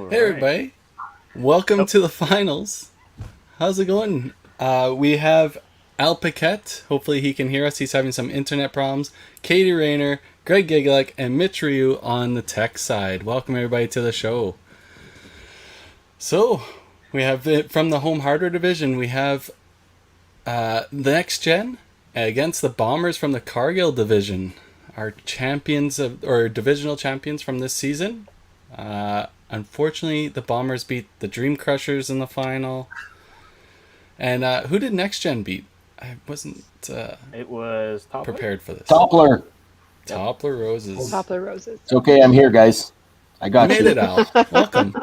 Hey everybody, welcome to the finals. How's it going? We have Al Paquette. Hopefully he can hear us. He's having some internet problems. Katie Rayner, Greg Gigalek, and Mitch Ryu on the tech side. Welcome everybody to the show. So, we have from the home hardware division, we have the next gen against the Bombers from the Cargill division. Our champions or divisional champions from this season. Unfortunately, the Bombers beat the Dream Crushers in the final. And who did Next Gen beat? I wasn't it was Toppler? Prepared for this. Toppler. Toppler Roses. Toppler Roses. It's okay, I'm here, guys. I got you. Made it, Al. Welcome.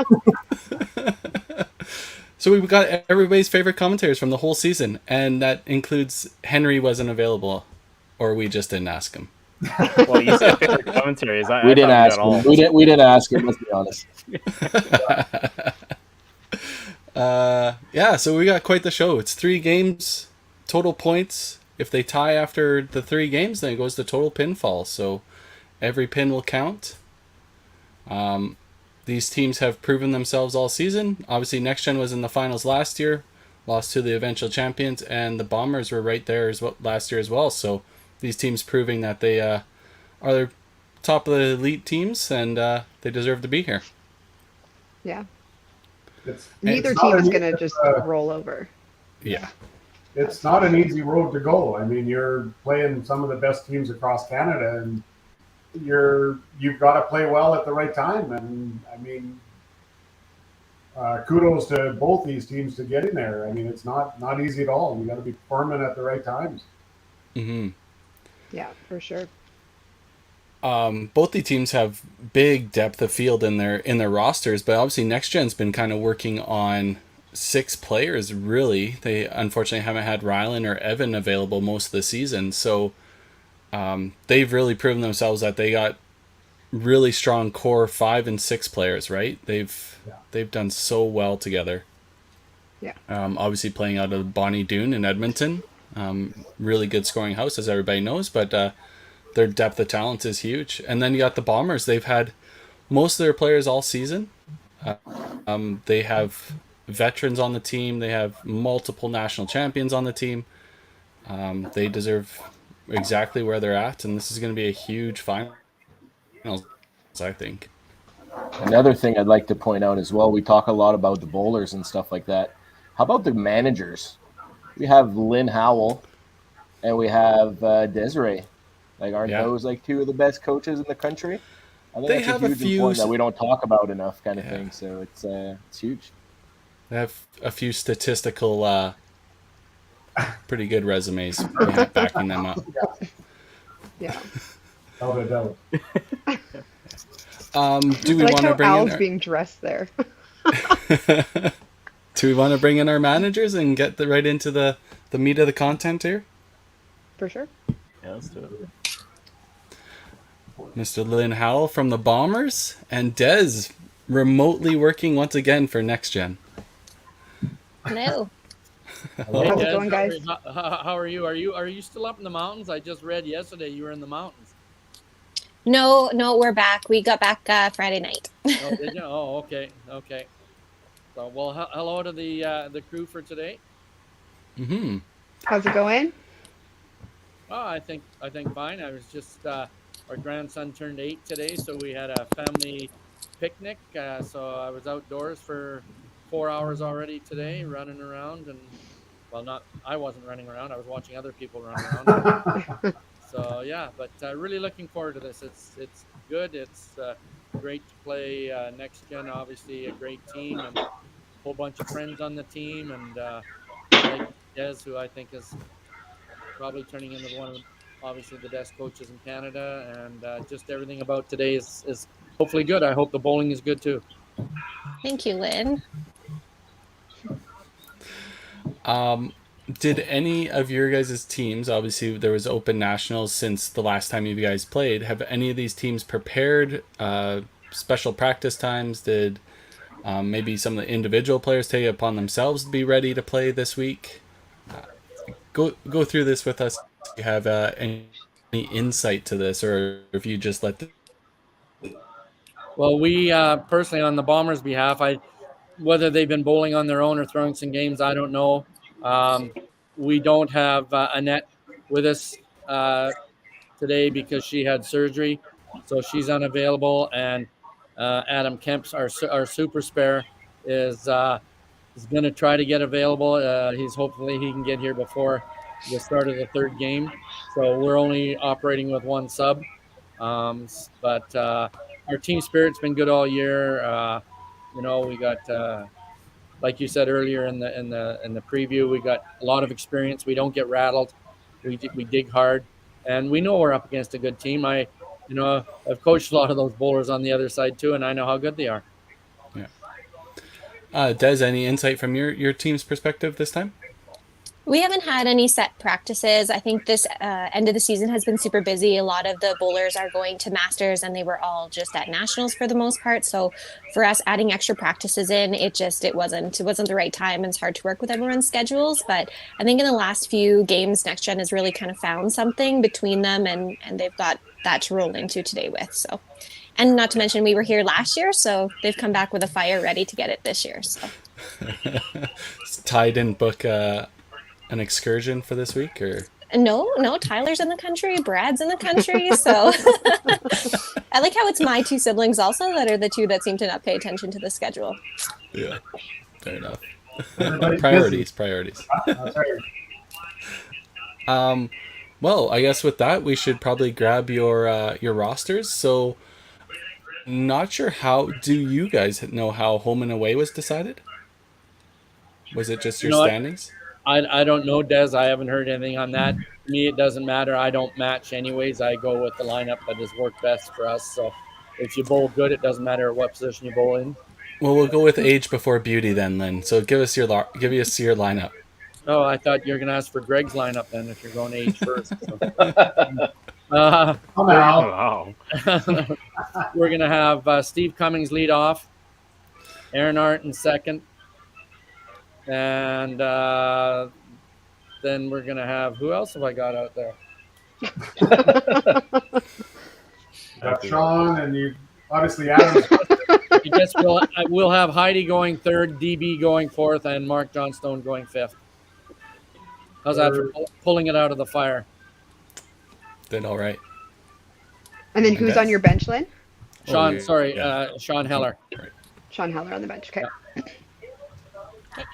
So we've got everybody's favorite commentators from the whole season. And that includes Henry wasn't available. Or we just didn't ask him. Well, you said favorite commentaries. We didn't ask him. We didn't ask him. Let's be honest. Yeah, so we got quite the show. It's 3 games, total points. If they tie after the 3 games, then it goes to total pinfall. So every pin will count. These teams have proven themselves all season. Obviously, Next Gen was in the finals last year, lost to the eventual champions, and the Bombers were right there as well last year as well. So these teams proving that they are the top of the elite teams, and they deserve to be here. Yeah. Neither team is going to just roll over. Yeah. It's not an easy road to go. I mean, you're playing some of the best teams across Canada, and you've got to play well at the right time. And I mean, kudos to both these teams to get in there. I mean, it's not easy at all. You got to be performing at the right times. Mm-hmm. Yeah, for sure. Both the teams have big depth of field in their rosters, but obviously Next Gen's been kind of working on 6 players. Really, they unfortunately haven't had Rylan or Evan available most of the season, so they've really proven themselves that they got really strong core 5 and 6 players. Right? They've done so well together. Yeah. Obviously playing out of Bonnie Doon in Edmonton, really good scoring house as everybody knows, but. Their depth of talent is huge. And then you got the Bombers. They've had most of their players all season. They have veterans on the team. They have multiple national champions on the team. They deserve exactly where they're at. And this is going to be a huge final, I think. Another thing I'd like to point out as well, we talk a lot about the bowlers and stuff like that. How about the managers? We have Lynn Howell and we have Desiree. Like, aren't those like 2 of the best coaches in the country? I think they that's have a huge point that we don't talk about enough, kind of thing. So it's huge. They have a few statistical, pretty good resumes backing them up. Yeah. Do we want to bring Al's being dressed there? Do we want to bring in our managers and get right into the meat of the content here? For sure. Yeah, let's do it. Mr. Lynn Howell from the Bombers, and Des remotely working once again for Next Gen. Hello. How's it going, guys? How are you? Are you still up in the mountains? I just read yesterday you were in the mountains. No, we're back. We got back Friday night. Oh, did you? Oh, okay. So, well, hello to the crew for today. Mm-hmm. How's it going? Oh, I think fine. I was just our grandson turned 8 today, so we had a family picnic. So I was outdoors for 4 hours already today, running around, and I wasn't running around. I was watching other people run around. So yeah, but really looking forward to this. It's good. It's great to play Next Gen. Obviously, a great team and a whole bunch of friends on the team, and like Des, who I think is probably turning into one of obviously the best coaches in Canada, and just everything about today is hopefully good. I hope the bowling is good too. Thank you, Lynn. Did any of your guys' teams, obviously there was open nationals since the last time you guys played, have any of these teams prepared special practice times? Did maybe some of the individual players take it upon themselves to be ready to play this week? Go through this with us if you have any insight to this, or if you just let the... Well, we personally, on the Bombers' behalf, whether they've been bowling on their own or throwing some games, I don't know. We don't have Annette with us today because she had surgery, so she's unavailable. And Adam Kemp's our super spare is going to try to get available. He's hopefully he can get here before the start of the third game. So we're only operating with one sub, but our team spirit's been good all year. We got like you said earlier in the preview, we got a lot of experience. We don't get rattled. We dig hard, and we know we're up against a good team. I've coached a lot of those bowlers on the other side too, and I know how good they are. Yeah. Des, any insight from your team's perspective this time? We haven't had any set practices. I think this end of the season has been super busy. A lot of the bowlers are going to Masters, and they were all just at Nationals for the most part. So for us, adding extra practices in, it wasn't the right time. It's hard to work with everyone's schedules. But I think in the last few games, Next Gen has really kind of found something between them, and they've got that to roll into today with. So, and not to mention we were here last year, so they've come back with a fire ready to get it this year. So Ty didn't book an excursion for this week, or no, Tyler's in the country, Brad's in the country, so I like how it's my two siblings also that are the two that seem to not pay attention to the schedule. Yeah, fair enough. Everybody's priorities. That's right. Well, I guess with that we should probably grab your rosters. So not sure, how do you guys know how home and away was decided? Was it just your standings? I don't know, Des. I haven't heard anything on that. To me, it doesn't matter. I don't match anyways. I go with the lineup that has worked best for us. So if you bowl good, it doesn't matter what position you bowl in. Well, we'll go with age before beauty then, Lynn. So give us your lineup. Oh, I thought you were going to ask for Greg's lineup then if you're going age first. So. Oh, no. Wow. We're going to have Steve Cummings lead off, Aaron Art in second, and then we're going to have, who else have I got out there? You got Sean, and you obviously Adam. I guess we'll have Heidi going third, DB going fourth, and Mark Johnstone going fifth. How's that for pulling it out of the fire? Did all right. And then who's on your bench, Lynn? Sean, yeah. Sean Heller. Right. Sean Heller on the bench. Okay.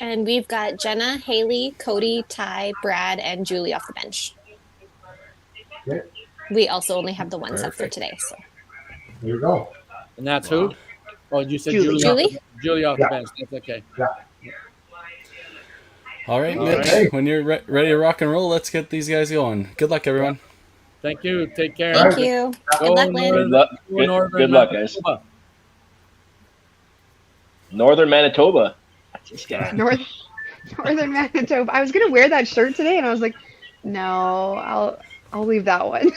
And we've got Jenna, Haley, Cody, Ty, Brad, and Julie off the bench. Okay. We also only have the one sub for Perfect. today. So There you go. And that's who? Oh, you said Julie. Julie off Yeah. the bench. That's okay. Yeah. All right, All Mitch. right. When you're ready to rock and roll, let's get these guys going. Good luck, everyone. Thank you. Take care. thank you. Good luck, Lynn. Northern- Good luck. Northern Good luck, guys. Manitoba. Northern Manitoba. Northern Manitoba. I was gonna wear that shirt today, and I was like, no, I'll leave that one.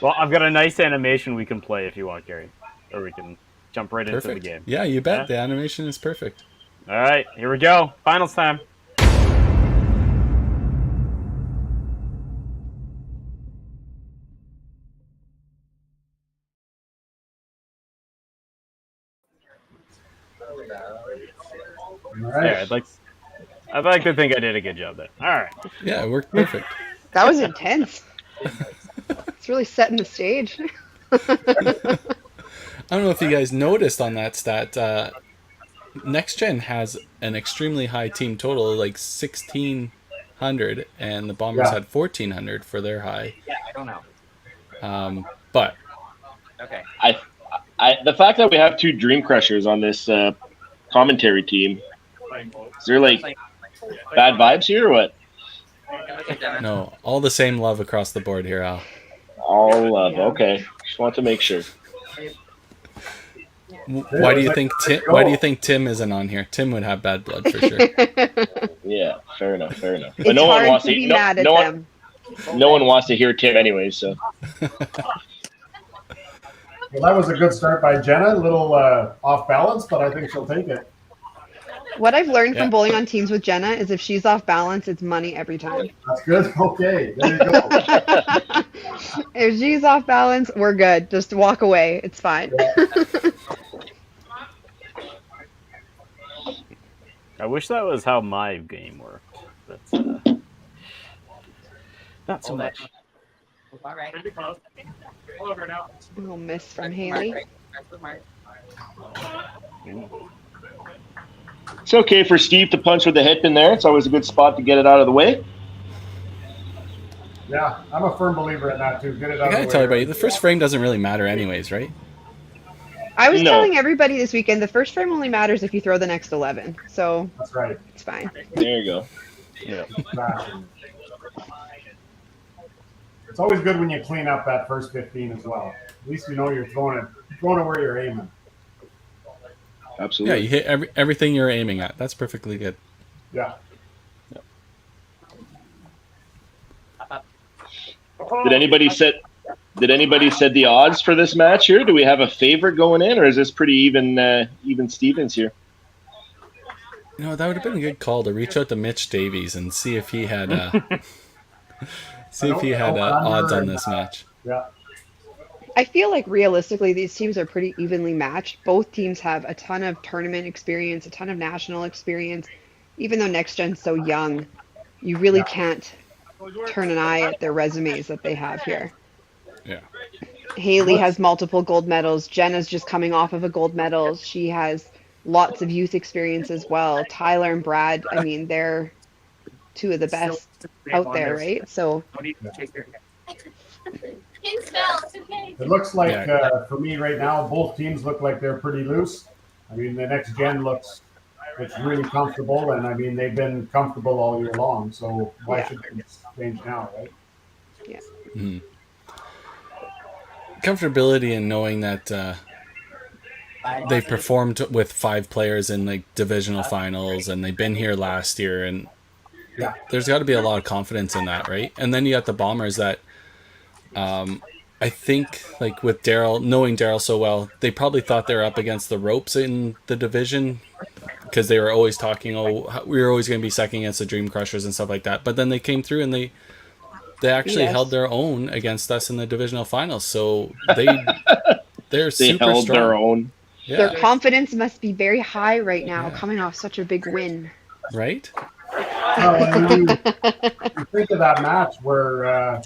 Well, I've got a nice animation we can play if you want, Gary. Or we can jump right into the Perfect. game. Yeah, you bet. Yeah. The animation is perfect. All right, here we go. Finals time. All Yeah, right. I'd like to think I did a good job there. All right. Yeah, it worked perfect. That was intense. It's really setting the stage. I don't know if you guys noticed on that stat. Next Gen has an extremely high team total, like 1,600, and the Bombers Yeah. had 1,400 for their high. Yeah, I don't know. But Okay. The fact that we have two Dream Crushers on this commentary team, is there like bad vibes here or what? no, all the same love across the board here, Al. All love. Okay, just want to make sure. Why do you think Tim? Why do you think Tim isn't on here? Tim would have bad blood for sure. Yeah, fair enough, fair enough. But It's no one hard wants to to. be No, mad at no them. no one wants to hear Tim anyways. So Well, that was a good start by Jenna. A little off balance, but I think she'll take it. What I've learned Yeah. from bowling on teams with Jenna is if she's off balance, it's money every time. That's good. Okay, there you go. If she's off balance, we're good. Just walk away. It's fine. I wish that was how my game worked. That's not so much. All right. Little miss from Haley. it's okay for Steve to punch with the hip in there. It's always a good spot to get it out of the way. Yeah, I'm a firm believer in that too. Get it out I of gotta the tell way. everybody, the first frame doesn't really matter anyways, right? I was No. telling everybody this weekend the first frame only matters if you throw the next 11. So That's right. it's fine. There you go. Yeah. Exactly. It's always good when you clean up that first 15 as well. At least you know you're throwing it where you're aiming. Yeah, Absolutely. you hit everything you're aiming at. That's perfectly good. Yeah. Did anybody set the odds for this match here? Do we have a favorite going in, or is this pretty even Stevens here? You know, that would have been a good call to reach out to Mitch Davies and see if he had odds on this match. Yeah. I feel like realistically, these teams are pretty evenly matched. Both teams have a ton of tournament experience, a ton of national experience. Even though Next Gen's so young, you really can't turn an eye at their resumes that they have here. Yeah. Haley has multiple gold medals. Jenna's just coming off of a gold medal. She has lots of youth experience as well. Tyler and Brad, I mean, they're two of the best out there, right? So It looks like, for me right now, both teams look like they're pretty loose. I mean, the Next Gen looks really comfortable, and I mean, they've been comfortable all year long, so why should things change now, right? yeah. Mhm. Comfortability in knowing that they've performed with 5 players in like divisional finals, and they've been here last year, and Yeah. there's got to be a lot of confidence in that, right? And then you got the Bombers that I think, like with Daryl, knowing Daryl so well, they probably thought they were up against the ropes in the division because they were always talking, we were always going to be second against the Dream Crushers and stuff like that. But then they came through and they actually held their own against us in the divisional finals. So they're super held strong. their own. Yeah. Their confidence must be very high right now, coming off such a big win. Right? You think of that match where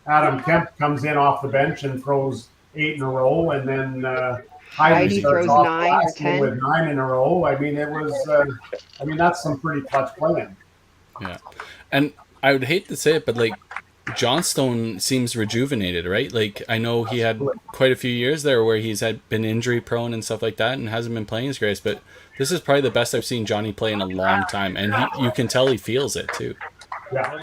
Adam Kemp comes in off the bench and throws 8 in a row, and then Heidi starts throws off 9 or last 10. with 9 in a row. I mean, it was. That's some pretty clutch playing. Yeah. And I would hate to say it, but like Johnstone seems rejuvenated, right? Like I know he had quite a few years there where he's been injury prone and stuff like that and hasn't been playing his greatest, but this is probably the best I've seen Johnny play in a long time, and you can tell he feels it too. Yeah,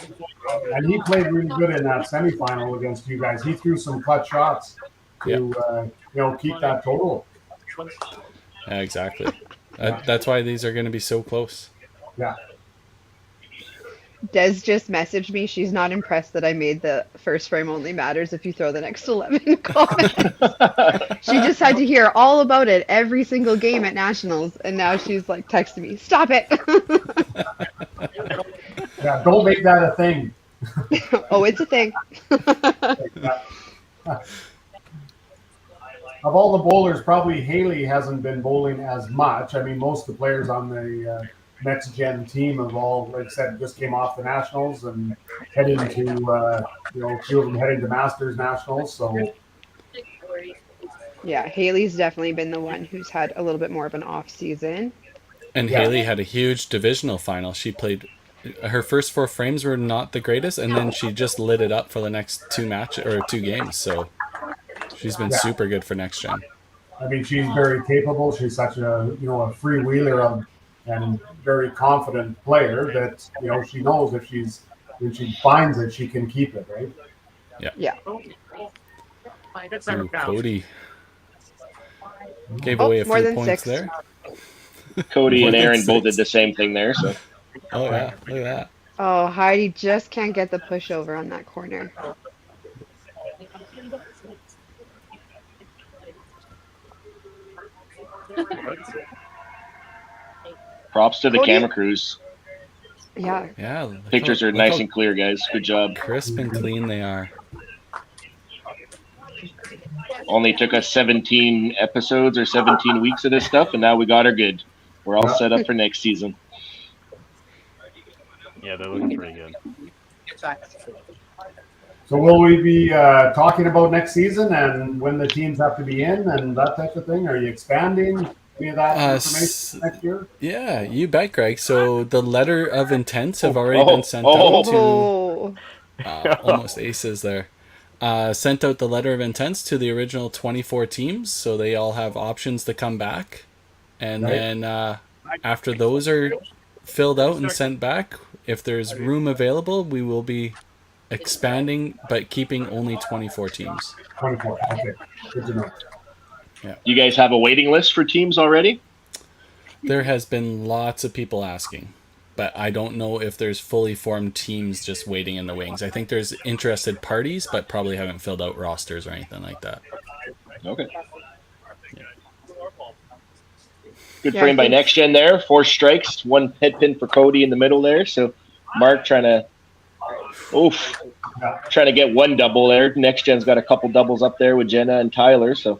and he played really good in that semifinal against you guys. He threw some clutch shots to keep that total. Yeah, exactly. That's why these are going to be so close. Yeah. Des just messaged me. She's not impressed that I made the first frame only matters if you throw the next 11 comments. She just had to hear all about it every single game at Nationals, and now she's like texting me, "Stop it!" Yeah, don't make that a thing. Oh, it's a thing. Of all the bowlers, probably Haley hasn't been bowling as much. I mean, most of the players on the Next Gen team have all, like I said, just came off the Nationals and heading to, a few of them heading to Masters Nationals. So, Yeah, Haley's definitely been the one who's had a little bit more of an off season. And Haley had a huge divisional final. She played, her first 4 frames were not the greatest, and then she just lit it up for the next 2 games. So she's been super good for Next Gen. I mean, she's very capable. She's such a freewheeler and very confident player that she knows when she finds it, she can keep it, right? Yeah. Yeah. Ooh, Cody. Gave away a more few than points 6. there. Cody More and than Aaron both 6. did the same thing there. So Oh yeah, look at that. Oh, Heidi just can't get the pushover on that corner. props to the Cody- camera crews. Yeah. Yeah, look Pictures how, are look nice how and clear, guys. Good job. crisp and clean they are. Only took us 17 episodes or 17 weeks of this stuff, and now we got her good. We're all set up for next season. Yeah, they're looking pretty good. So will we be talking about next season and when the teams have to be in and that type of thing? Are you expanding any of that information next year? Yeah, you bet, Greg. So the letter of intents have already been sent out to Oh. almost aces there. Sent out the letter of intents to the original 24 teams, so they all have options to come back. And then after those are filled out and sent back, if there's room available, we will be expanding, but keeping only 24 teams. 24. Okay. Good to know. Yeah. You guys have a waiting list for teams already? There has been lots of people asking, but I don't know if there's fully formed teams just waiting in the wings. I think there's interested parties, but probably haven't filled out rosters or anything like that. Okay. Good frame by Next Gen there. 4 strikes, 1 head pin for Cody in the middle there. So Mark trying to get 1 double there. Next Gen's got a couple doubles up there with Jenna and Tyler. So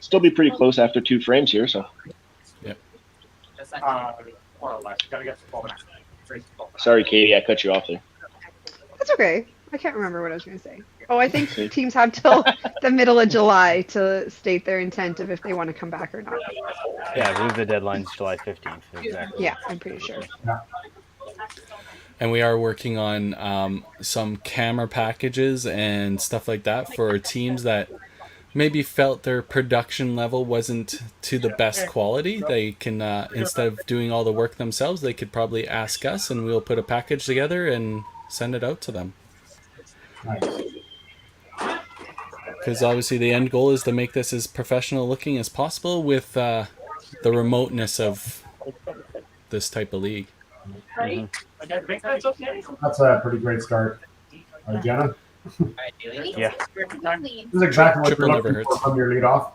still be pretty close after 2 frames here. So sorry, Katie, I cut you off there. That's okay. I can't remember what I was going to say. Oh, I think teams have till the middle of July to state their intent of if they want to come back or not. Yeah, I believe the deadline's July 15th. Exactly. Yeah, I'm pretty sure. And we are working on some camera packages and stuff like that for teams that maybe felt their production level wasn't to the best quality. They can, instead of doing all the work themselves, they could probably ask us and we'll put a package together and send it out to them. Because obviously the end goal is to make this as professional looking as possible with the remoteness of this type of league. Mm-hmm. That's a pretty great start. Jenna? Yeah. This is exactly what Triple you're never looking for hurts. from your leadoff.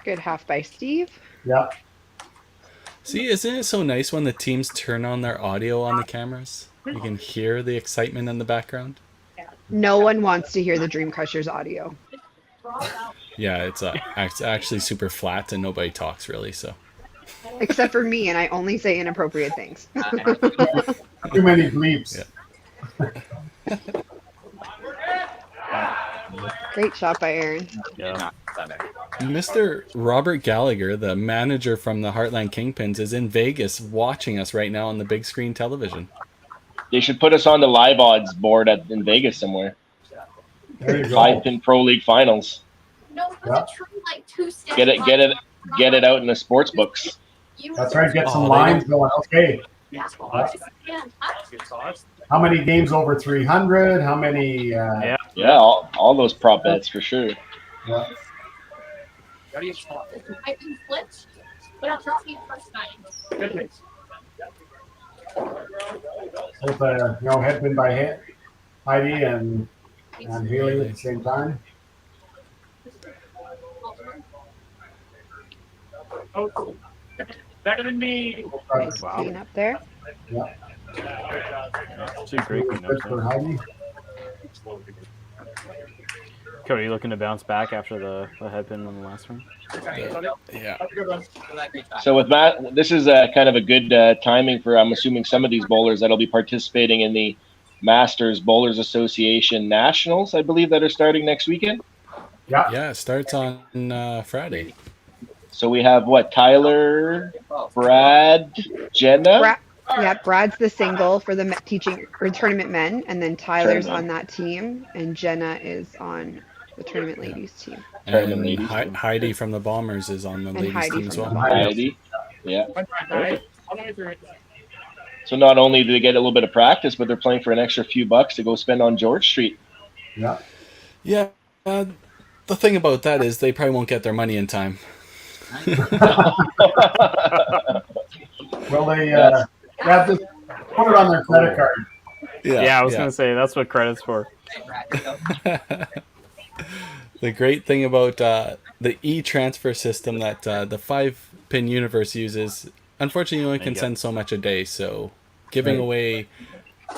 Good half by Steve. Yeah. See, isn't it so nice when the teams turn on their audio on the cameras? You can hear the excitement in the background. No one wants to hear the Dream Crushers audio. Yeah, it's actually super flat and nobody talks really, so. Except for me, and I only say inappropriate things. Too many bleeps. Yeah. Great shot by Aaron. Yeah. Mr. Robert Gallagher, the manager from the Heartland Kingpins, is in Vegas watching us right now on the big screen television. They should put us on the live odds board in Vegas somewhere. There you go. 5-pin Pro League finals. No, it was a true like 2 steps. Get it out in the sports books. That's right. Get some lines going. Okay. How many games over 300? How many? Yeah, all those prop bets for sure. Yeah. I can split, but I'll trust you first time. Both head pin by Heidi and Haley at the same time. Better than me. Clean up there. Yeah. Two great Good cleanups. for Heidi. Cody, you looking to bounce back after the head pin on the last one? Yeah. So with that, this is kind of a good timing for, I'm assuming, some of these bowlers that'll be participating in the Masters Bowlers Association Nationals, I believe, that are starting next weekend. Yeah, it starts on Friday. So we have Tyler, Brad, Jenna. Brad's the single for the teaching or tournament men, and then Tyler's Tournament. on that team, and Jenna is on the tournament ladies team. Tournament And ladies team. Heidi from the Bombers is on the ladies Heidi team as from well. the Heidi. Yeah. So not only do they get a little bit of practice, but they're playing for an extra few bucks to go spend on George Street. Yeah. Yeah. The thing about that is they probably won't get their money in time. Well, they Yes. have to put it on their credit card. Yeah, I was gonna say that's what credit's for. The great thing about the e-transfer system that the 5-pin universe uses, unfortunately, you only can Yeah. send so much a day. So giving Right. away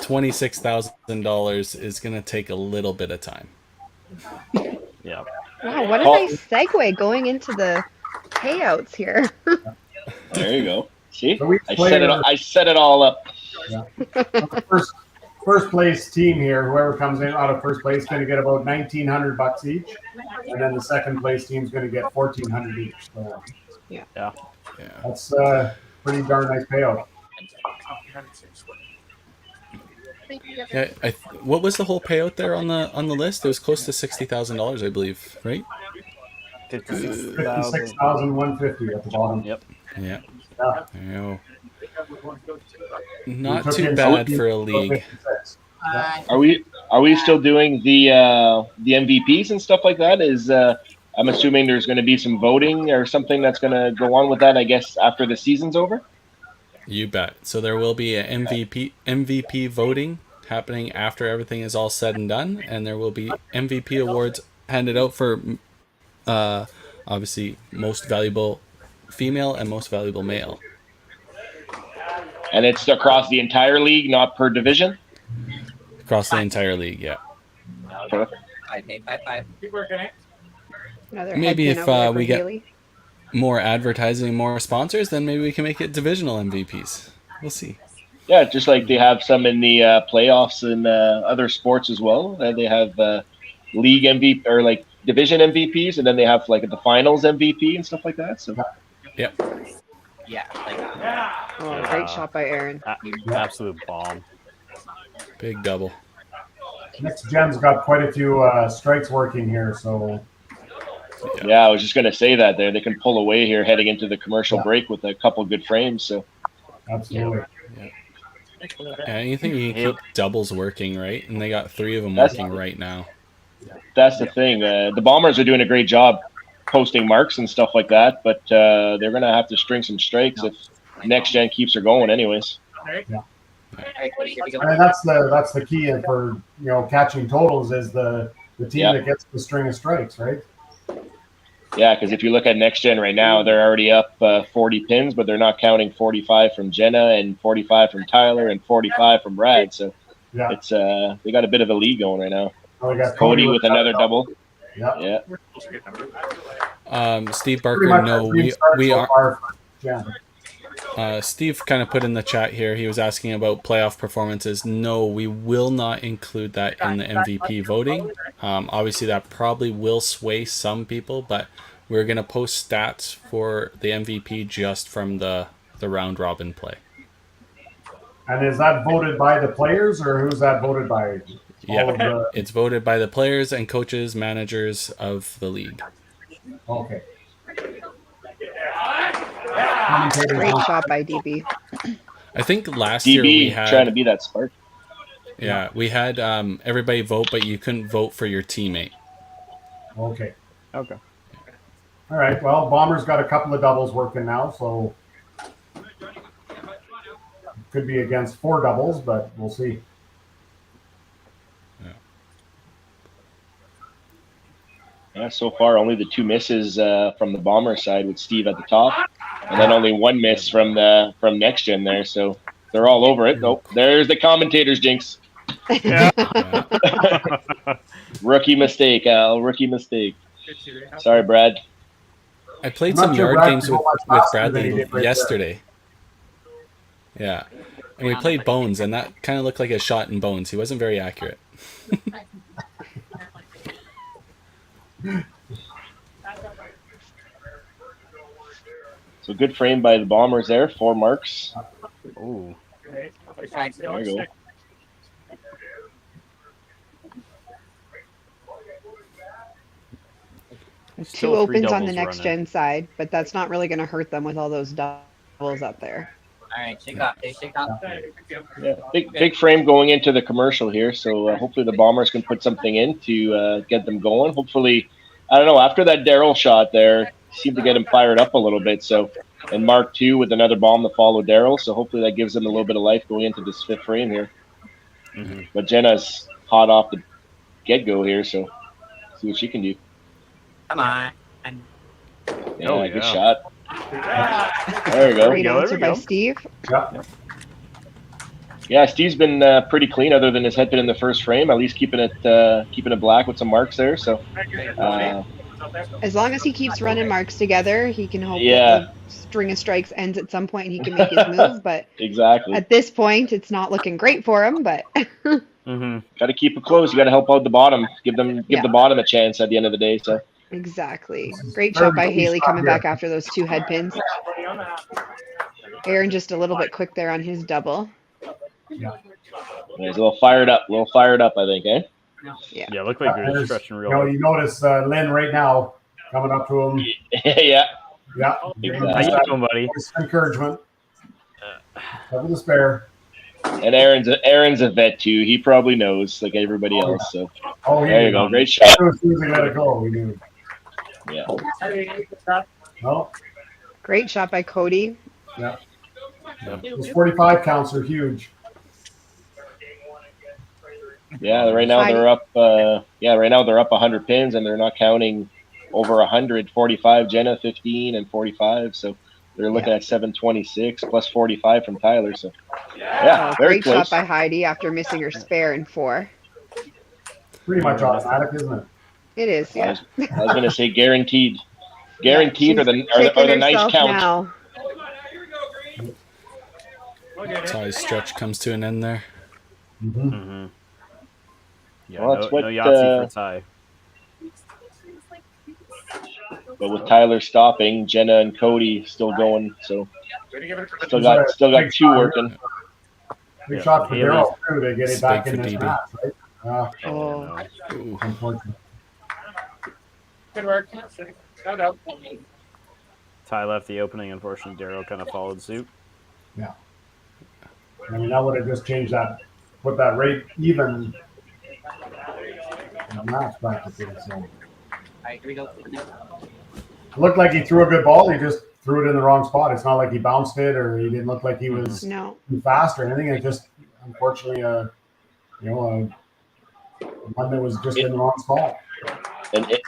$26,000 is going to take a little bit of time. Yeah. Wow, what a Paul- nice segue going into the payouts here. There you go. See, So each I player, set it all up. the first place team here, whoever comes in out of first place, is going to get about $1,900 each, and then the second place team is going to get $1,400 each. So Yeah. Yeah. that's pretty darn nice payout. Yeah. What was the whole payout there on the list? It was close to $60,000, I believe, right? 56,000. $56,150 at the bottom. Yep. Yeah. Yeah. There you go. We Not took too in bad 14, for a league. 56. Yeah. Are we still doing the MVPs and stuff like that? I'm assuming there's going to be some voting or something that's going to go on with that. I guess after the season's over. You bet. So there will be a MVP voting happening after everything is all said and done, and there will be MVP awards handed out for obviously most valuable female and most valuable male. And it's across the entire league, not per division. Across the entire league, yeah. Another Maybe head if pin over there we for get Haley. more advertising, more sponsors, then maybe we can make it divisional MVPs. We'll see. Yeah, just like they have some in the playoffs and other sports as well. They have league MVP or like division MVPs, and then they have like the finals MVP and stuff like that. So Yep. Oh, great shot by Aaron. Absolute bomb. Big double. Next gen's got quite a few strikes working here, so yeah, I was just going to say that there they can pull away here heading into the commercial break with a couple good frames. So absolutely. Anything you can keep doubles working, right? And they got 3 of them working right now. That's the thing. The Bombers are doing a great job posting marks and stuff like that, but they're going to have to string some strikes if next gen keeps her going, anyways. Yeah. And that's the key for catching totals is the team that gets the string of strikes, right? Yeah, because if you look at next gen right now, they're already up 40 pins, but they're not counting 45 from Jenna and 45 from Tyler and 45 from Brad. So it's they got a bit of a lead going right now. Oh, got Cody with another double. Yeah. Steve Barker, no, we are. Yeah. Steve kind of put in the chat here. He was asking about playoff performances. No, we will not include that in the MVP voting. Obviously, that probably will sway some people, but we're going to post stats for the MVP just from the round robin play. And is that voted by the players, or who's that voted by? Yeah, it's voted by the players and coaches, managers of the league. Okay. Great shot by DB. I think last DB year we had trying to be that spark. Yeah, we had everybody vote, but you couldn't vote for your teammate. Okay. All right. Well, Bombers got a couple of doubles working now, so could be against 4 doubles, but we'll see. Yeah, so far only the 2 misses from the Bomber side with Steve at the top, and then only 1 miss from next gen there. So they're all over it. Nope, there's the commentators jinx. Rookie mistake, Al. Rookie mistake. Sorry, Brad. I played some yard games with Bradley yesterday. Yeah, and we played Bones, and that kind of looked like a shot in Bones. He wasn't very accurate. So good frame by the Bombers there. 4 marks. Ooh. There you go. Two opens on the next gen side, but that's not really going to hurt them with all those doubles up there. All right, shake off. Shake off. Yeah, big frame going into the commercial here. So hopefully the Bombers can put something in to get them going. Hopefully, I don't know. After that Daryl shot there, seemed to get him fired up a little bit. So, and Mark too with another bomb to follow Daryl. So hopefully that gives them a little bit of life going into this fifth frame here. Mm-hmm. But Jenna's hot off the get go here. So see what she can do. Come on. Yeah, good shot. There you go. Great answer by Steve. Yeah. Yeah, Steve's been pretty clean, other than his head pin in the first frame. At least keeping it black with some marks there. So, As long as he keeps running marks together, he can hope Yeah. that the string of strikes ends at some point and he can make his move. But exactly. at this point, it's not looking great for him. But Mm-hmm. Got to keep it close. You got to help out the bottom. Give Yeah. the bottom a chance at the end of the day. So, exactly, great shot by Haley coming back after those two head pins. Aaron just a little bit quick there on his double. yeah, he's a little fired up. I think, eh? Yeah, looked like you're stretching real. You notice Lynn right now coming up to him. yeah. Yeah. How Exactly. you doing, buddy? Encouragement. Cover the spare. And Aaron's a vet too. He probably knows like everybody else. So Oh, there you go. Great shot. As soon as we let it go, we knew. Yeah. No. Great shot by Cody. Yeah. Those 45 counts are huge. Yeah. Right now they're up. Right now they're up 100 pins, and they're not counting over 100. 45 Jenna, 15, and 45. So they're looking at 726 plus 45 from Tyler. So yeah, very Great close. shot by Heidi after missing her spare in 4. Pretty much automatic, isn't it? It is, yeah. I was gonna say guaranteed. Guaranteed or the nice herself count. now. That's how his stretch comes to an end there. Mm-hmm. Yeah, Well, that's no Yahtzee for Ty. But with Tyler stopping, Jenna and Cody still going, so still got 2 working. Big shot for Haley's- Daryl too to get It's it back big in for this DB. match, right? Oh, Ooh. Unfortunately. Good work. Shout out. Ty left the opening. Unfortunately, Daryl kind of followed suit. I mean, that would have just changed that, put that rate even in the match practically. So All right, here we go. it looked like he threw a good ball. He just threw it in the wrong spot. It's not like he bounced it or he didn't look like he was no. too fast or anything. It just, unfortunately, one that was just in the wrong spot.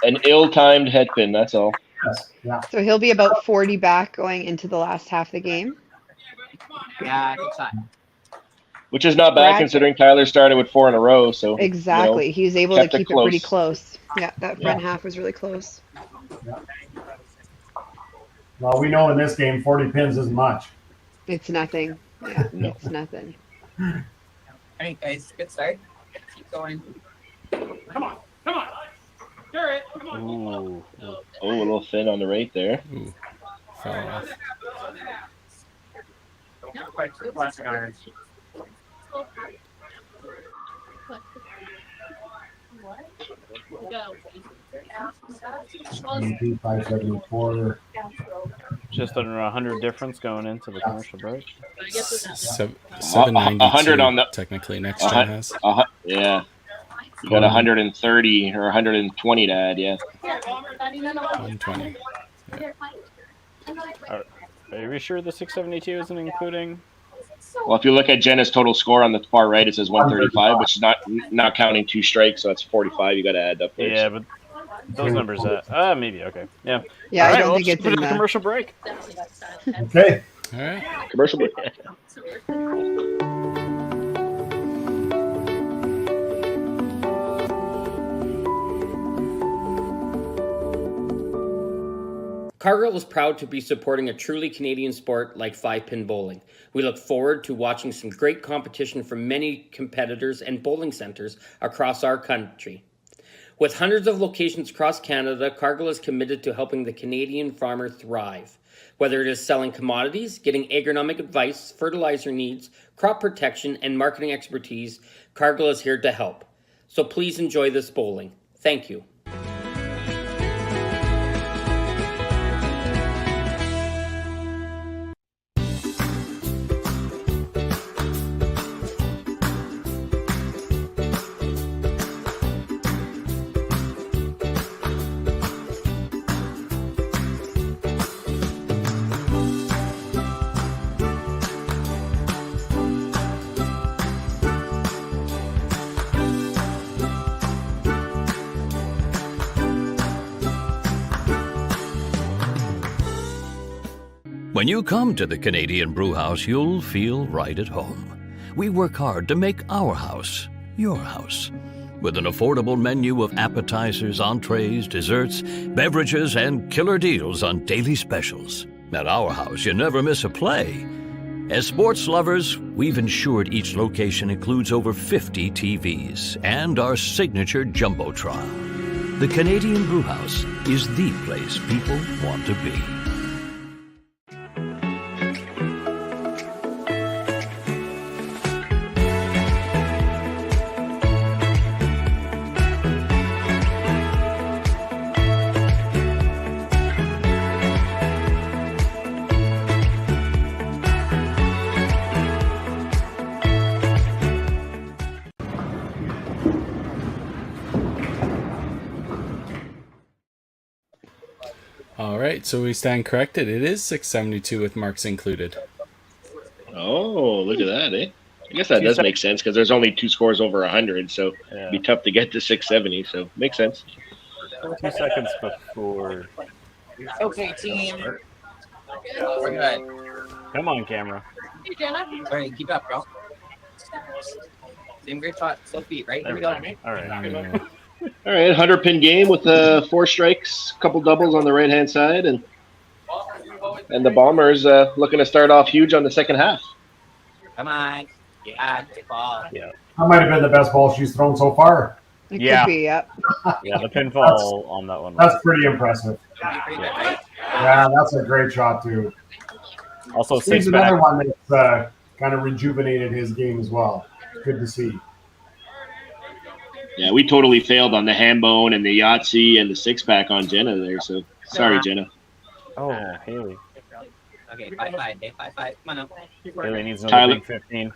An ill-timed head pin, that's all. Yes. Yeah. So he'll be about 40 back going into the last half of the game. Yeah, good shot. Which is not bad Brad- considering Tyler started with 4 in a row. So Exactly. He was able to kept it keep it pretty close. close. Yeah, that front half was really close. Well, we know in this game, 40 pins isn't much. It's nothing. Yeah, it's nothing. All right, guys, good start. Keep going. Come on. Garrett, come on. Ooh. a little thin on the right there. Ooh. Fell off. Classic irons. Go. 574. Just under 100 difference going into the commercial break. 792 100 on the- technically next gen has. Yeah. You got 130 or 120 to add, yeah. 120. Are we sure the 672 isn't including? Well, if you look at Jenna's total score on the far right, it says 135, which is not counting 2 strikes, so that's 45. You got to add up there. Yeah, but those numbers, maybe, okay. Yeah. Yeah, All I right, don't well, think let's it's put in it in the commercial break. Okay. All right. Commercial break. Cargill is proud to be supporting a truly Canadian sport like 5-pin bowling. We look forward to watching some great competition from many competitors and bowling centers across our country. With hundreds of locations across Canada, Cargill is committed to helping the Canadian farmer thrive. Whether it is selling commodities, getting agronomic advice, fertilizer needs, crop protection, and marketing expertise, Cargill is here to help. So please enjoy this bowling. Thank you. When you come to the Canadian Brew House, you'll feel right at home. We work hard to make our house your house. With an affordable menu of appetizers, entrees, desserts, beverages, and killer deals on daily specials. At our house, you never miss a play. As sports lovers, we've ensured each location includes over 50 TVs and our signature Jumbotron. The Canadian Brew House is the place people want to be. All right, so we stand corrected. It is 672 with marks included. Oh, look at that, eh? I guess that does make sense because there's only 2 scores over 100, so it'd be tough to get to 670. So makes sense. 2 seconds before. Okay, team. We're good. Come on, camera. Hey, Jenna. All right, keep up, bro. Same great shot, still feet, right? Here we go. All right. All right, 100-pin game with 4 strikes, a couple doubles on the right-hand side, and the Bombers looking to start off huge on the second half. Come on. Yeah, ball. Yeah. That might have been the best ball she's thrown so far. It could be, yep. Yeah, the pinfall on that one. That's pretty impressive. Yeah, that's a great shot, too. Also, He's another one that's kind of rejuvenated his game as well. Good to see. Yeah, we totally failed on the ham bone and the Yahtzee and the 6-pack on Jenna there, so sorry, Jenna. Oh, Haley. Okay, 5-5. Day 5-5. Come on up. Haley needs another big 15.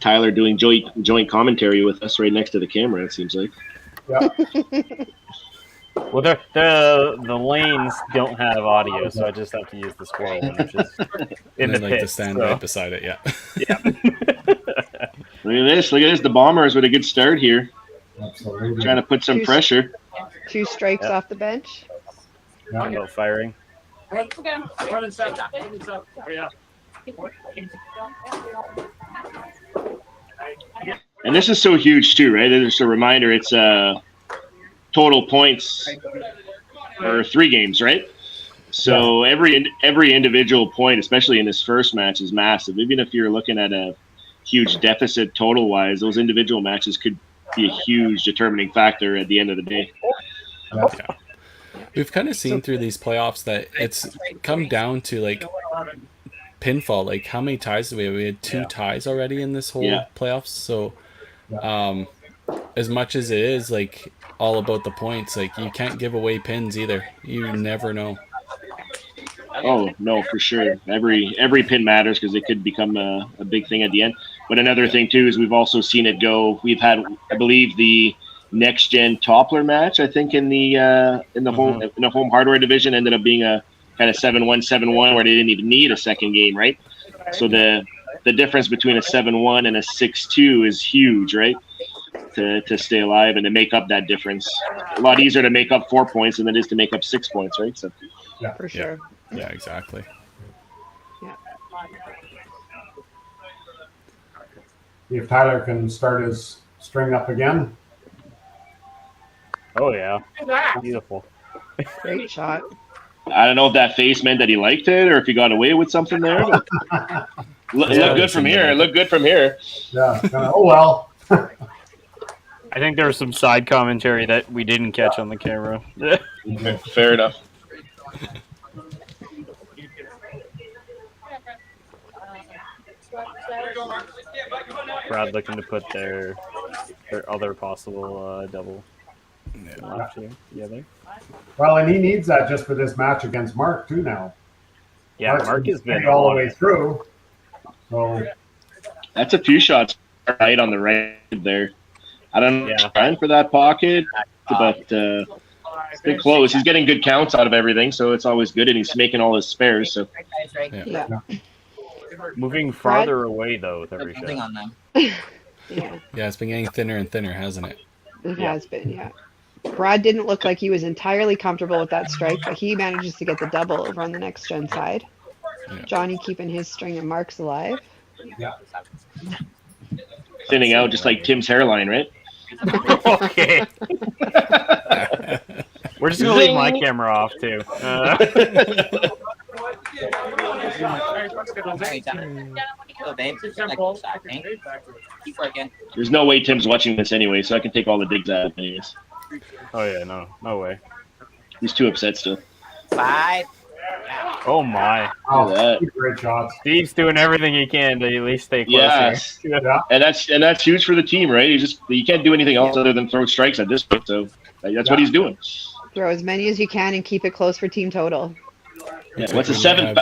Tyler doing joint commentary with us right next to the camera, it seems like. Yeah. Well, the lanes don't have audio, so I just have to use the squirrel one, which is in the pit. To stand right beside it, yeah. Yeah. Look at this. The Bombers with a good start here. Absolutely. Trying to put some pressure. 2 strikes off the bench. Talking about firing. And this is so huge too, right? Just a reminder, it's total points for 3 games, right? So every individual point, especially in this first match, is massive. Even if you're looking at a huge deficit total-wise, those individual matches could be a huge determining factor at the end of the day. Yeah. We've kind of seen through these playoffs that it's come down to like pinfall. Like, how many ties do we have? We had 2 ties already in this whole playoffs. So as much as it is like all about the points, like you can't give away pins either. You never know. Oh no, for sure. Every pin matters because it could become a big thing at the end. But another thing too is we've also seen it go. We've had, I believe, the next gen Toppler match. I think in the home hardware division ended up being a kind of 7-1, 7-1 where they didn't even need a second game, right? So the difference between a 7-1 and a 6-2 is huge, right? To stay alive and to make up that difference. A lot easier to make up 4 points than it is to make up 6 points, right? So yeah, for sure. Yeah, exactly. Yeah. If Tyler can start his string up again. Oh yeah, beautiful. Great shot. I don't know if that face meant that he liked it or if he got away with something there. But look good from here. Look good from here. Yeah. Oh well. I think there was some side commentary that we didn't catch on the camera. Fair enough. Brad looking to put their other possible double left here together. Well, and he needs that just for this match against Mark too now. Yeah, Mark has been all the way through. So that's a few shots right on the right there. I don't know trying for that pocket, but it's been close. He's getting good counts out of everything, so it's always good, and he's making all his spares. So moving farther away though with every shot. On them. Yeah, it's been getting thinner and thinner, hasn't it? It has been, yeah. Brad didn't look like he was entirely comfortable with that strike, but he manages to get the double over on the next gen side. Johnny keeping his string of marks alive. Yeah. Thinning out just like Tim's hairline, right? Okay. We're just gonna leave my camera off too. There's no way Tim's watching this anyway, so I can take all the digs out anyways. Oh yeah, no way. He's too upset still. 5. Oh my. Oh, great shots. Steve's doing everything he can to at least stay close. Yes. Yeah. And that's huge for the team, right? He can't do anything else other than throw strikes at this point, so that's what he's doing. Throw as many as you can and keep it close for team total. Yeah, what's a seven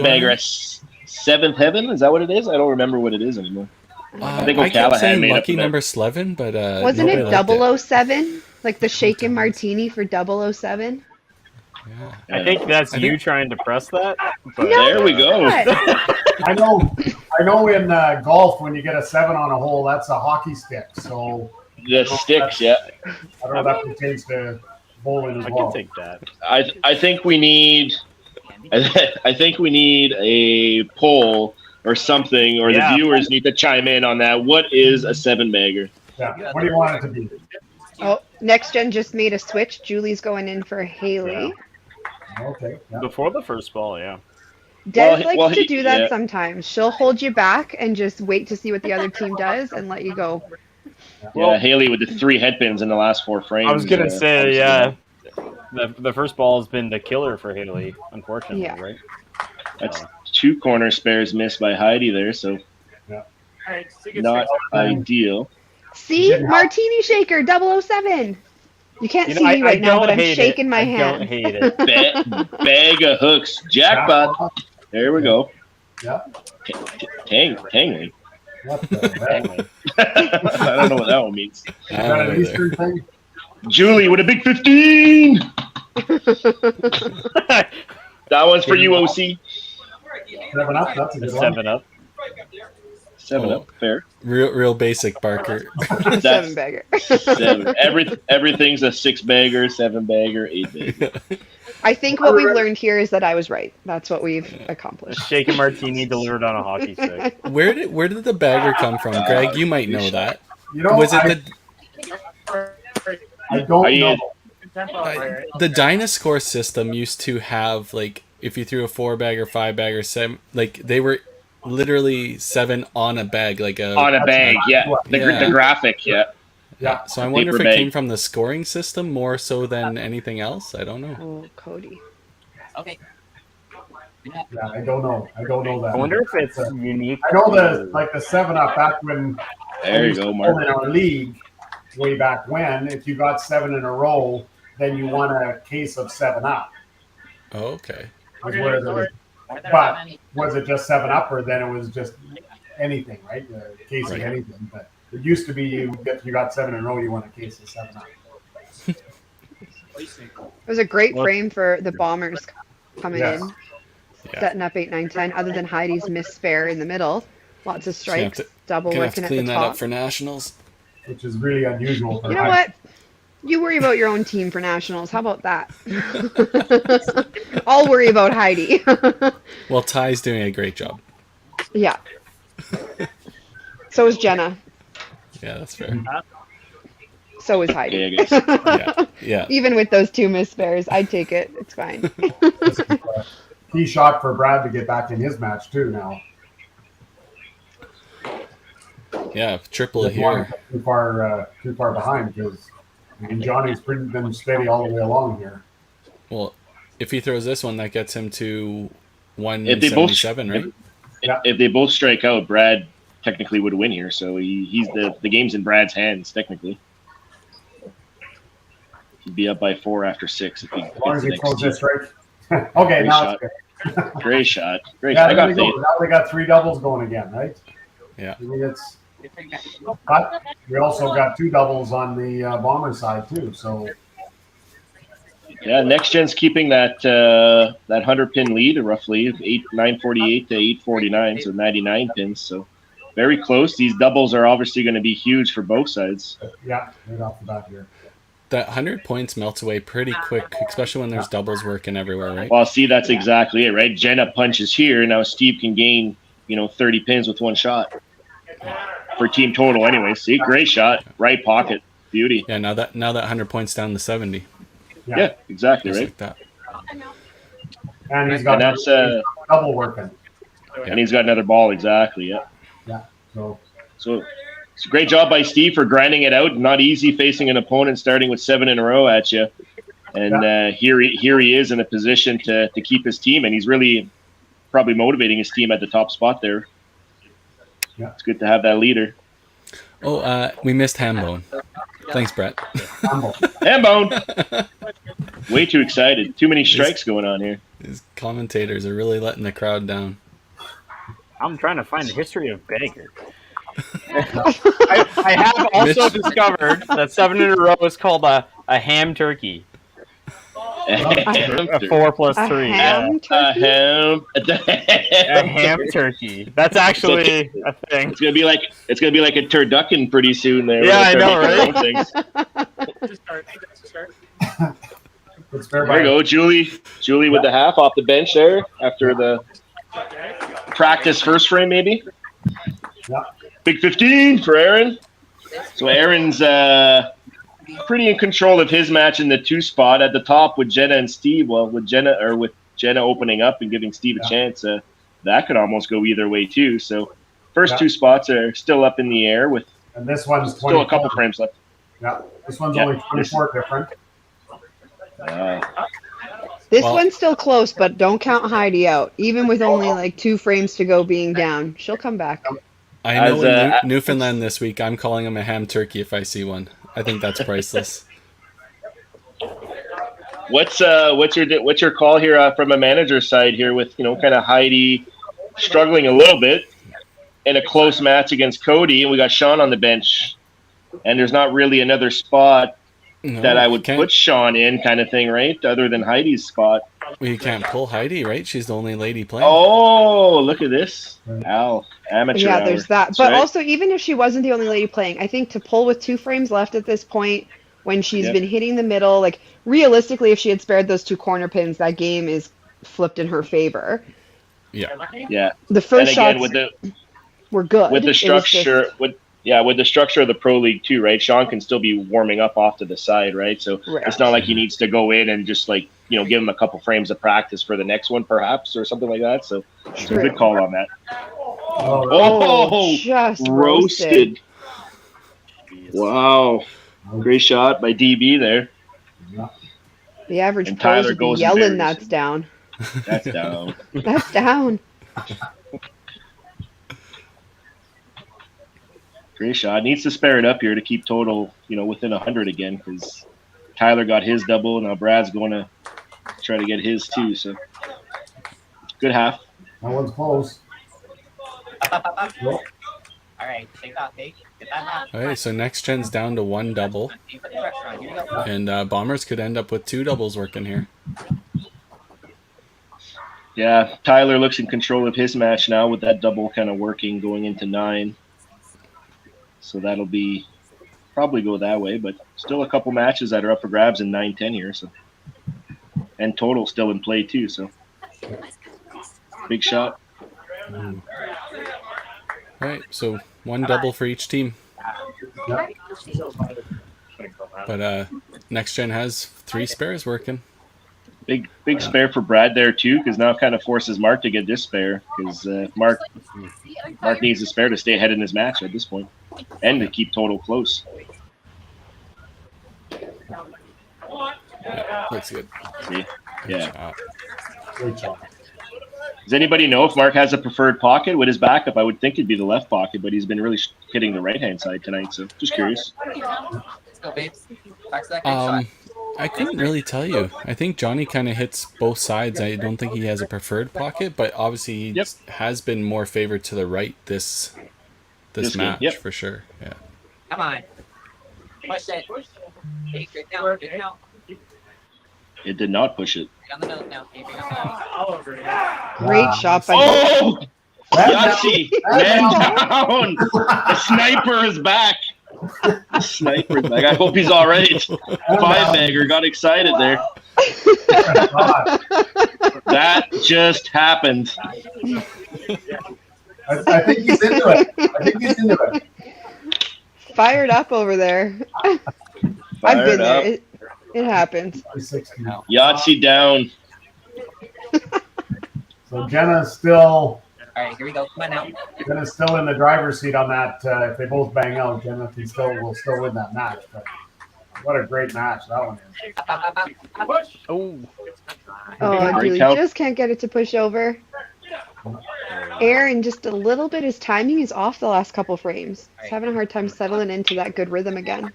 bagger? A seventh heaven? Is that what it is? I don't remember what it is anymore. I think O'Callaghan made lucky up number 11, but wasn't it 007? Like the shaken martini for 007? Yeah. I think that's you trying to press that. But No, there we go. I know. In golf, when you get a 7 on a hole, that's a hockey stick. So The sticks, yeah. I don't know if that pertains to bowling as well. I can take that. I think we need. I think we need a poll or something, or the viewers need to chime in on that. What is a 7-bagger? Yeah. What do you want it to be? Oh, Next Gen just made a switch. Julie's going in for Haley. Okay. Yeah. Before the first ball, yeah. Des likes to do that sometimes. She'll hold you back and just wait to see what the other team does and let you go. Yeah, Haley with the 3 headpins in the last 4 frames. I was gonna say, yeah. The first ball has been the killer for Haley, unfortunately, right? That's 2 corner spares missed by Heidi there, so not ideal. See? Martini Shaker 007. You can't see me right now, but I'm shaking my hand. I don't hate it. Bag of hooks. Jackpot. There we go. Yeah. Tangling. What the heck? I don't know what that one means. Is that an Eastern thing? Julie with a big 15. That one's for you, OC. 7 up. That's a good one. 7 up. 7 up. Fair. Real basic, Barker. 7-bagger. 7. Everything's a 6-bagger, 7-bagger, 8-bagger. I think what we've learned here is that I was right. That's what we've accomplished. Shaken martini delivered on a hockey stick. Where did the bagger come from, Greg? You might know that. You know, Was it I don't know. the Dynascore system used to have, like, if you threw a 4-bagger, 5-bagger, 7, like they were literally 7 on a bag, like on a bag, yeah. The graphic, yeah. Yeah. So I wonder if Paper it bag. came from the scoring system more so than anything else. I don't know. Oh, Cody. Okay. Yeah, I don't know. I don't know that. I wonder if it's unique. I know the 7 up back when There you go, Mark. in our league way back when, if you got 7 in a row, then you won a case of 7 up. Oh, okay. Was where but was it just 7 up, or then it was just anything, right? A case of anything. But it used to be if you got 7 in a row, you won a case of 7 up. It was a great frame for the Bombers coming in, Yeah. setting up 8, 9, 10. Other than Heidi's missed spare in the middle, lots of strikes, double Gonna have to working at the clean that up top. for nationals. Which is really unusual. For You know what? You worry about your own team for nationals. How about that? I'll worry about Heidi. Well, Ty's doing a great job. Yeah. So is Jenna. Yeah, that's fair. So is Heidi. Yeah, I guess. Yeah. Even with those 2 missed spares, I'd take it. It's fine. Key shot for Brad to get back in his match too now. Yeah, triple Just here. wanted to get too far behind because Johnny's been steady all the way along here. Well, if he throws this one, that gets him to If they both 177, right? If they both strike out, Brad technically would win here. So he's the game's in Brad's hands technically. He'd be up by 4 after 6 if he As long as he gets throws the this next right. Okay, Great now shot. it's good. Great shot. Great Yeah, shot. I there got we go. faith. Now they got 3 doubles going again, right? Yeah. I mean, but we also got 2 doubles on the Bomber side too. So Yeah, Next Gen's keeping that 100-pin lead, roughly 948 to 849, so 99 pins. So very close. These doubles are obviously going to be huge for both sides. yeah, right off the bat here. that 100 points melts away pretty quick, especially when there's doubles working everywhere, right? Well, see, that's exactly it, right? Jenna punches here. Now Steve can gain, 30 pins with one shot for team total. Anyway, see, great shot, right pocket, beauty. Yeah, now that 100 points down to 70. Yeah, exactly, Just right. like that. And he's got that's double working. and he's got another ball, exactly. Yeah. Yeah. So it's a great job by Steve for grinding it out. Not easy facing an opponent starting with 7 in a row at you. And here he is in a position to keep his team, and he's really probably motivating his team at the top spot there. Yeah. It's good to have that leader. Oh, we missed Hambone. Thanks, Brett. Hambone! Way too excited. Too many strikes going on here. These commentators are really letting the crowd down. I'm trying to find the history of Bagger. I have also discovered that 7 in a row is called a ham turkey. A 4 plus 3. Ham turkey? A ham turkey. That's actually a thing. It's gonna be like a turducken pretty soon there. Yeah, I know, right? There we go, Julie with the half off the bench there after the practice first frame, maybe. Yeah. Big 15 for Aaron. So Aaron's pretty in control of his match in the 2 spot at the top with Jenna and Steve. Well, with Jenna opening up and giving Steve a chance, that could almost go either way too. So first 2 spots are still up in the air with, and this one's still a couple frames left. Yeah, this one's only 24 different. This one's still close, but don't count Heidi out. Even with only like 2 frames to go being down, she'll come back. I know in Newfoundland this week, I'm calling him a ham turkey if I see one. I think that's priceless. What's your call here from a manager's side here with kind of Heidi struggling a little bit in a close match against Cody, and we got Sean on the bench, and there's not really another spot that I would put Sean in, kind of thing, right? Other than Heidi's spot. Well, you can't pull Heidi, right? She's the only lady playing. Oh, look at this. Al, amateur Yeah, hour. there's that. That's But right. also, even if she wasn't the only lady playing, I think to pull with 2 frames left at this point, when she's been hitting the middle, like realistically, if she had spared those 2 corner pins, that game is flipped in her favor. Yeah. The first and again, shots were good. with the It was structure just- with the structure of the pro league too, right? Sean can still be warming up off to the side, right? So it's not like he needs to go in and just like give him a couple frames of practice for the next one, perhaps, or something like that. So it's a good call on that. Oh, just roasted. Wow, great shot by DB there. The average And pro Tyler would be goes and yelling, buries. "That's down." That's down. That's down. Great shot. Needs to spare it up here to keep total, within 100 again, because Tyler got his double. Now Brad's going to try to get his too. So good half. That one's close. All right, take that, Get that half. All right, so next gen's down to 1 double, You put the pressure on. Here you go. and Bombers could end up with 2 doubles working here. Yeah, Tyler looks in control of his match now with that double kind of working going into 9. So that'll be probably go that way, but still a couple matches that are up for grabs in 9-10 here. So and total still in play too. So big shot. All right, so 1 double for each team. But next gen has 3 spares working. Big spare for Brad there too, because now kind of forces Mark to get this spare, because Mark needs a spare to stay ahead in his match at this point and to keep total close. Yeah, looks good. See? Yeah. Great job. Does anybody know if Mark has a preferred pocket with his backup? I would think it'd be the left pocket, but he's been really hitting the right-hand side tonight, so just curious. Let's go, babes. Back to that great shot. I couldn't really tell you. I think Johnny kind of hits both sides. I don't think he has a preferred pocket, but obviously he has been more favored to the right this match for sure. Yeah. Come on. Push it. Hey, good now. Good now. It did not push it. On the nose now, baby. On the nose. Great shot by Oh! Yahtzee! Man down! The sniper is back! Sniper. Like, I hope he's all right. Five-bagger got excited there. That just happened. I think he's into it. Fired up over there. I've been there. It happens. Yahtzee down. So Jenna's still. All right, here we go. Come on now. Jenna's still in the driver's seat on that. If they both bang out, Jenna will still win that match. But what a great match that one is. Oh, Julie just can't get it to push over. Aaron, just a little bit. His timing is off the last couple frames. He's having a hard time settling into that good rhythm again.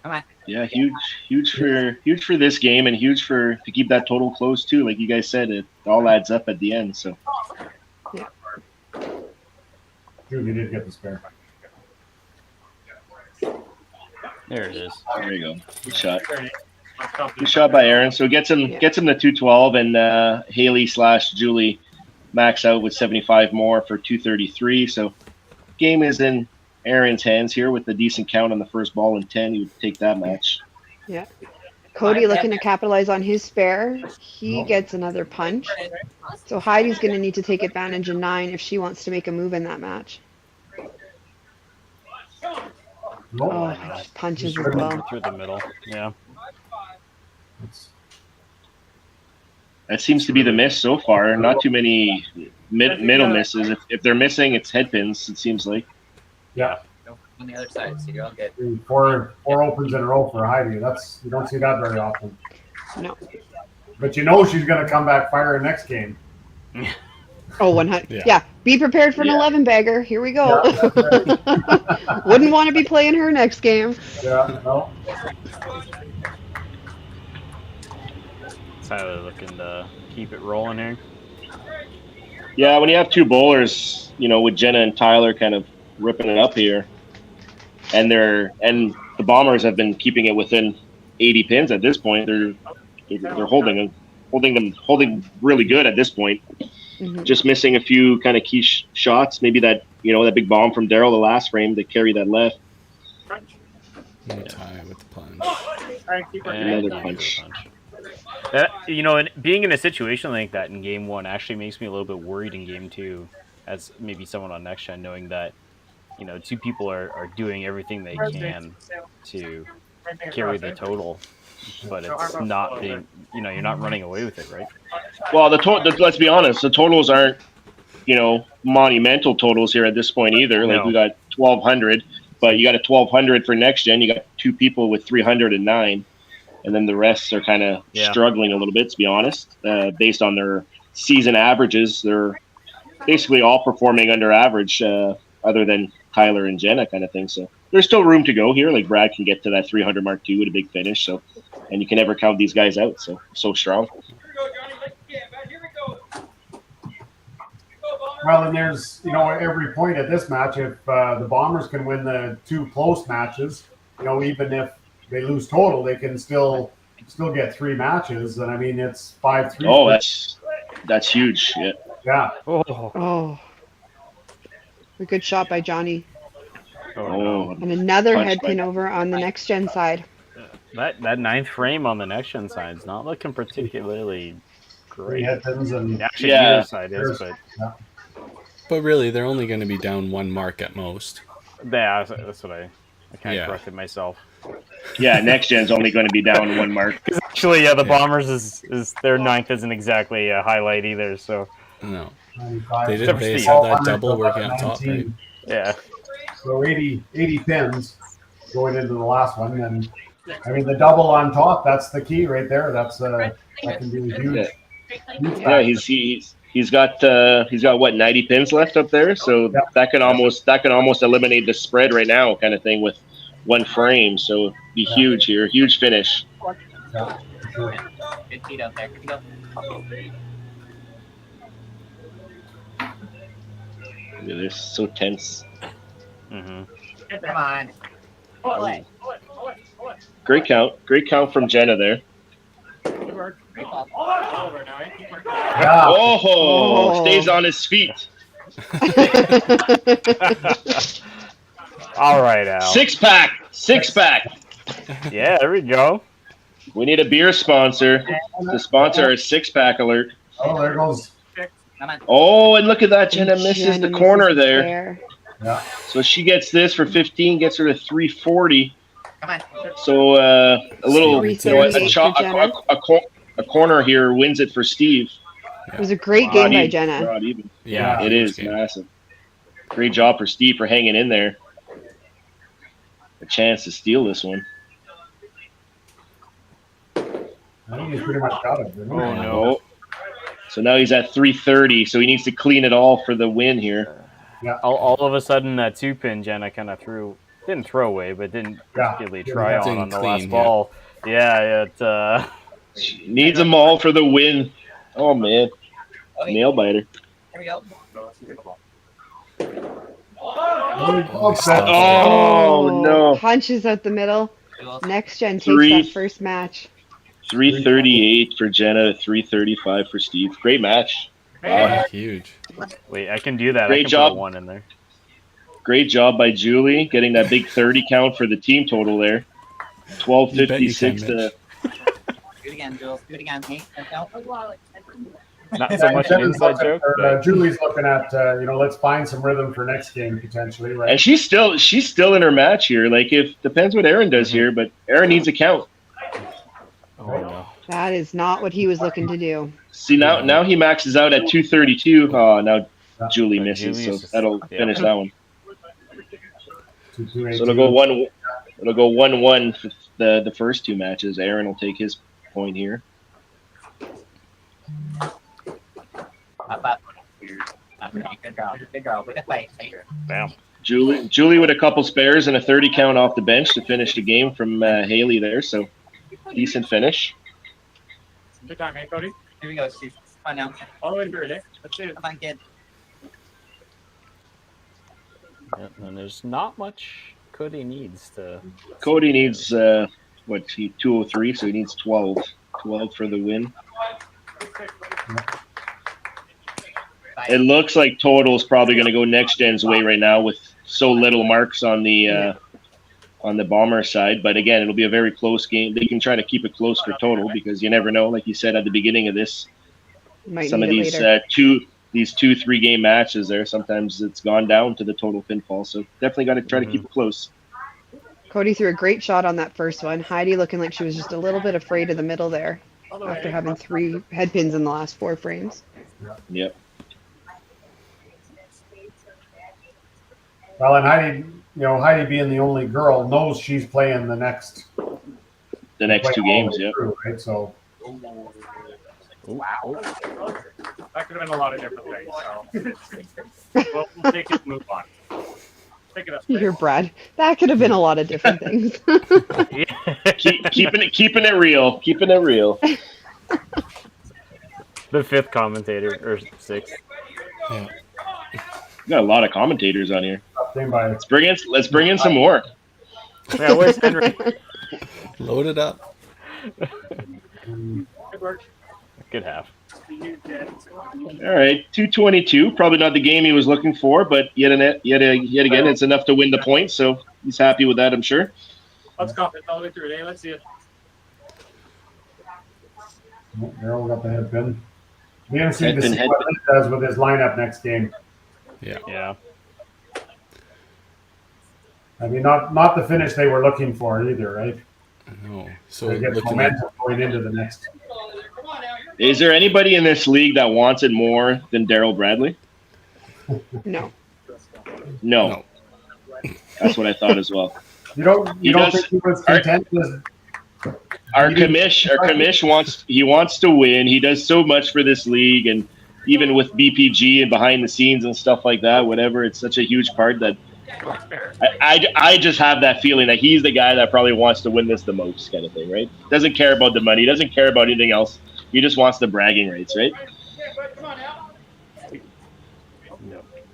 Come on. Yeah, huge for this game, and huge to keep that total close too. Like you guys said, it all adds up at the end. So. Yeah. Julie did get the spare. There it is. There you go. Good shot. Good shot by Aaron. So gets him to 212, and Haley/Julie max out with 75 more for 233. So game is in Aaron's hands here with a decent count on the first ball and 10. He would take that match. Yeah. Cody looking to capitalize on his spare. He gets another punch. So Heidi's going to need to take advantage in 9 if she wants to make a move in that match. Oh, just punches as well. Through the middle. Yeah. That seems to be the miss so far. Not too many middle misses. If they're missing, it's head pins, it seems like. Yeah. On the other side, so you're all good. Four opens in a row for Heidi. You don't see that very often. No. But you know she's going to come back firing next game. Oh, 100. Yeah. Be prepared for an 11 bagger. Here we go. Yeah. Wouldn't want to be playing her next game. Yeah, no. Tyler looking to keep it rolling here. Yeah, when you have two bowlers, with Jenna and Tyler kind of ripping it up here, and the Bombers have been keeping it within 80 pins at this point. They're holding really good at this point. Mm-hmm. Just missing a few kind of key shots. Maybe that that big bomb from Daryl the last frame to carry that left. Tie with the punch. Another punch. And being in a situation like that in game 1 actually makes me a little bit worried in game 2, as maybe someone on next gen, knowing that two people are doing everything they can to carry the total, but it's not being you're not running away with it, right? Well, let's be honest, the totals aren't monumental totals here at this point either. Like we got 1,200, but you got a 1,200 for next gen. You got two people with 309. And then the rest are kind of struggling a little bit, to be honest. Based on their season averages, they're basically all performing under average, other than Tyler and Jenna kind of thing. So there's still room to go here. Like Brad can get to that 300 mark too with a big finish. So, and you can never count these guys out. So strong. Well, and there's every point at this match. If the Bombers can win the 2 close matches, even if they lose total, they can still get 3 matches, and I mean it's 5-3. Oh, that's huge. Yeah. Yeah. Oh. A good shot by Johnny. Oh. And another Punch head pin over on the next gen side. That 9th frame on the next gen side is not looking particularly great. Head pins and Actually, the other side is, but But really, they're only going to be down 1 mark at most. yeah, that's what I kind of corrected myself. Yeah, next gen's only going to be down 1 mark. Actually, the Bombers is their 9th isn't exactly a highlight either. So no, 95. they have that double working up top, right? Yeah. So 80 pins going into the last one, and I mean the double on top. That's the key right there. That can be huge. Yeah, he's got what 90 pins left up there, so that can almost eliminate the spread right now, kind of thing with 1 frame. So be huge here, huge finish. Yeah, for sure. Good feet out there. Good to go. Look at this, so tense. Mm-hmm. Come on. Great count from Jenna there. Yeah. Oh, stays on his feet. All right, Al. Six pack. Yeah, there we go. We need a beer sponsor to sponsor our 6-pack alert. Oh, there goes. Come on. Oh, and look at that. Jenna misses Jenna the corner misses the there. pair. Yeah. So she gets this for 15, gets her to 340. Come on. So a little, you know, 338 for Jenna. a corner here wins it for Steve. It was a great game by Jenna. Not even. Yeah, It is massive. Great job for Steve for hanging in there. A chance to steal this one. I think he's pretty much got it. Didn't he? Oh, no. Oh. So now he's at 330, so he needs to clean it all for the win here. Yeah. All of a sudden, that 2-pin Jenna kind of didn't throw away, but didn't Yeah. really try Didn't on the clean, last ball. Yeah, She needs them all for the win. Oh, man. Nail biter. Here we go. Oh, no. Punches out the middle. Next Gen takes Three. that first match. 338 for Jenna, 335 for Steve. Great match. Wow. Huge. wait, I can do that. Great I can job. put a 1 in there. Great job by Julie getting that big 30 count for the team total there. You bet you can, 1256 to Mitch. Do it again, Jules. Do it again. Hey, no. Not so much an inside joke, but Julie's looking at, let's find some rhythm for next game potentially, right? and she's still in her match here. Like depends what Aaron does here, but Aaron needs a count. oh no. That is not what he was looking to do. See now he maxes out at 232. Oh, now Julie But misses, Julie's so that'll just- yeah. finish that one. 2-2-8-2. So it'll go 1-1 for the first two matches. Aaron will take his point here. Up. Good girl. Good girl. Way to fight. Bam. Julie with a couple spares and a 30 count off the bench to finish the game from Haley there. So decent finish. Good time, hey, Cody. Here we go, Steve. Come on now. All the way through it, eh? Let's see it. Come on, kid. Yeah, and there's not much Cody needs to. Cody needs 203, so he needs 12 for the win. It looks like total's probably going to go next gen's way right now with so little marks on the bomber side. But again, it'll be a very close game. They can try to keep it close for total because you never know. Like you said at the beginning of this, Might some of need it these later. 2-3 game matches there, sometimes it's gone down to the total pinfall. So definitely got to try to keep it close. Cody threw a great shot on that first one. Heidi looking like she was just a little bit afraid of the middle there after having 3 head pins in the last 4 frames. Yep. Well, and Heidi being the only girl knows she's playing the next The next 2 games, yeah. through, right? So Wow. That could have been a lot of different things. So we'll take it and move on. Pick it up. You hear Brad. That could have been a lot of different things. Keeping it real. Keeping it real. The 5th commentator or 6th. Yeah. We got a lot of commentators on here. same by Let's bring in some more. Yeah, where's Henry? Load it up. Good work. Good half. All right, 222. Probably not the game he was looking for, but yet again, it's enough to win the point. So he's happy with that, I'm sure. Let's go. It's all the way through it, eh? Let's see it. Errol got the head pin. Be interesting to Head pin, see head what he does with his lineup next game. Yeah. I mean, not the finish they were looking for either, right? No. So They get looking at momentum going into the next. Is there anybody in this league that wants it more than Daryl Bradley? No. No. That's what I thought as well. You don't think he was content with Our commish wants to win. He does so much for this league, and even with BPG and behind the scenes and stuff like that, whatever, it's such a huge part that I just have that feeling that he's the guy that probably wants to win this the most, kind of thing, right? Doesn't care about the money, doesn't care about anything else. He just wants the bragging rights, right?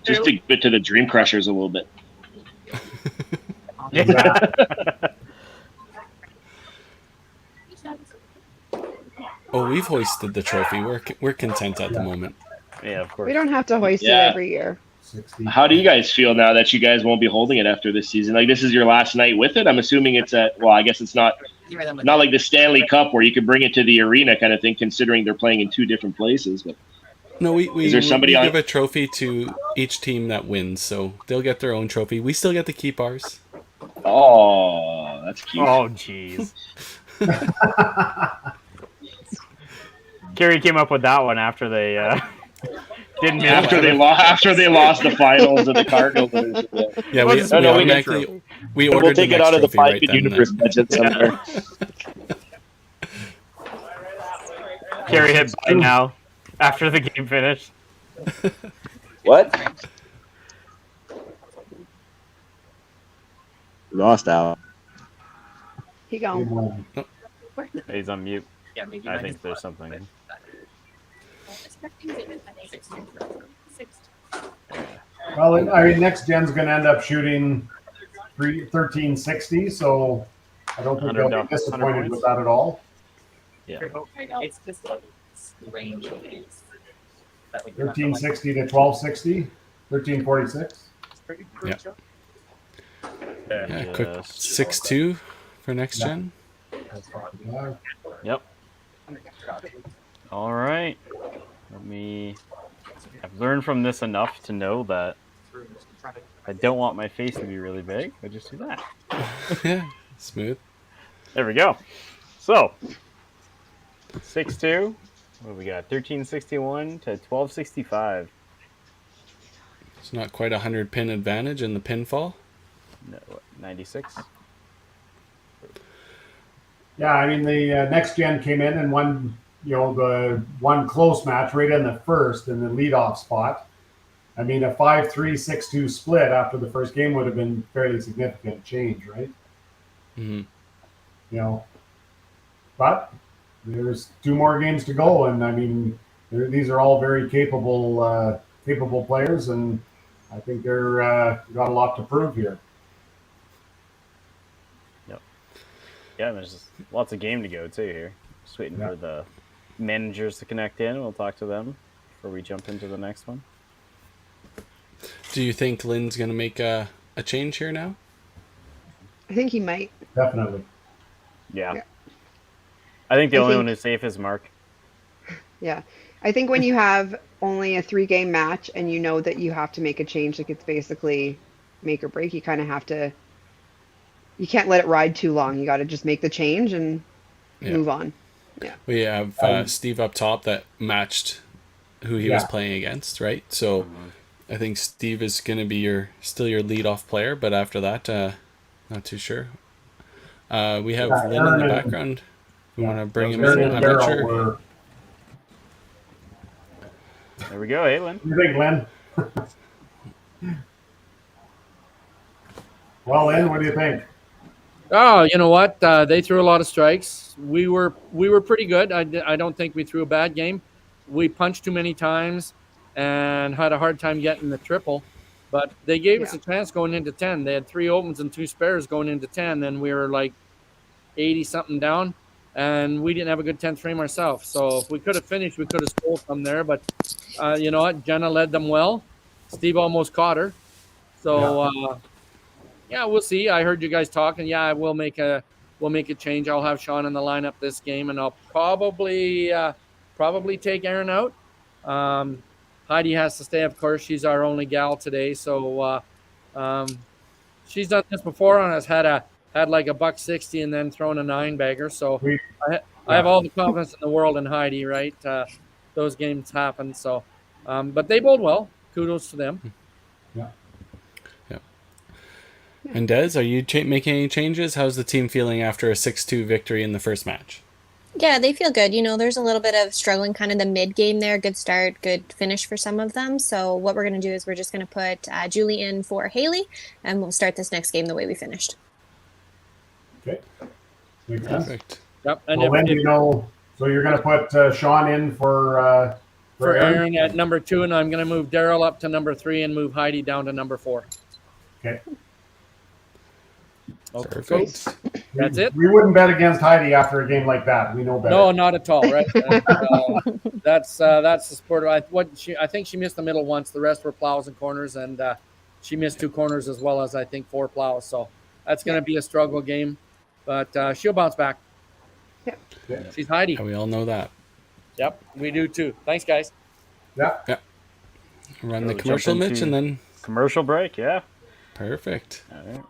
Just to give it to the Dream Crushers a little bit. Oh, we've hoisted the trophy. We're content at the moment. Yeah, of course. We don't have to hoist it Yeah. every year. 60. How do you guys feel now that you guys won't be holding it after this season? Like, this is your last night with it. I'm assuming it's I guess it's not like the Stanley Cup where you could bring it to the arena kind of thing, considering they're playing in two different places. But No, we is there somebody give a trophy to each team that wins, so they'll get their own trophy. We still get to keep ours. Oh, that's cute. Oh, jeez. Kerry came up with that one after they didn't hit after they lost the finals of the Cargill. Yeah, we ordered we'll take the it out of the trophy right Five then Universe and budget somewhere. Kerry hit buy now after the game finished. What? Lost out. He gone. He's on mute. Yeah, maybe I think there's something. Well, I mean, next gen's going to end up shooting 1360, so I don't think they'll be disappointed with that at all. Yeah. It's just the range. 1360 to 1260, 1346. Yeah. Yeah, quick 6-2 for next gen. Yep. All right. I've learned from this enough to know that I don't want my face to be really big. I just do that. Yeah, smooth. There we go. So, 6-2. What do we got? 1361 to 1265. It's not quite 100 pin advantage in the pinfall. No, 96. Yeah, I mean, the next gen came in and won, the one close match right in the first in the leadoff spot. I mean, a 5-3, 6-2 split after the first game would have been fairly significant change, right? Mm-hmm. But there's 2 more games to go, and I mean, these are all very capable players, and I think they're got a lot to prove here. Yep. Yeah, there's just lots of game to go too here. Just waiting for the managers to connect in. We'll talk to them before we jump into the next one. Do you think Lynn's going to make a change here now? I think he might. Definitely. Yeah. I think the only one who's safe is Mark. Yeah. I think when you have only a 3-game match and you know that you have to make a change, like it's basically make or break, you kind of have to, you can't let it ride too long. You got to just make the change and move on. Yeah. We have Steve up top that matched who he was playing against, right? So I think Steve is going to be still your leadoff player, but after that, not too sure. We have Lynn in the background. We want to bring him in. I'm not sure. There we go. Hey, Lynn. You think, Lynn? Well, Lynn, what do you think? Oh, you know what? They threw a lot of strikes. We were pretty good. I don't think we threw a bad game. We punched too many times and had a hard time getting the triple. But they gave us a chance going into 10. They had 3 opens and 2 spares going into 10. Then we were like 80-something down, and we didn't have a good 10th frame ourselves. So if we could have finished, we could have stole from there. But you know what? Jenna led them well. Steve almost caught her. So we'll see. I heard you guys talking. Yeah, we'll make a change. I'll have Sean in the lineup this game, and I'll probably take Aaron out. Heidi has to stay, of course. She's our only gal today, so she's done this before and has had like a $160 and then thrown a 9-bagger. So I have all the confidence in the world in Heidi. Right, those games happen. So, but they bowled well. Kudos to them. Yeah. And Des, are you making any changes? How's the team feeling after a 6-2 victory in the first match? Yeah, they feel good. There's a little bit of struggling kind of the mid game there. Good start, good finish for some of them. So what we're going to do is we're just going to put Julie in for Haley, and we'll start this next game the way we finished. Okay. Makes sense. Perfect. Yep. And well, then so you're going to put Sean in for Aaron at number 2, and I'm going to move Daryl up to number 3 and move Heidi down to number 4. Okay. Okay. Perfect. That's it. We wouldn't bet against Heidi after a game like that. We know better. No, not at all. Right. That's the sport. I think she missed the middle once. The rest were plows and corners, and she missed 2 corners as well as I think 4 plows. So that's going to be a struggle game, but she'll bounce back. Yeah. She's Heidi. And we all know that. Yep, we do too. Thanks, guys. Yeah. Run the We'll commercial, jump Mitch, into and then commercial break. Yeah. perfect. All right.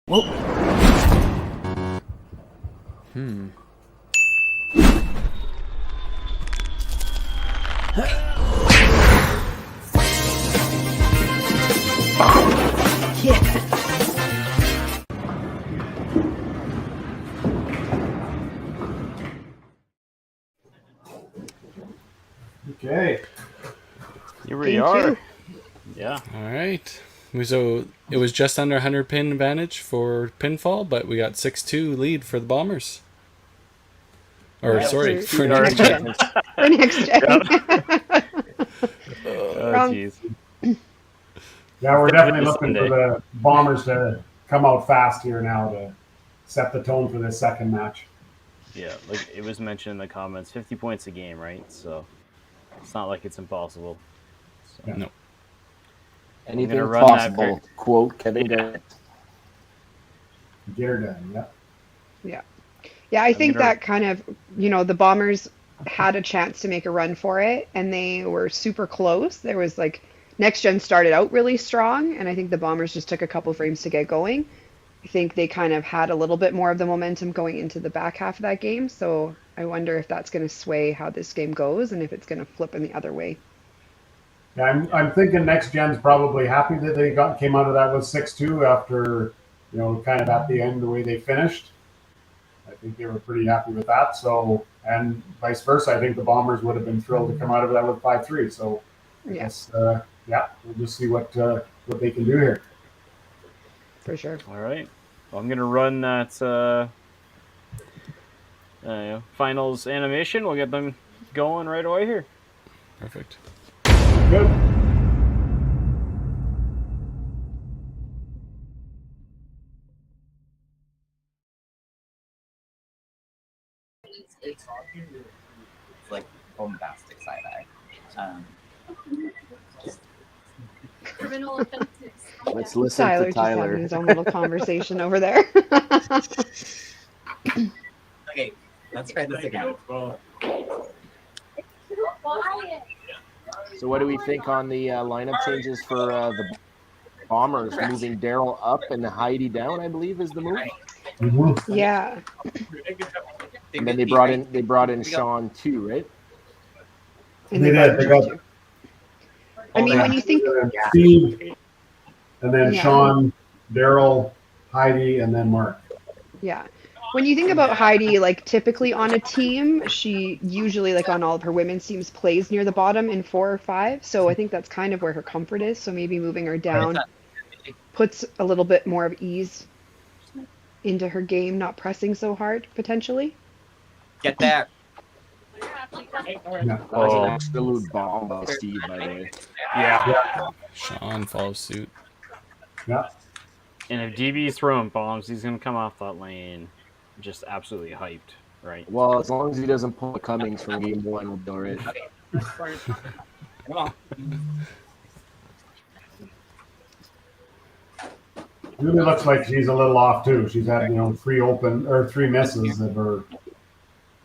Whoa. Okay. Here we Game are. 2. Yeah. All right. So it was just under 100 pin advantage for pinfall, but we got 6-2 lead for the Bombers. Or sorry, for next gen. For next gen. Oh, jeez. Yeah, we're definitely looking Sunday. for the Bombers to come out fast here now to set the tone for this second match. Yeah, like it was mentioned in the comments, 50 points a game, right? So it's not like it's impossible. So. No. Anything run that possible. pick. Quote Kevin Durant. Get her done. Yeah. Yeah. Yeah, I think gonna- that kind of, the Bombers had a chance to make a run for it, and they were super close. There was Next Gen started out really strong, and I think the Bombers just took a couple frames to get going. I think they kind of had a little bit more of the momentum going into the back half of that game, so I wonder if that's going to sway how this game goes and if it's going to flip in the other way. Yeah, I'm thinking Next Gen's probably happy that they came out of that with 6-2 after, kind of at the end the way they finished. I think they were pretty happy with that. So, and vice versa, I think the Bombers would have been thrilled to come out of that with 5-3. So, I guess, we'll just see what they can do here. For sure. All right. Well, I'm going to run that finals animation. We'll get them going right away here. Perfect. Good. It's like bombastic side eye. Criminal offenses. Let's listen Tyler to just having Tyler. his own little conversation over there. Okay, let's try this again. So what do we think on the lineup changes for the Bombers? Moving Daryl up and Heidi down, I believe, is the move. Mm-hmm. Yeah. And then they brought in Sean too, right? And They did. I mean, Yeah. when you think, And then Steve, and then Yeah. Sean, Daryl, Heidi, and then Mark. yeah, when you think about Heidi, like typically on a team, she usually like on all of her women's teams plays near the bottom in 4 or 5. So I think that's kind of where her comfort is. So maybe moving her down puts a little bit more of ease into her game, not pressing so hard potentially. Get that. That was an absolute bomb by Steve, by the way. Yeah. Sean follows suit. Yeah. And if DB's throwing bombs, he's gonna come off that lane just absolutely hyped, right? Well, as long as he doesn't pull a Cummings from game 1, we'll be all right. Come on. Really looks like she's a little off too. She's had 3 misses of her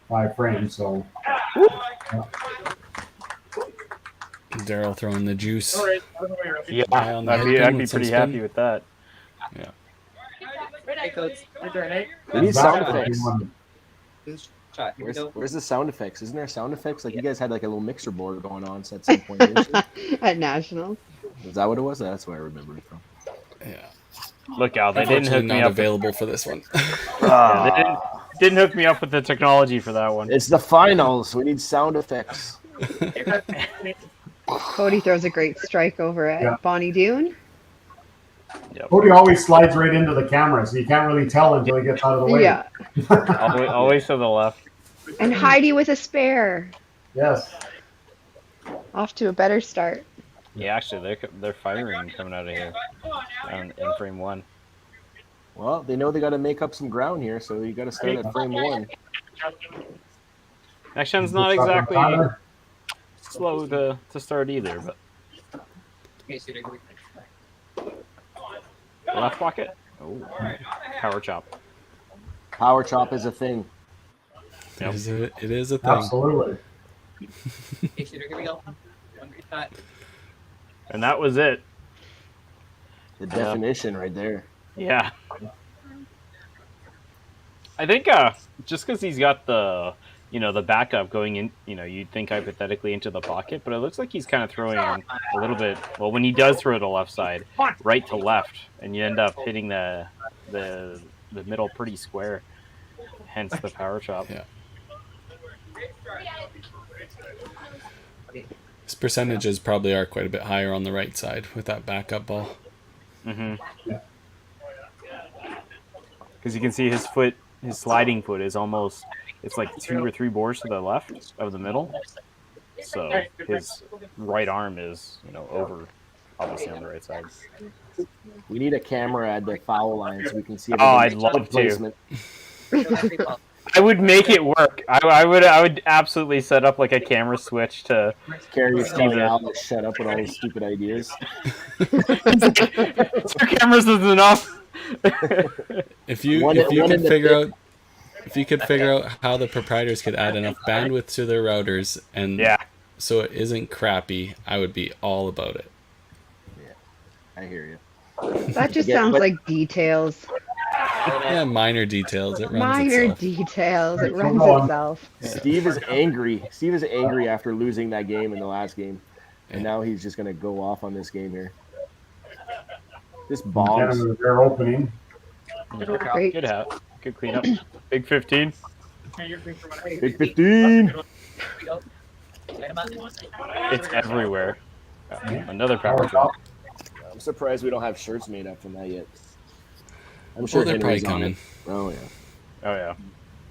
5 frames. So Daryl throwing the juice. Yeah, High on the I'd be headpin with pretty some happy spin. with that. Yeah. Hey, coach. We need sound effects. Shot. Here we go. Where's the sound effects? Isn't there sound effects? Like you guys had like a little mixer board going on at some point. Didn't you? At Nationals. Is that what it was? That's where I remember it from. Yeah. Look out, they didn't hook Unfortunately, me not up. available for this one. Yeah, they didn't hook me up with the technology for that one. It's the finals. We need sound effects. Cody throws a great strike over at Bonnie Doon. Cody always slides right into the camera, so you can't really tell until he gets out of the way. Yeah. always to the left. And Heidi with a spare. Yes. Off to a better start. Yeah, actually, they're firing coming out of here in frame 1. Well, they know they got to make up some ground here, so you got to start at frame 1. Next gen's not exactly slow to start either, but left pocket. Oh, power chop. Power chop is a thing. Yep. It is a thing. Absolutely. Here we go. One great shot. And that was it. The definition right there. Yeah. I think just because he's got the the backup going in, you'd think hypothetically into the pocket, but it looks like he's kind of throwing a little bit. Well, when he does throw the left side, right to left, and you end up hitting the middle pretty square. Hence the power chop. Yeah. His percentages probably are quite a bit higher on the right side with that backup ball. Mm-hmm. Because you can see his sliding foot is almost, it's like 2 or 3 boards to the left of the middle. So his right arm is, over, obviously on the right side. We need a camera at the foul line so we can see. I'd love to. I would make it work. I would absolutely set up like a camera switch to Carrie's telling Al to shut up with all his stupid ideas. 2 cameras is enough. If you could figure out how the proprietors could add enough bandwidth to their routers and so it isn't crappy, I would be all about it. Yeah, I hear you. That just sounds like details. Yeah, minor details. It runs Minor itself. details. It runs itself. Steve is angry. Steve is angry after losing that game in the last game, and now he's just going to go off on this game here. This bombs. They're opening. Great. Good hat. Good cleanup. Big 15. Big 15. It's everywhere. Another power chop. I'm surprised we don't have shirts made up from that yet. I'm sure they're probably Henry's on coming. it. Oh yeah. Oh yeah.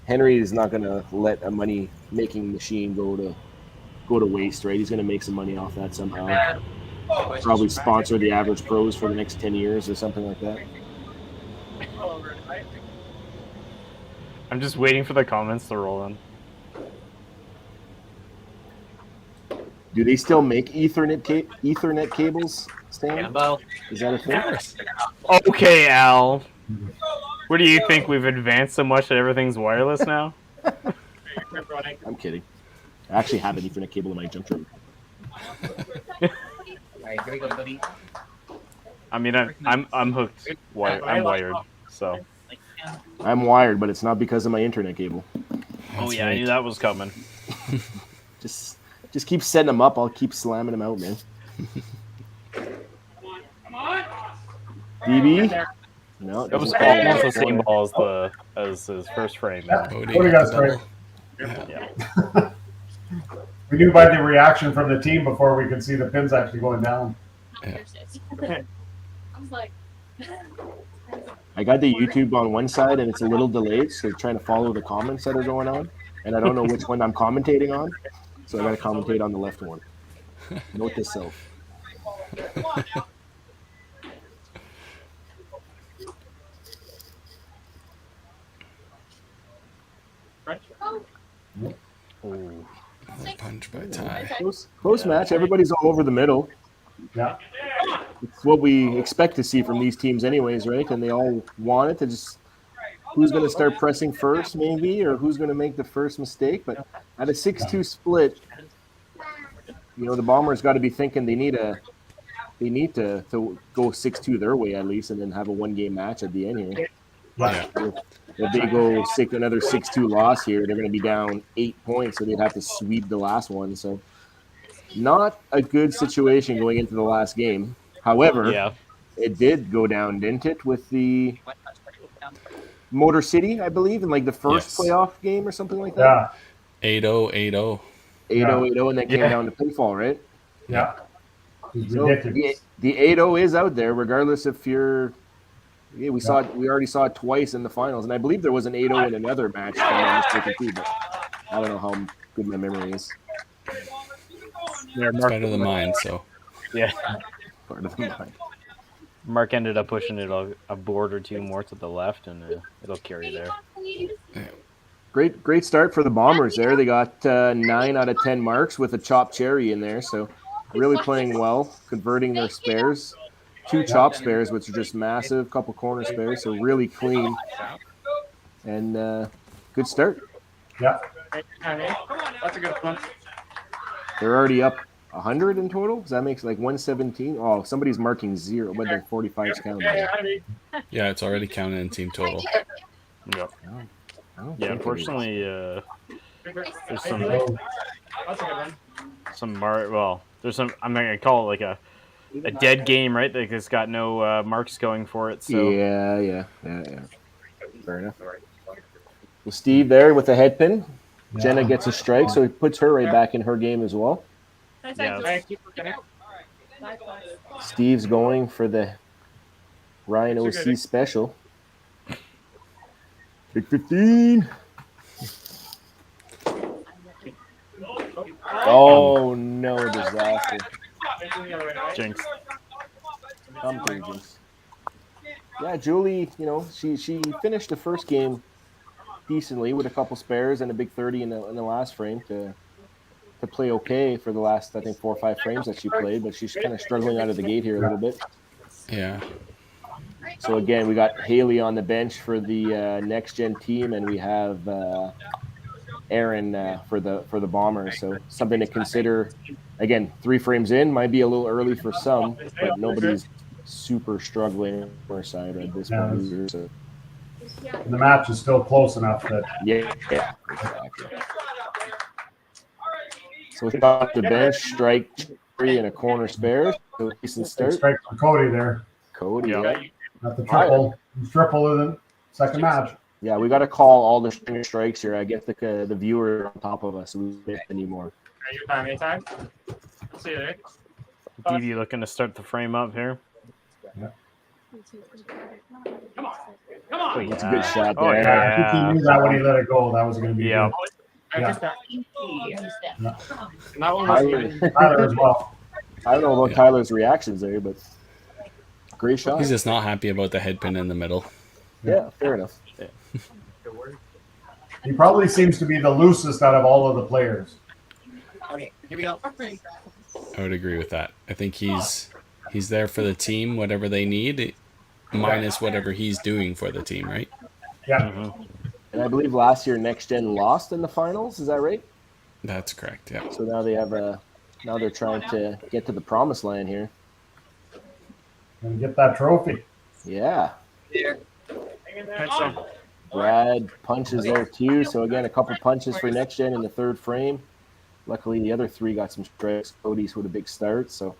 Henry is not going to let a money making machine go to waste, right? He's going to make some money off that somehow. Probably sponsor the average pros for the next 10 years or something like that. I'm just waiting for the comments to roll in. Do they still make Ethernet cables, Stan? Is that a thing? Okay, Al. What do you think? We've advanced so much that everything's wireless now? I'm kidding. I actually have an Ethernet cable in my junk drawer. Alright, here we go, buddy. I mean, I'm hooked. I'm wired. So. I'm wired, but it's not because of my internet cable. Oh yeah, I knew that was coming. Just keep setting them up. I'll keep slamming them out, man. DB? No, It was doesn't call almost that the same corner. ball as his first frame. Cody Cody got got the double. Yeah. We knew by the reaction from the team before we could see the pins actually going down. I was like, I got the YouTube on one side and it's a little delayed, so trying to follow the comments that are going on. And I don't know which one I'm commentating on, so I got to commentate on the left one. Note to self. Ooh. Punch by Ty. Close match. Everybody's all over the middle. Yeah. It's what we expect to see from these teams anyways, right? And they all want it to just who's going to start pressing first maybe, or who's going to make the first mistake. But at a 6-2 split, you know, the Bombers got to be thinking they need to go 6-2 their way at least, and then have a one-game match at the end here. Yeah. If they go another 6-2 loss here, they're going to be down 8 points, so they'd have to sweep the last one. So not a good situation going into the last game. However, it did go down, didn't it, with the Motor City, I believe, in like the first playoff game or something like that? Yeah. 8-0, 8-0. 8-0, and then came down to pinfall, right? Yeah. So the 8-0 is out there, regardless if you're. Yeah, we already saw it twice in the finals, and I believe there was an 8-0 in another match. If I'm not mistaken, too, but I don't know how good my memory is. Yeah, It's better than mine, so. Yeah. Part of the mind. Mark ended up pushing it a board or two more to the left, and it'll carry there. Great start for the Bombers there. They got 9 out of 10 marks with a chopped cherry in there, so really playing well, converting their spares. 2 chop spares, which are just massive, couple corner spares, so really clean. And good start. Yeah. That's a good one. They're already up 100 in total. Does that make like 117? Oh, somebody's marking 0, but the 45's counting. Yeah, it's already counted in team total. Yep. Yeah, unfortunately, there's some there's some. I'm not gonna call it like a dead game, right? Like it's got no marks going for it. So Yeah. Fair enough. Well, Steve there with the head pin. Yeah. Jenna gets a strike, so he puts her right back in her game as well. yeah, Steve's going for the Ryan OC special. Big 15. Oh, no disaster. jinx. Jinx. Yeah, Julie, you know, she finished the first game decently with a couple spares and a big 30 in the last frame to play okay for the last, I think, 4 or 5 frames that she played, but she's kind of struggling out of the gate here a little bit. Yeah. So again, we got Haley on the bench for the next gen team, and we have Aaron for the Bombers. So something to consider. Again, 3 frames in might be a little early for some, but nobody's super struggling on our side at this point either. So. And the match is still close enough that. Yeah, exactly. So we got the bench, strike 3 and a corner spare. So decent start. Strike from Cody there. Cody, yeah. Not the triple. Triple in the second match. Yeah, we got to call all the string strikes here. I get the viewer on top of us, so we don't anymore. Anytime. See you there. DB looking to start the frame up here. Yeah. Come on. Oh, that's a good shot Oh, there. I think he knew that when he let it go. That was going to be Yeah. good. Tyler, Tyler as well. I don't know about Tyler's reactions there, but great shot. He's just not happy about the head pin in the middle. Yeah, fair enough. He probably seems to be the loosest out of all of the players. Okay, here we go. I would agree with that. I think he's there for the team, whatever they need, minus whatever he's doing for the team, right? Yeah. And I believe last year Next Gen lost in the finals. Is that right? That's correct. Yeah. So now they have now they're trying to get to the promised land here. And get that trophy. Yeah. Here. Brad punches there too. So again, a couple punches for Next Gen in the third frame. Luckily, the other 3 got some strikes. Cody's with a big start. So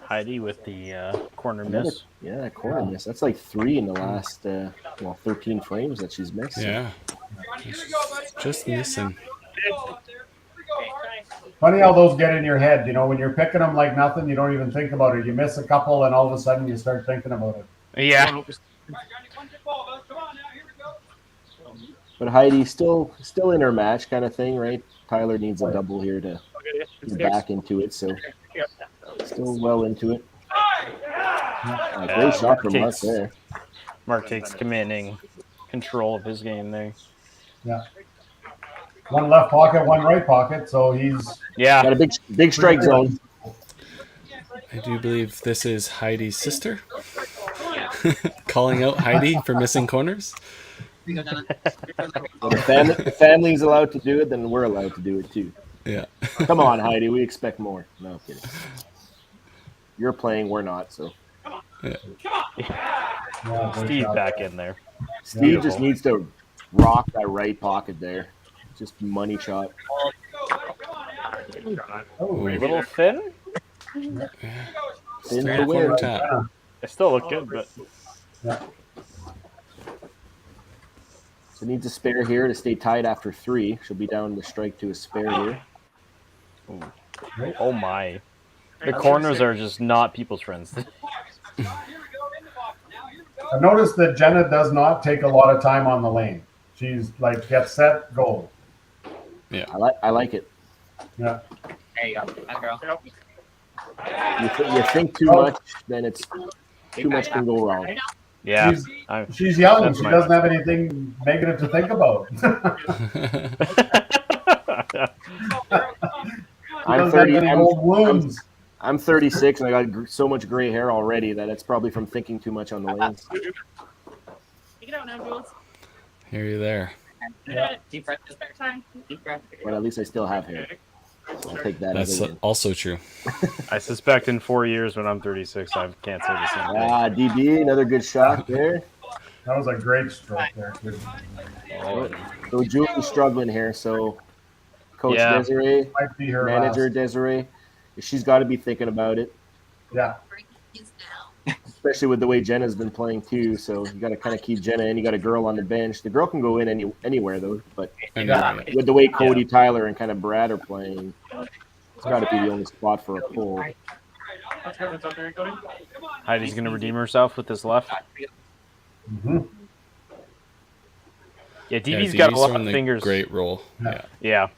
Heidi with the corner Another, miss. yeah, corner miss. That's like 3 in the last 13 frames that she's missed. So. Yeah. Just missing. Funny how those get in your head. You know, when you're picking them like nothing, you don't even think about it. You miss a couple, and all of a sudden you start thinking about it. Yeah. But Heidi still in her match kind of thing, right? Tyler needs a double here to get back into it, so still well into it. Great shot from Mark there. Mark takes commanding control of his game there. Yeah. One left pocket, one right pocket, so he's got a big strike zone. I do believe this is Heidi's sister. Calling out Heidi for missing corners. If the family's allowed to do it, then we're allowed to do it too. Yeah. Come on, Heidi. We expect more. No kidding. You're playing. We're not. So. Yeah. Steve back in there. Steve just needs to rock that right pocket there. Just money shot. Little thin. Thin to win. They still look good, but. So needs a spare here to stay tied after 3. She'll be down to strike to a spare here. Oh my. The corners are just not people's friends. I've noticed that Jenna does not take a lot of time on the lane. She's like, get set, go. Yeah. I like it. Yeah. There you go. That girl. You think too much, then it's too much can go wrong. Yeah. She's young. She doesn't have anything negative to think about. I'm 30. I'm 36, and I got so much gray hair already that it's probably from thinking too much on the lanes. Take it out now, Jules. Hear you there. Yeah. Deep breath. Spare time. Deep breath. But at least I still have hair. So I'll take that. That's also true. I suspect in 4 years when I'm 36, I can't say the same thing. DB, another good shot there. That was a great stroke there, too. So Julie's struggling here. So Coach Desiree, might be her manager last. Desiree, she's got to be thinking about it. Yeah. Especially with the way Jenna's been playing too. So you got to kind of keep Jenna in. You got a girl on the bench. The girl can go in anywhere though. But with the way Cody, Tyler, and kind of Brad are playing, it's got to be the only spot for a pull. Heidi's going to redeem herself with this left. Mm-hmm. Yeah, DB's got a lot of fingers. Great roll. Yeah.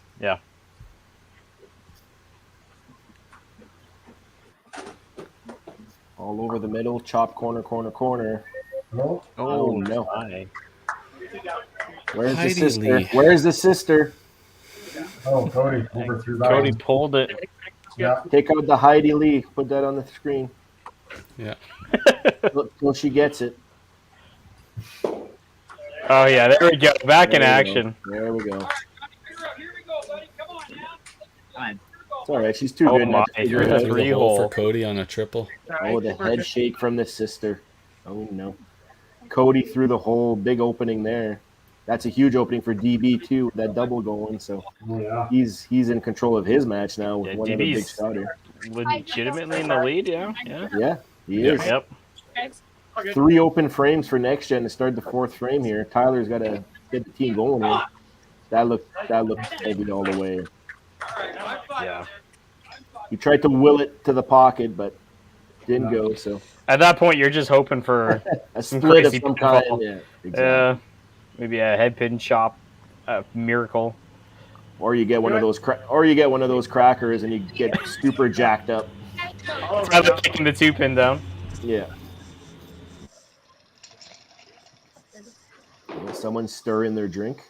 All over the middle, chop corner. No. Oh no. My. Where's Heidi the sister? Lee. Where's the sister? Oh, Cody overthrew that. Cody one. pulled it. Yeah. Take out the Heidi Lee. Put that on the screen. Yeah. Till she gets it. Oh yeah, there we go. Back in action. There we go. It's all right. She's too good now. Through the hole for Cody on a triple. Oh, the head shake from the sister. Oh no. Cody through the hole. Big opening there. That's a huge opening for DB too. That double going. So he's in control of his match now with one other big shot here. Legitimately in the lead. Yeah. Yeah, he is. Yep. 3 open frames for next gen to start the 4th frame here. Tyler's got to get the team going here. That looked heavy all the way. Yeah. He tried to will it to the pocket, but didn't go. So at that point, you're just hoping for a some split of crazy some pinfall. kind. Yeah, exactly. Maybe a head pin chop, a miracle. Or you get one of those crackers and you get super jacked up. Rather taking the 2 pin down. Yeah. Someone's stirring their drink.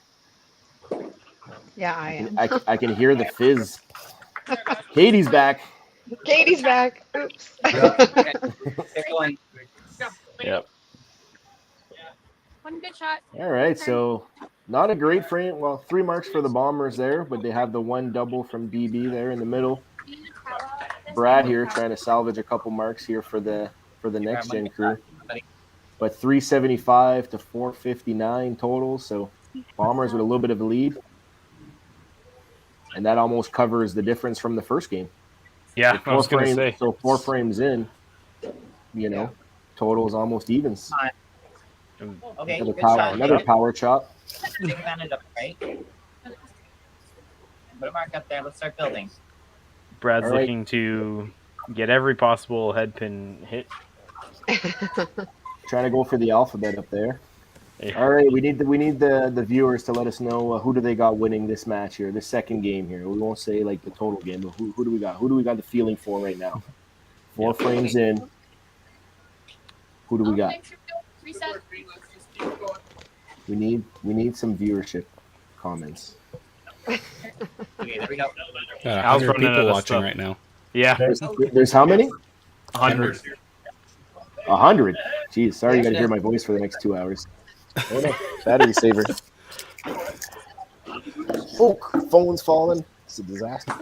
Yeah, I am. I can hear the fizz. Katie's back. Katie's back. Oops. Yep. One good shot. All right, so not a great frame. Well, 3 marks for the Bombers there, but they have the 1 double from DB there in the middle. Brad here trying to salvage a couple marks here for the next gen crew. But 375 to 459 total, so Bombers with a little bit of a lead. And that almost covers the difference from the first game. Yeah, I was going to say. So 4 frames in, total is almost even. Okay, Another good power, shot. another power chop. Take advantage of it, right? Put a mark up there. Let's start building. Brad's All right. looking to get every possible head pin hit. Trying to go for the alphabet up there. Yeah. All right, we need the viewers to let us know who do they got winning this match here, this second game here. We won't say like the total game, but who do we got? Who do we got the feeling for right now? 4 frames in. Who do we got? We need some viewership comments. Okay, there we go. 100 people watching right now. Yeah. There's how many? 100. 100. Jeez, sorry you got to hear my voice for the next 2 hours. Oh no, battery saver. Oh, phone's falling. It's a disaster.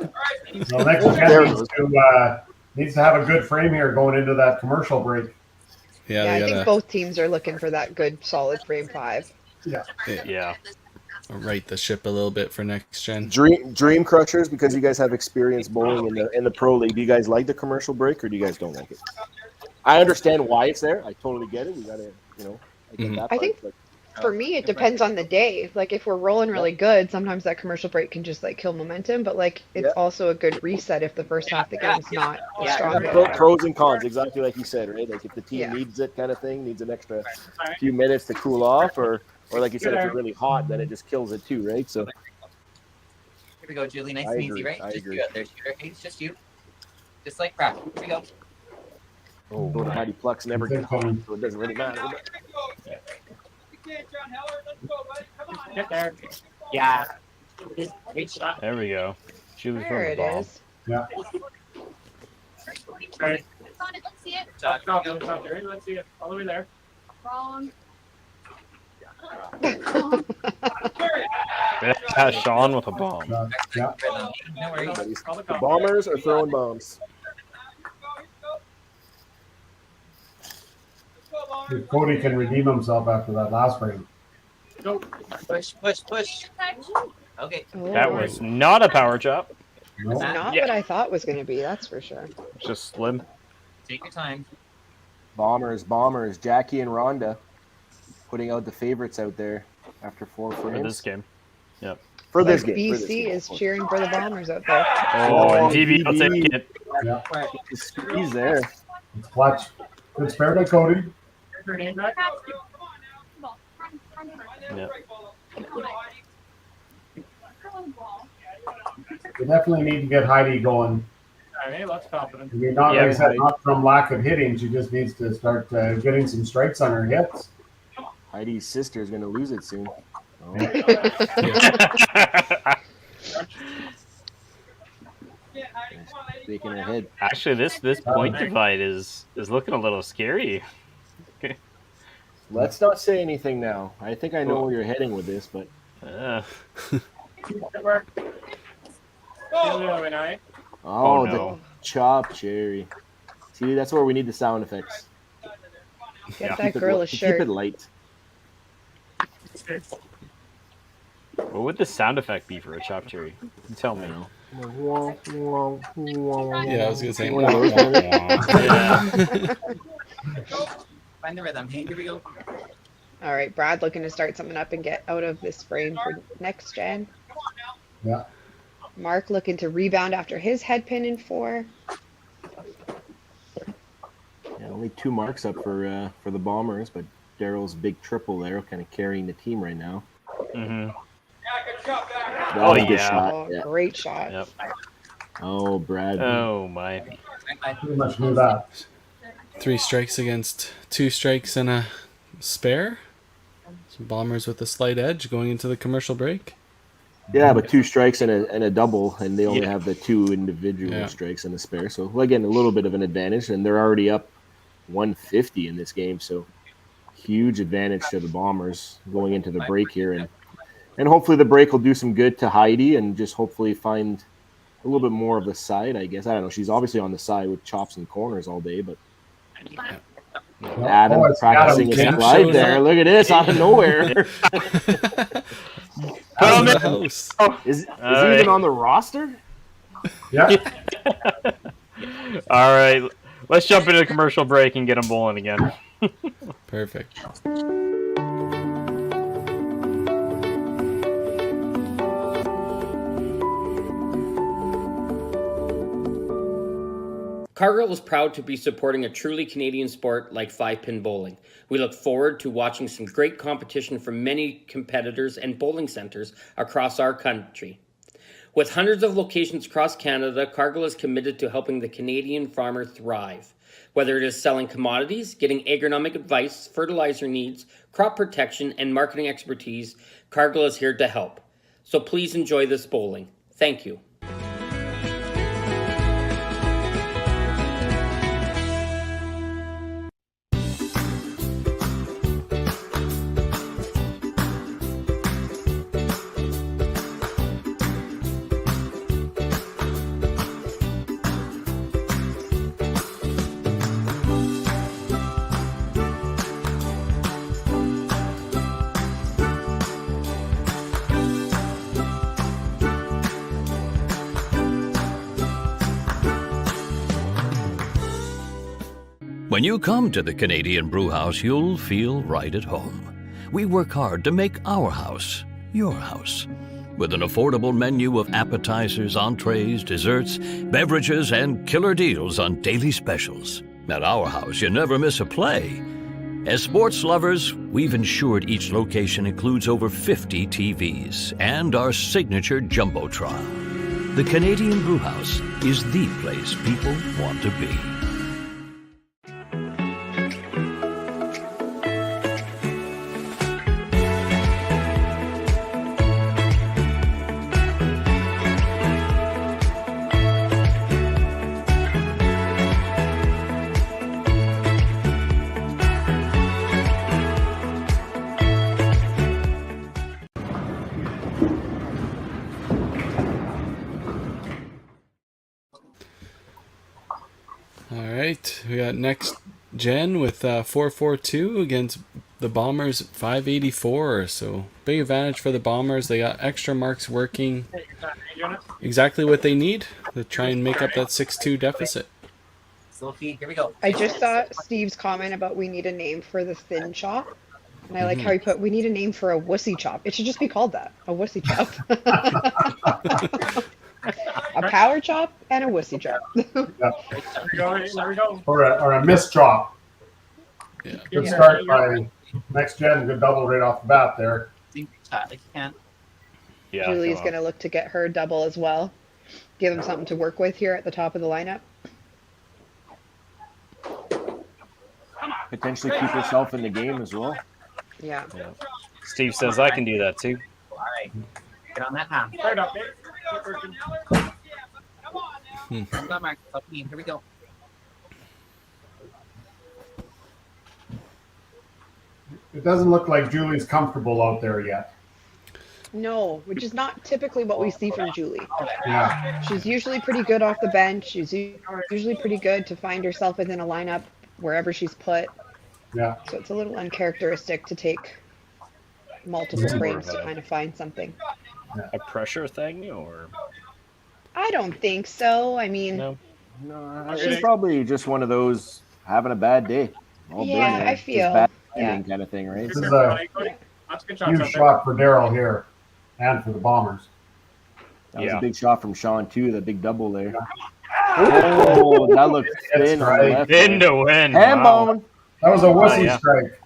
Well, next gen needs to have a good frame here going into that commercial break. Yeah, I think both teams are looking for that good, solid frame 5. Yeah. Right the ship a little bit for next gen. Dream Crushers, because you guys have experience bowling in the pro league. Do you guys like the commercial break, or do you guys don't like it? I understand why it's there. I totally get it. We gotta, I get that part, I think for me, it depends on the day. Like if we're rolling really good, sometimes that commercial break can just like kill momentum. But like it's also a good reset if the first half of the game's not as strong. Pros and cons, exactly like you said, right? Like if the team needs it, kind of thing, needs an extra few minutes to cool off, or like you said, if you're really hot, then it just kills it too, right? So here we go, Julie. Nice and easy, right? I Just agree. you out there, shooter. Hey, it's just you. Just like crap. Here we go. Oh, go to Mighty Plex never get hot, so it doesn't really matter. Get there. Yeah. Great shot. There we go. She was There from the it bomb. is. Yeah. Let's see it. Let's see it. All the way there. Wrong. That's Sean with a bomb. Yeah. No worries. The Bombers are throwing bombs. If Cody can redeem himself after that last frame. Push. Okay. That was not a power chop. No. Not what I thought was going to be, that's for sure. It's just slim. Take your time. Bombers. Jackie and Rhonda putting out the favorites out there after 4 frames. For this game. Yep. For this Like game. BC is cheering for the Bombers out there. Oh, and DB will take it. Yeah. He's there. It's clutch. Good spare by Cody. Yeah. We definitely need to get Heidi going. Hey, that's confident. I mean, not like I said, not from lack of hitting. She just needs to start getting some strikes on her hits. Heidi's sister is going to lose it soon. Oh. Shaking her head. Actually, this point divide is looking a little scary. Let's not say anything now. I think I know where you're heading with this, but oh, no. the chop cherry. See, that's where we need the sound effects. Get that girl a shirt. Keep it light. What would the sound effect be for a chop cherry? You tell me. Yeah, I was gonna say. Find the rhythm. Hey, here we go. All right, Brad looking to start something up and get out of this frame for next gen. Yeah. Mark looking to rebound after his head pin in 4. Yeah, only 2 marks up for the Bombers, but Daryl's big triple there, kind of carrying the team right now. Mm-hmm. That was a good shot. Oh, Yeah. great shot. Yep. Oh, Brad. Oh my. Pretty much knew that. 3 strikes against 2 strikes and a spare. Some Bombers with a slight edge going into the commercial break. Yeah, but 2 strikes and a double, and they only have the 2 individual strikes and a spare. So, again, a little bit of an advantage, and they're already up 150 in this game. So, huge advantage to the Bombers going into the break here. And hopefully the break will do some good to Heidi and just hopefully find a little bit more of the side, I guess. I don't know. She's obviously on the side with chops and corners all day, but Adam practicing his slide there. Look at this out of nowhere. Out of the house. Is he even on the roster? Yeah. All right, let's jump into the commercial break and get them bowling again. Perfect. Cargill is proud to be supporting a truly Canadian sport like 5-pin bowling. We look forward to watching some great competition from many competitors and bowling centers across our country. With hundreds of locations across Canada, Cargill is committed to helping the Canadian farmer thrive. Whether it is selling commodities, getting agronomic advice, fertilizer needs, crop protection, and marketing expertise, Cargill is here to help. So please enjoy this bowling. Thank you. When you come to the Canadian Brewhouse, you'll feel right at home. We work hard to make our house your house. With an affordable menu of appetizers, entrees, desserts, beverages, and killer deals on daily specials. At our house, you never miss a play. As sports lovers, we've ensured each location includes over 50 TVs and our signature Jumbotron. The Canadian Brewhouse is the place people want to be. All right, we got next gen with 442 against the Bombers 584. So big advantage for the Bombers. They got extra marks working exactly what they need to try and make up that 6-2 deficit. Sophie, here we go. I just saw Steve's comment about we need a name for the thin chop. And I like how he put, we need a name for a wussy chop. It should just be called that, a wussy chop. A power chop and a wussy chop. There we go. Or a missed chop. Yeah. Good start by next gen. Good double right off the bat there. Yeah, Julie's going to look to get her double as well. Give him something to work with here at the top of the lineup. Potentially keep yourself in the game as well. Yeah. Steve says I can do that too. All right. Get on that half. Start up, Dave. Keep working. Come on, Mark. Sophie, here we go. It doesn't look like Julie's comfortable out there yet. No, which is not typically what we see from Julie. Yeah. She's usually pretty good off the bench. She's usually pretty good to find herself within a lineup wherever she's put. Yeah. So it's a little uncharacteristic to take multiple frames to kind of find something. A pressure thing, or I don't think so. I mean, no? No, she's probably just one of those having a bad day. All Yeah, day, I just feel, bad yeah. timing kind of thing, right? This is a huge shot for Daryl here and for the Bombers. That was Yeah. a big shot from Sean too. That big double there. Oh, that looked thin on the left. Thin to win. Hand Wow. bone. That was a wussy yeah. strike.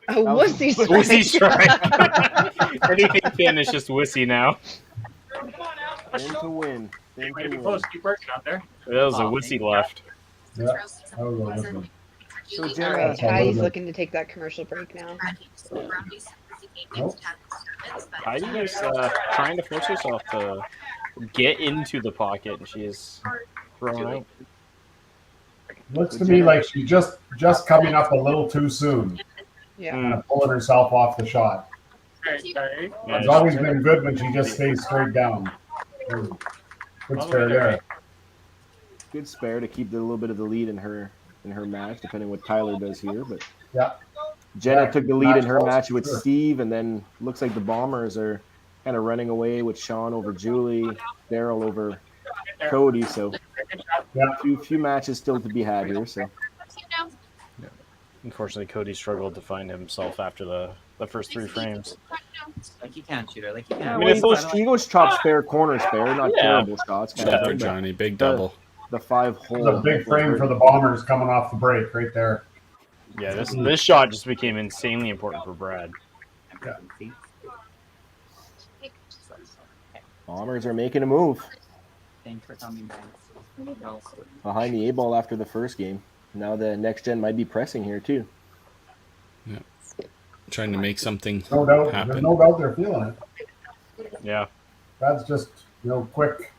a wussy strike. Wussy strike. Anything thin is just wussy now. Thin to win. Thin Might to be win. close. Keep working out there. That was a wussy left. Yeah. That was a wussy. So All Jenna, right, Heidi's looking to take that commercial break now. Heidi's trying to force herself to get into the pocket, and she is thrown out. Looks to me like she's just coming up a little too soon. Yeah. Kind of pulling herself off the shot. Okay. It's always been good when she just stays straight down. Good spare there. good spare to keep a little bit of the lead in her match, depending what Tyler does here. But yeah, Jenna took the lead in her match with Steve, and then looks like the Bombers are kind of running away with Sean over Julie, Daryl over Cody. So Few matches still to be had here. So Unfortunately, Cody struggled to find himself after the first 3 frames. Like you can, shooter. Like you can. yeah, well, he goes chop spare, corner spare, not Yeah. terrible shots. Kind of Chopper thing, but Johnny, big the- double. The 5 hole. There's a big frame for the Bombers coming off the break right there. Yeah, this shot just became insanely important for Brad. Bombers are making a move Thanks for coming back. behind the A-ball after the first game. Now the next gen might be pressing here too. Yeah. Trying to make something No doubt. happen. There's no doubt they're feeling it. Yeah. That's just quick.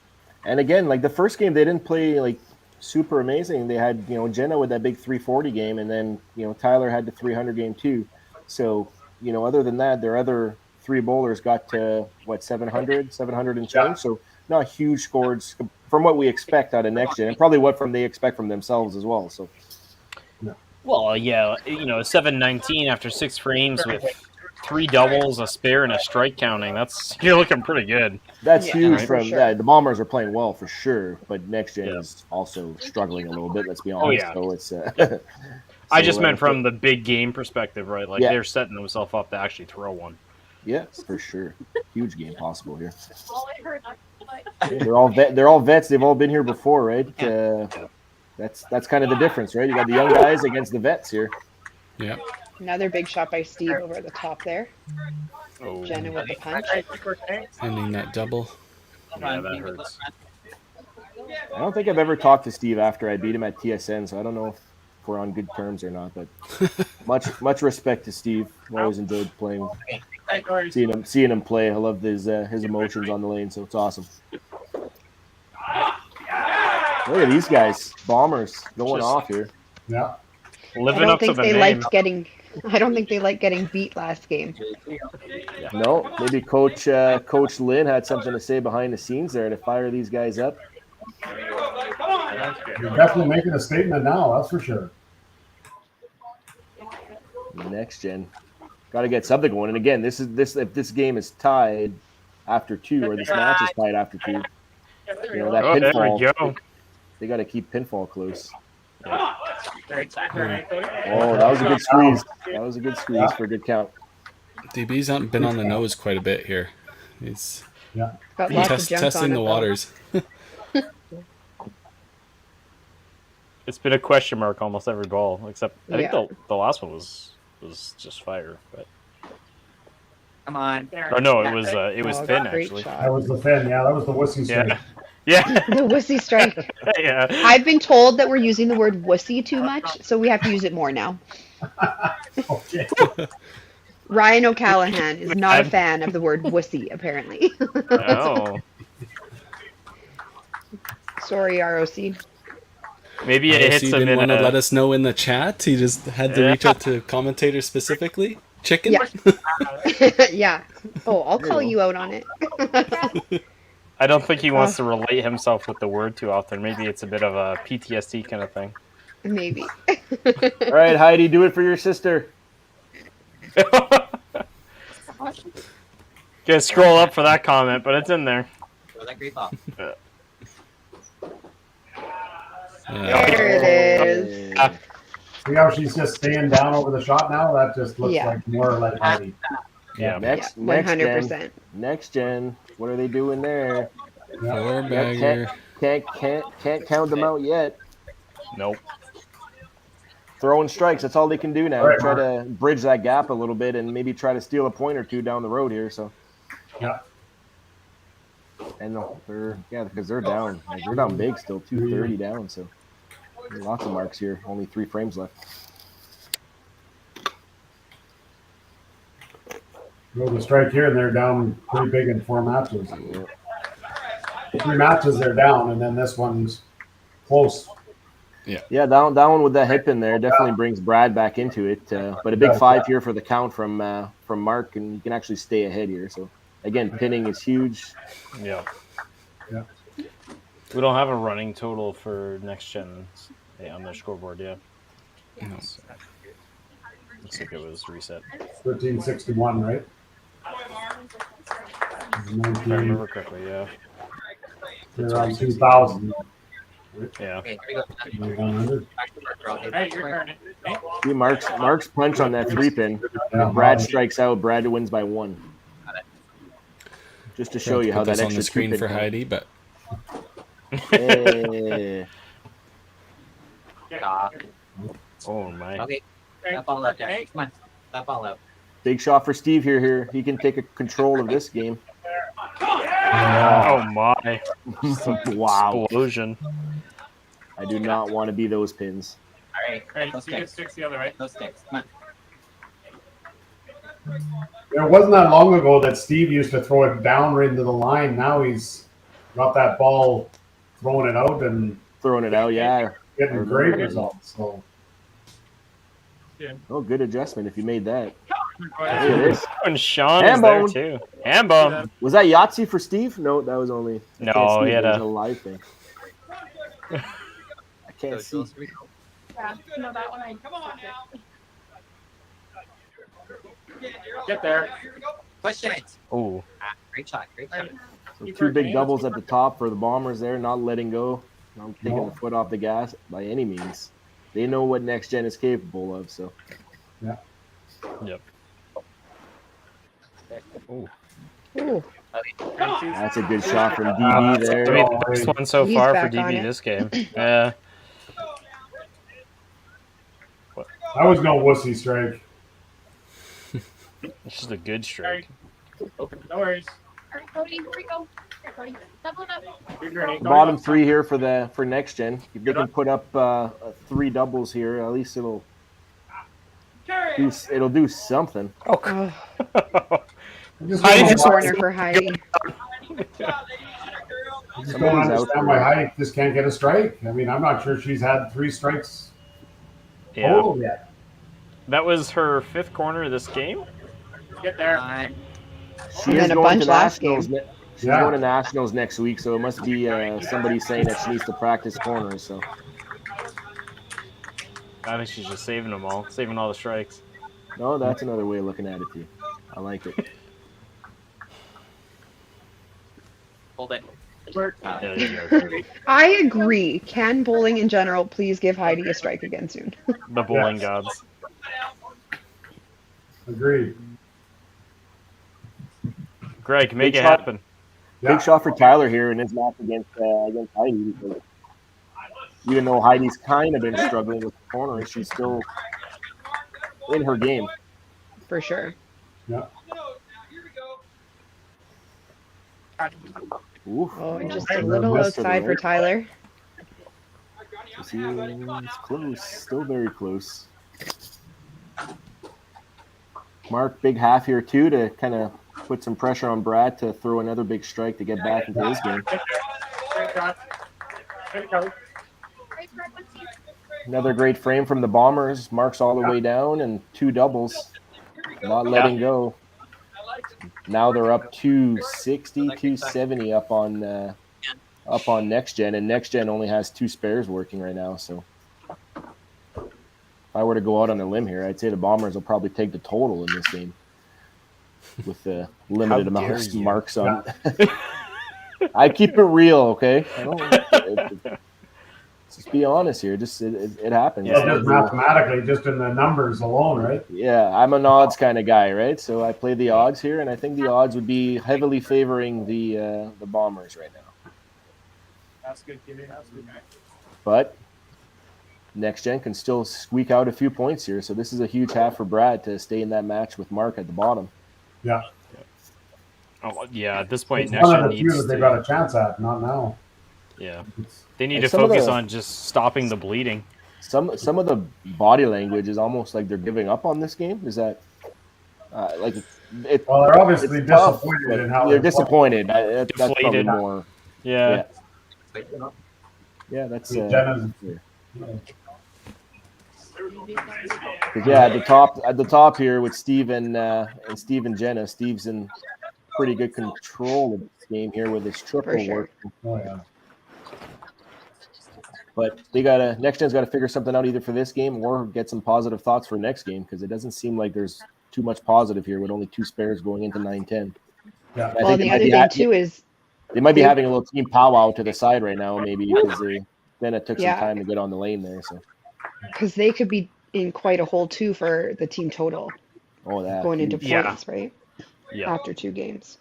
And again, like the first game, they didn't play like super amazing. They had Jenna with that big 340 game, and then Tyler had the 300 game too. So other than that, their other 3 bowlers got to 700 and change. Yeah. So not huge scores from what we expect out of next gen, and probably what they expect from themselves as well. So Well, yeah, 719 after 6 frames with 3 doubles, a spare, and a strike counting. You're looking pretty good. that's Yeah, huge for from sure. that. The Bombers are playing well for sure, but next gen is also struggling a little bit. Let's be honest. yeah. So it's. I just meant from the big game perspective, right? Like Yeah. they're setting themselves up to actually throw one. Yeah, for sure. Huge game possible here. All I heard. They're all vets. They've all been here before, right? That's kind of the difference, right? You got the young guys against the vets here. Yeah. Another big shot by Steve over the top there. Oh, Jenna with the punch. Ending that double. yeah, that hurts. I don't think I've ever talked to Steve after I beat him at TSN, so I don't know if we're on good terms or not. But much respect to Steve. I've always enjoyed playing, seeing him play. I love his emotions on the lane, so it's awesome. Look at these guys, Bombers going off here. Yeah. Living up to the name. I don't think they liked getting beat last game. No, maybe Coach Lynn had something to say behind the scenes there to fire these guys up. You're definitely making a statement now, that's for sure. Next gen, got to get something going. And again, if this game is tied after 2, or this match is tied after 2, that pinfall. There we go. They got to keep pinfall close. Yeah. Oh, that was a good squeeze. That was a good squeeze for a good count. DB's been on the nose quite a bit here. He's Got lots of junk testing on the it, waters. It's been a question mark almost every ball, except I think Yeah. the last one was just fire. But Come on. or no, it was Oh, thin great actually. shot. That was the fin. Yeah, that was the wussy strike. Yeah. Yeah. The wussy strike. Yeah. I've been told that we're using the word wussy too much, so we have to use it more now. Okay. Ryan O'Callahan is not a fan of the word wussy, apparently. Oh. Sorry, ROC. Maybe it ROC hits him didn't in want to a, let us know in the chat. He just had to reach out to commentators specifically. Chicken? Yeah. Yeah. Oh, I'll call you out on it. I don't think he wants to relate himself with the word too often. Maybe it's a bit of a PTSD kind of thing. Maybe. All right, Heidi, do it for your sister. Gotta scroll up for that comment, but it's in there. Throw that great ball. There it is. See how she's just staying down over the shot now? That just looks Yeah. like more like Heidi. Yeah. Next, Yeah, 100%. Gen. Next gen. What are they doing there? Four Yeah, bagger. can't count them out yet. Nope. Throwing strikes. That's all they can do now. Right, Try to bridge that gap a little bit and maybe try to steal a point or two down the road here. So. Yeah. And because they're down. Like, they're down big still, 230 down. So lots of marks here. Only 3 frames left. Go the strike here, and they're down pretty big in 4 matches. 3 matches they're down, and then this one's close. Yeah, that one with that hip in there definitely brings Brad back into it. But a big 5 here for the count from Mark, and you can actually stay ahead here. So again, pinning is huge. Yeah. Yeah. We don't have a running total for next gen on their scoreboard yet. No. Looks like it was reset. 1361, right? If I remember correctly, yeah. They're around 2,000. Yeah. Okay, here we go. 100. Back to work, Rob. Hey, your turn. Hey. See Mark's punch on that 3-pin. Yeah, If Brad wow. strikes out, Brad wins by 1. Just to show you how put that this on extra the screen 2-pin for counts. Heidi, but Hey. Ah, Oh my. okay, that ball out there. Come on, that ball out. Big shot for Steve here. He can take a control of this game. Oh my. Wow. Explosion. I do not want to be those pins. All right, Hey, those you get sticks. sticks the other way. Those sticks. Come on. It wasn't that long ago that Steve used to throw it down into the line. Now he's got that ball, throwing it out and Throwing it out, yeah. getting great results. So Oh, good adjustment if you made that. Look Go at ahead. this. And Sean is there Hambone. too. Hambone. Was that Yahtzee for Steve? No, that was only. I No, can't see he it. had It was a- a live thing. I can't see. Here we go. Yeah, no, that one I. Come on now. Get there. Push it. Oh. Ah, great shot. Great shot. So 2 big doubles at the top for the Bombers there, not letting go, not taking the foot off the gas by any means. They know what Next Gen is capable of, so. Yep. Ooh. That's a good shot from DB there. I mean, the best one so He's far for back on DB it. this game. Yeah. that was no wussy strike. This is a good strike. No worries. All right, Cody, here we go. Here, Cody, double it up. Your turn. Bottom 3 here for Next Gen. If they can put up 3 doubles here, at least it'll do something. Oh, Just Heidi don't just- corner for Heidi. understand why Heidi just can't get a strike. I mean, I'm not sure she's had 3 strikes Yeah. total yet. That was her 5th corner of this game. Get there. She And is then a going bunch to last Nationals. game. She's going to Nationals next week, so it must be somebody saying that she needs to practice corners. So I think she's just saving them all, saving all the strikes. no, that's another way of looking at it too. I like it. Hold it. Yeah, there you go. I agree. Can bowling in general please give Heidi a strike again soon? The bowling gods. Agreed. Greg, make Big it shot. happen. Big shot for Tyler here in his match against Heidi. Because even though Heidi's kind of been struggling with the corner, she's still in her game. For sure. Yeah. Oof. Oh, and just Right. a little West to the outside for right. Tyler. It's close. Still very close. Mark, big half here too to kind of put some pressure on Brad to throw another big strike to get back into his game. Great shot. There you go. Another great frame from the Bombers. Mark's all the way down and 2 doubles. Not letting go. Now they're up 260, 270 up on Next Gen, and Next Gen only has 2 spares working right now. So if I were to go out on a limb here, I'd say the Bombers will probably take the total in this game with the limited amount dare of you. marks on. I keep it real, okay? Just be honest here. Just it happens. Yeah. Just mathematically, just in the numbers alone, right? Yeah, I'm an odds kind of guy, right? So I play the odds here, and I think the odds would be heavily favoring the Bombers right now. That's good, Kitty. That's good. But Next Gen can still squeak out a few points here, so this is a huge half for Brad to stay in that match with Mark at the bottom. Yeah. Oh, yeah, at this point, It's Next one Gen of the few needs that they to. got a chance at, not now. Yeah, It's- they need And to some of focus the- on just stopping the bleeding. Some of the body language is almost like they're giving up on this game. Is that like it? Well, they're obviously it's tough, disappointed but in how they're they're disappointed. That's probably Deflated. more. Yeah. Yeah, that's. Jenna's- Yeah, at the top here with Steve and Jenna. Steve's in pretty good control of this game here with his triple For sure. work. Oh, yeah. But Next Gen's got to figure something out either for this game or get some positive thoughts for next game because it doesn't seem like there's too much positive here with only 2 spares going into 9-10. Yeah. Well, and the other thing too is they might be having a little team powwow to the side right now, maybe because then it took some Yeah. time to get on the lane there. So, Because they could be in quite a hole too for the team total oh, that going into Yeah. points, right? Yeah. After 2 games.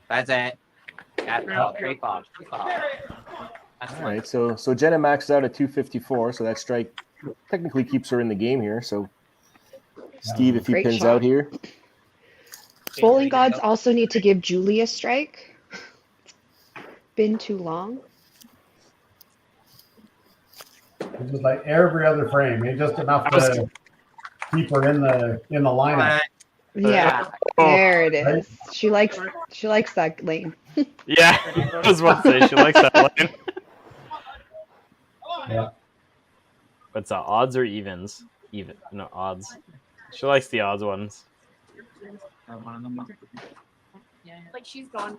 That's it. Great ball. All right, so Jenna maxed out at 254, so that strike technically keeps her in the game here. So, Steve, if he Great pins shot. out here, Bowling gods also need to give Julie a strike. It's been too long. It's just like every other frame. It's just enough to keep her in the lineup. Yeah, there it is. She likes that lane. Yeah, I was about to say she likes that line. Yeah. What's that? Odds or evens? No, odds. She likes the odds ones. Like she's gone.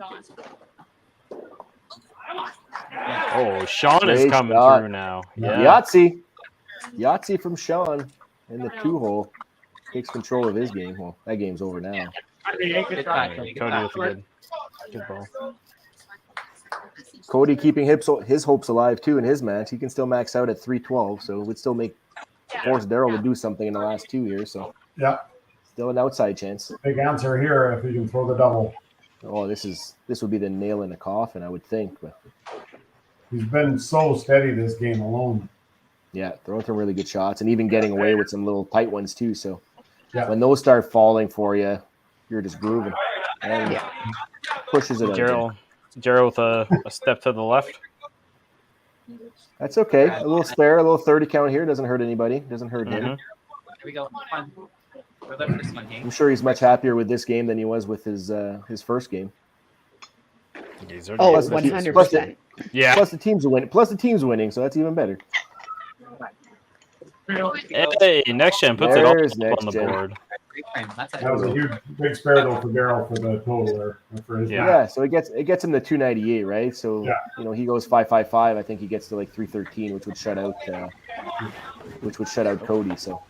Oh, Sean is Great coming shot. through now. Yeah. Yahtzee from Sean in the 2-hole takes control of his game. Well, that game's over now. Cody with a good ball. Cody keeping his hopes alive too in his match. He can still max out at 312, so it would still force Daryl to do something in the last 2 years. So Yeah. still an outside chance. Big answer here if you can throw the double. Oh, this would be the nail in the coffin, I would think. But He's been so steady this game alone. yeah, throwing some really good shots and even getting away with some little tight ones too. So Yeah. when those start falling for you, you're just grooving. And pushes it out. Gerald with a step to the left. That's okay. A little spare, a little 30 count here doesn't hurt anybody. Doesn't hurt him. Here we go. Fun. For the first one, I'm sure he's much happier with this game than he was with his first game. Oh, Plus the team- 100%. Yeah. Plus the team's winning. Plus the team's winning, so that's even better. Hey, next gen puts it all There's up next on the gen. board. That was a huge big spare though for Daryl for the total there. For his Yeah, so it gets him to 298, right? So he goes 555. I think he gets to like 313, which would shut out Cody. So,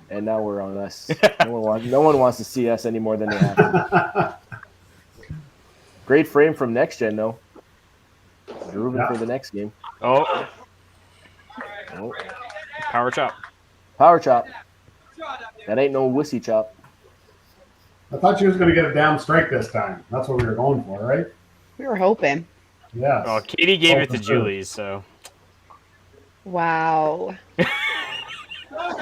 and now we're on us. No one wants to see us any more than they have to. Great frame from next gen though. Grooving for the next game. Oh. Power chop. Power chop. That ain't no wussy chop. I thought she was going to get a damn strike this time. That's what we were going for, right? We were hoping. Yes. Oh, Katie gave it to for sure. Julie, so. Wow.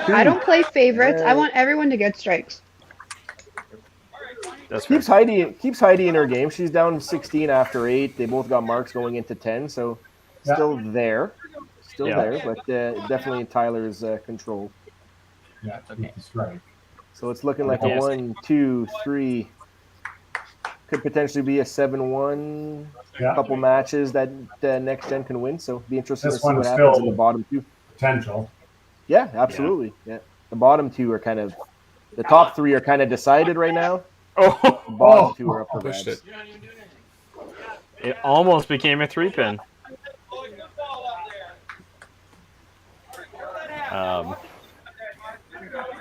I don't play favorites. I want everyone to get strikes. That's keeps Heidi in her game. She's down 16 after 8. They both got marks going into 10, so still there. There, but definitely in Tyler's control. Yeah, that's right. So it's looking like a 1, 2, 3. Could potentially be a 7-1. Couple matches that next gen can win. So be interesting to see what happens in the bottom 2. Potential. Yeah, absolutely. Yeah. The bottom 2 are kind of the top 3 are kind of decided right now. The bottom 2 are up for grabs. It almost became a 3-pin.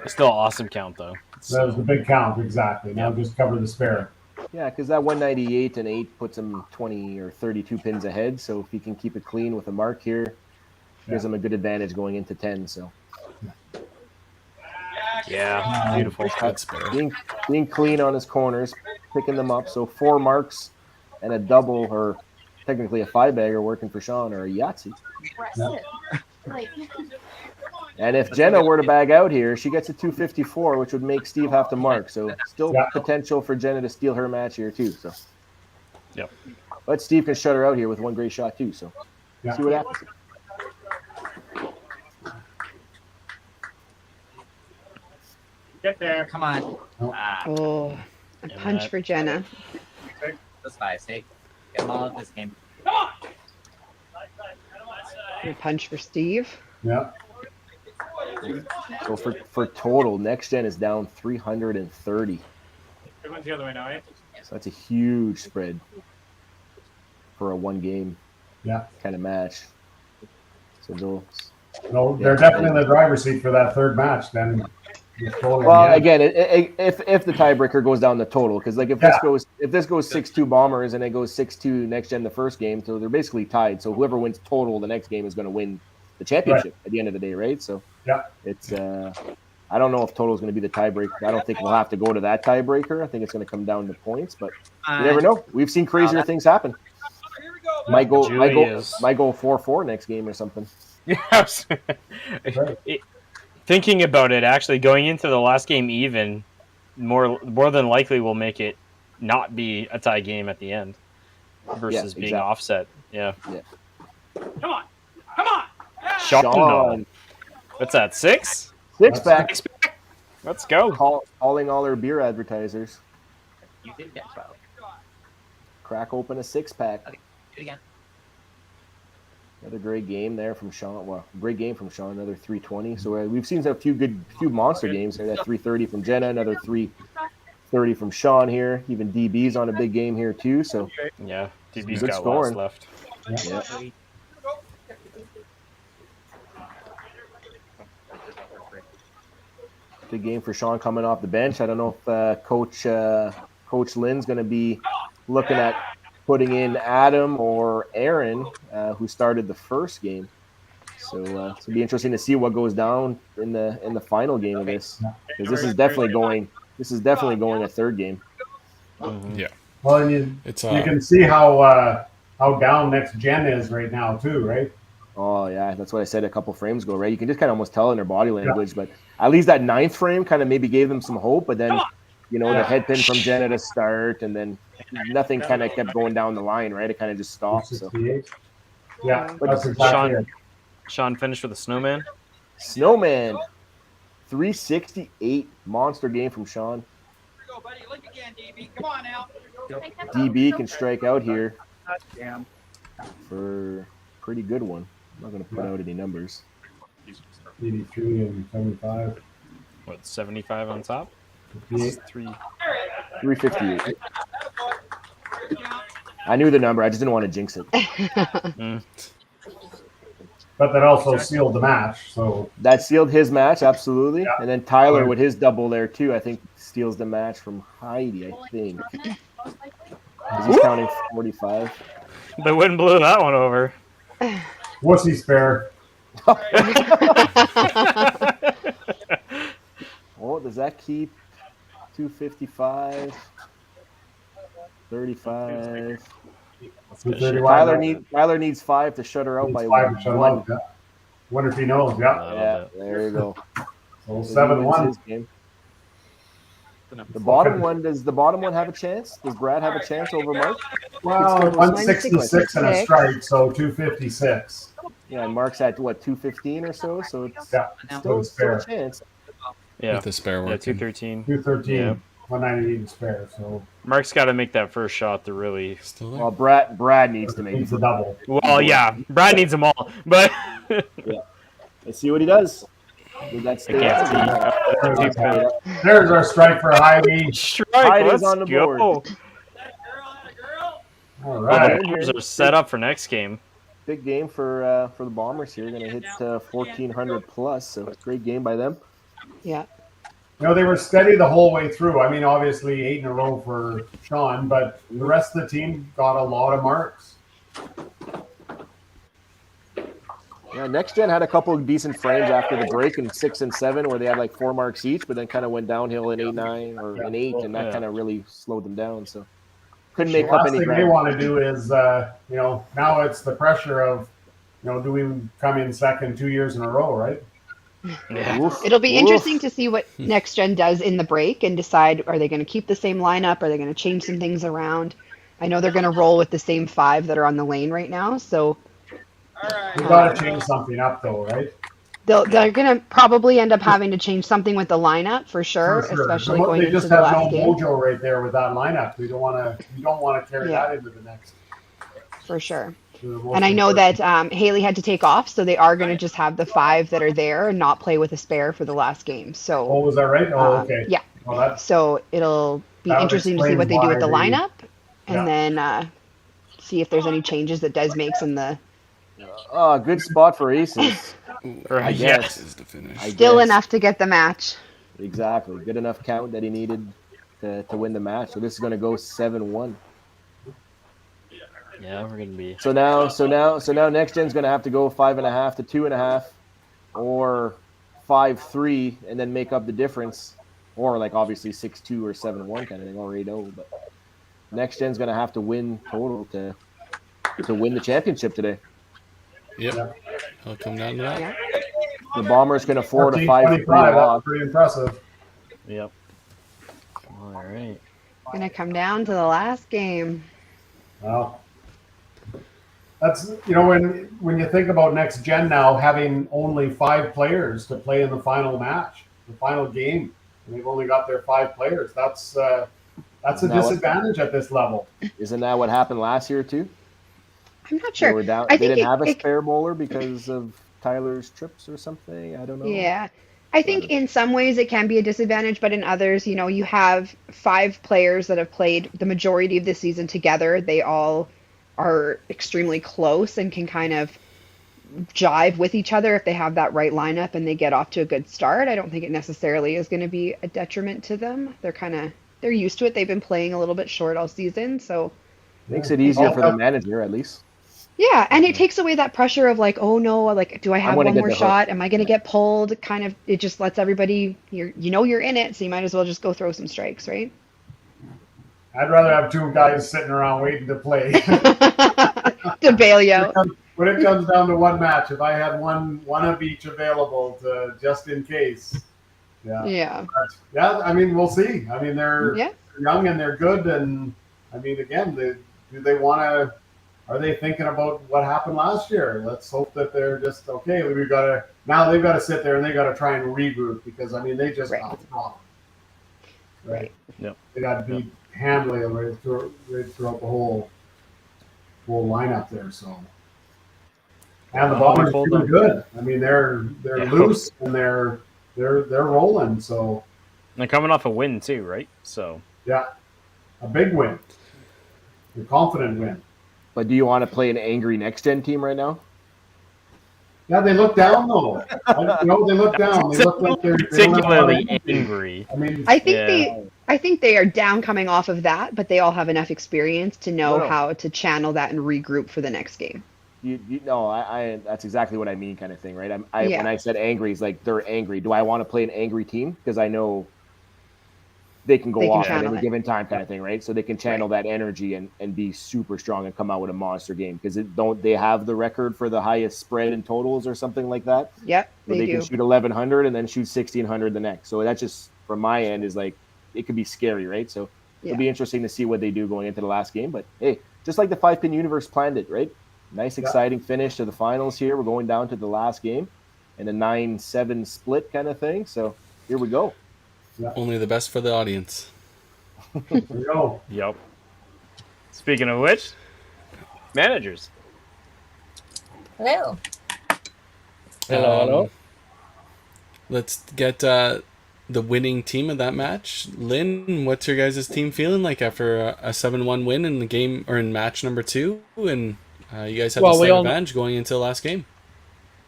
Still awesome count though. That was the big count, exactly. Now just cover the spare. Yeah, because that 198 and 8 puts him 20 or 32 pins ahead. So if he can keep it clean with a mark here, gives him a good advantage going into 10. So yeah, beautiful. Being clean on his corners, picking them up. So 4 marks and a double, or technically a 5-bagger working for Sean, or a Yahtzee. And if Jenna were to bag out here, she gets a 254, which would make Steve have to mark. So still potential for Jenna to steal her match here too. So, but Steve can shut her out here with one great shot too. So see what happens. Get there. Come on. Oh, a punch for Jenna. That's 5. Get them all at this game. A punch for Steve. Yeah. So for total, next gen is down 330. Everyone's the other way now, eh? So that's a huge spread for a 1-game kind of match. So they're definitely in the driver's seat for that third match. Then Well, again, if the tiebreaker goes down the total, because like if this goes 6-2 Bombers and it goes 6-2 Next Gen the first game, so they're basically tied. So whoever wins total the next game is going to win the championship at the end of the day, right? So it's I don't know if total is going to be the tiebreaker. I don't think we'll have to go to that tiebreaker. I think it's going to come down to points, but you never know. We've seen crazier things happen. Might go 4-4 next game or something. Yes. Thinking about it, actually going into the last game even, more than likely will make it not be a tie game at the end versus being offset. Yeah. Come on. Sean. What's that? 6? 6-pack. Let's go. Calling all our beer advertisers. You did get 12. Crack open a 6-pack. Okay, do it again. Another great game there from Sean. Well, great game from Sean. Another 320. So we've seen a few monster games here. That 330 from Jenna. Another 330 from Sean here. Even DB's on a big game here too. So yeah, DB's good got scoring lots left. Yeah. Big game for Sean coming off the bench. I don't know if Coach Lynn's going to be looking at putting in Adam or Aaron, who started the first game. So it'll be interesting to see what goes down in the final game of this, because this is definitely going a third game. Yeah. Well, and you can see how down Next Gen is right now too, right? Oh yeah, that's what I said a couple frames ago, right? You can just kind of almost tell in their body language, but at least that 9th frame kind of maybe gave them some hope. But then, the head pin from Jenna to start, and then nothing kind of kept going down the line, right? It kind of just stopped. So. Yeah, that's exactly Sean finished with a snowman. 368 monster game from Sean. Here we go, buddy. Look again, DB. Come on now. DB can strike out here Damn. for a pretty good one. I'm not going to put out any numbers. 83 and 75. What, 75 on top? 358. I knew the number. I just didn't want to jinx it. But that also sealed the match. So that sealed his match, absolutely. Yeah. And then Tyler with his double there too, I think steals the match from Heidi, I think. He's counting 45. The wind blew that one over. Wussy spare. Oh, does that keep 255? 35. Tyler needs 5 to shut her out by 1. Wonder if he knows. Yeah, there you go. So 7-1. The bottom one, does the bottom one have a chance? Does Brad have a chance over Mark? Well, 166 and a strike, so 256. Yeah, and Mark's at what, 215 or so? So it's still a chance. Yeah, with the spare work. 213. 213. Yeah. 198 and spare. So Mark's got to make that first shot to really. Well, Brad needs to make the double. Well, yeah, Brad needs them all, but yeah, let's see what he does. There's our strike for Heidi. Heidi's on the board. All right, the Bombers are set up for next game. Big game for the Bombers here. Going to hit 1,400 plus. So it's a great game by them. Yeah. They were steady the whole way through. I mean, obviously 8 in a row for Sean, but the rest of the team got a lot of marks. Yeah, Next Gen had a couple of decent frames after the break in 6 and 7, where they had like 4 marks each, but then kind of went downhill in 8-9 or in 8, and that kind of really slowed them down. So couldn't make up any ground. The last thing they want to do is, now it's the pressure of, do we come in second 2 years in a row, right? Yeah. It'll be interesting to see what Next Gen does in the break and decide, are they going to keep the same lineup? Are they going to change some things around? I know they're going to roll with the same 5 that are on the lane right now, so we got to change something up, though, right? They're going to probably end up having to change something with the lineup for sure. Especially going into the last game. They just have no mojo right there with that lineup. We don't want to carry that into the next. For sure. And I know that Haley had to take off, so they are going to just have the 5 that are there and not play with a spare for the last game. So. Oh, was that right? Oh, okay. Yeah. Well, so it'll be interesting to see what they do with the lineup, and then see if there's any changes that Des makes in the. Good spot for aces. I guess. Still enough to get the match. exactly. Good enough count that he needed to win the match. So this is going to go 7-1. Yeah, we're gonna be. So now next gen's going to have to go 5.5 to 2.5, or 5-3, and then make up the difference, or like obviously 6-2 or 7-1 kind of thing. Already know, but next gen's going to have to win total to win the championship today. Yep. I'll come down to that. Yeah. The Bombers can afford a 14-25, 5-3 that's loss. pretty impressive. Yep. All right. Gonna come down to the last game. Well, that's, you know, when you think about next gen now having only 5 players to play in the final match, the final game, and they've only got their 5 players. That's a disadvantage at this level. Isn't that what happened last year too? I'm not They sure. were down. I They think didn't have a spare bowler because of Tyler's trips or something. I don't know. Yeah. I think in some ways it can be a disadvantage, but in others, you know, you have 5 players that have played the majority of the season together. They all are extremely close and can kind of jive with each other if they have that right lineup and they get off to a good start. I don't think it necessarily is going to be a detriment to them. They're used to it. They've been playing a little bit short all season, so Makes it easier for the manager at least. yeah, and it takes away that pressure of like, oh no, like do I have gonna one get more the hook. shot? Am I going to get pulled? Kind of, it just lets everybody you're in it, so you might as well just go throw some strikes, right? I'd rather have 2 guys sitting around waiting to play. To bail you out. When it comes down to one match, if I had one of each available to just in case. Yeah. Yeah. But, yeah, I mean, we'll see. I mean, they're Yeah. young and they're good, and I mean, again, do they want to? Are they thinking about what happened last year? Let's hope that they're just okay. They've got to sit there and they got to try and regroup, because I mean they just got thrown. Right. Yep. They got beat handily right throughout the whole lineup there. So, and the Bombers are doing good. I mean, they're loose and they're rolling. So they're coming off a win too, right? So yeah, a big win, a confident win. But do you want to play an angry next gen team right now? Yeah, they look down though. They look down. They look like they're particularly angry. I mean, I think they are down coming off of that, but they all have enough experience to know how to channel that and regroup for the next game. You know, I that's exactly what I mean, kind of thing, right? When I said angry, it's like they're angry. Do I want to play an angry team? Because I know they can go off at any given time, kind of thing, right? So they can channel that energy and be super strong and come out with a monster game. Because don't they have the record for the highest spread in totals or something like that? Yep, they can shoot 1,100 and then shoot 1,600 the next. So that's just from my end is like it could be scary, right? So it'll be interesting to see what they do going into the last game. But hey, just like the 5-pin universe planned it, right? Nice, exciting finish to the finals here. We're going down to the last game and a 9-7 split kind of thing. So here we go. Yeah. Only the best for the audience. There we go. Yep. Speaking of which, managers. Hello. Hello. Let's get the winning team of that match. Lynn, what's your guys' team feeling like after a 7-1 win in the game or in match number 2? And you guys have the slight advantage going into the last game.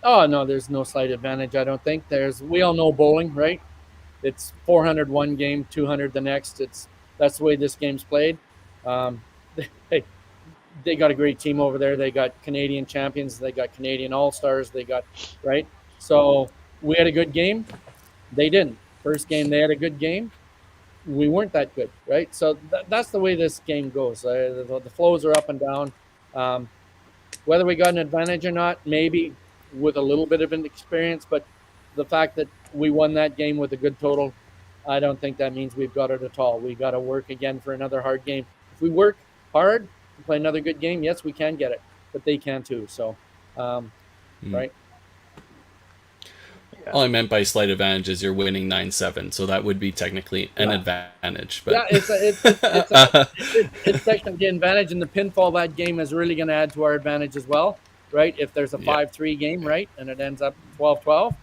Oh no, there's no slight advantage. I don't think we all know bowling, right? It's 400 one game, 200 the next. That's the way this game's played. They got a great team over there. They got Canadian champions. They got Canadian All-Stars. They got, right? So we had a good game. They didn't. First game, they had a good game. We weren't that good, right? So that's the way this game goes. The flows are up and down. Whether we got an advantage or not, maybe with a little bit of an experience, but the fact that we won that game with a good total, I don't think that means we've got it at all. We got to work again for another hard game. If we work hard and play another good game, yes, we can get it, but they can too. So, right. All I meant by slight advantage is you're winning 9-7, so that would be technically an advantage. But yeah, it's technically an advantage, and the pinfall that game is really going to add to our advantage as well, right? If there's a 5-3 game, right, and it ends up 12-12,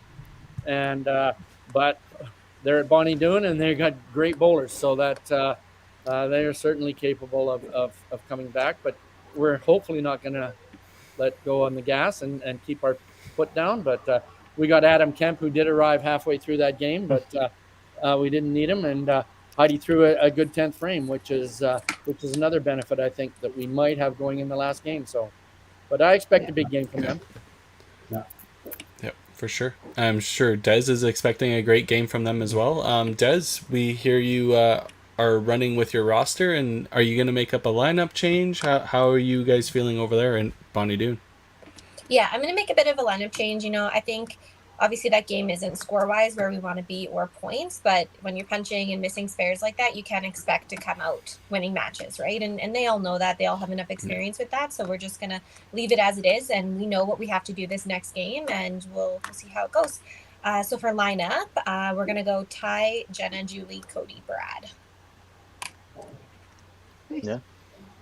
and but they're at Bonnie Doon and they got great bowlers, so that they are certainly capable of coming back. But we're hopefully not going to let go on the gas and keep our foot down. But we got Adam Kemp, who did arrive halfway through that game, but We didn't need him, and Heidi threw a good 10th frame, which is another benefit I think that we might have going in the last game. So, but I expect a big game from them. Yep, for sure. I'm sure Des is expecting a great game from them as well. Des, we hear you are running with your roster, and are you going to make up a lineup change? How are you guys feeling over there in Bonnie Doon? Yeah, I'm going to make a bit of a lineup change. I think obviously that game isn't score-wise where we want to be or points, but when you're punching and missing spares like that, you can't expect to come out winning matches, right? And they all know that. They all have enough experience with that, so we're just going to leave it as it is, and we know what we have to do this next game, and we'll see how it goes. So for lineup, we're going to go Ty, Jenna, Julie, Cody, Brad. Yeah.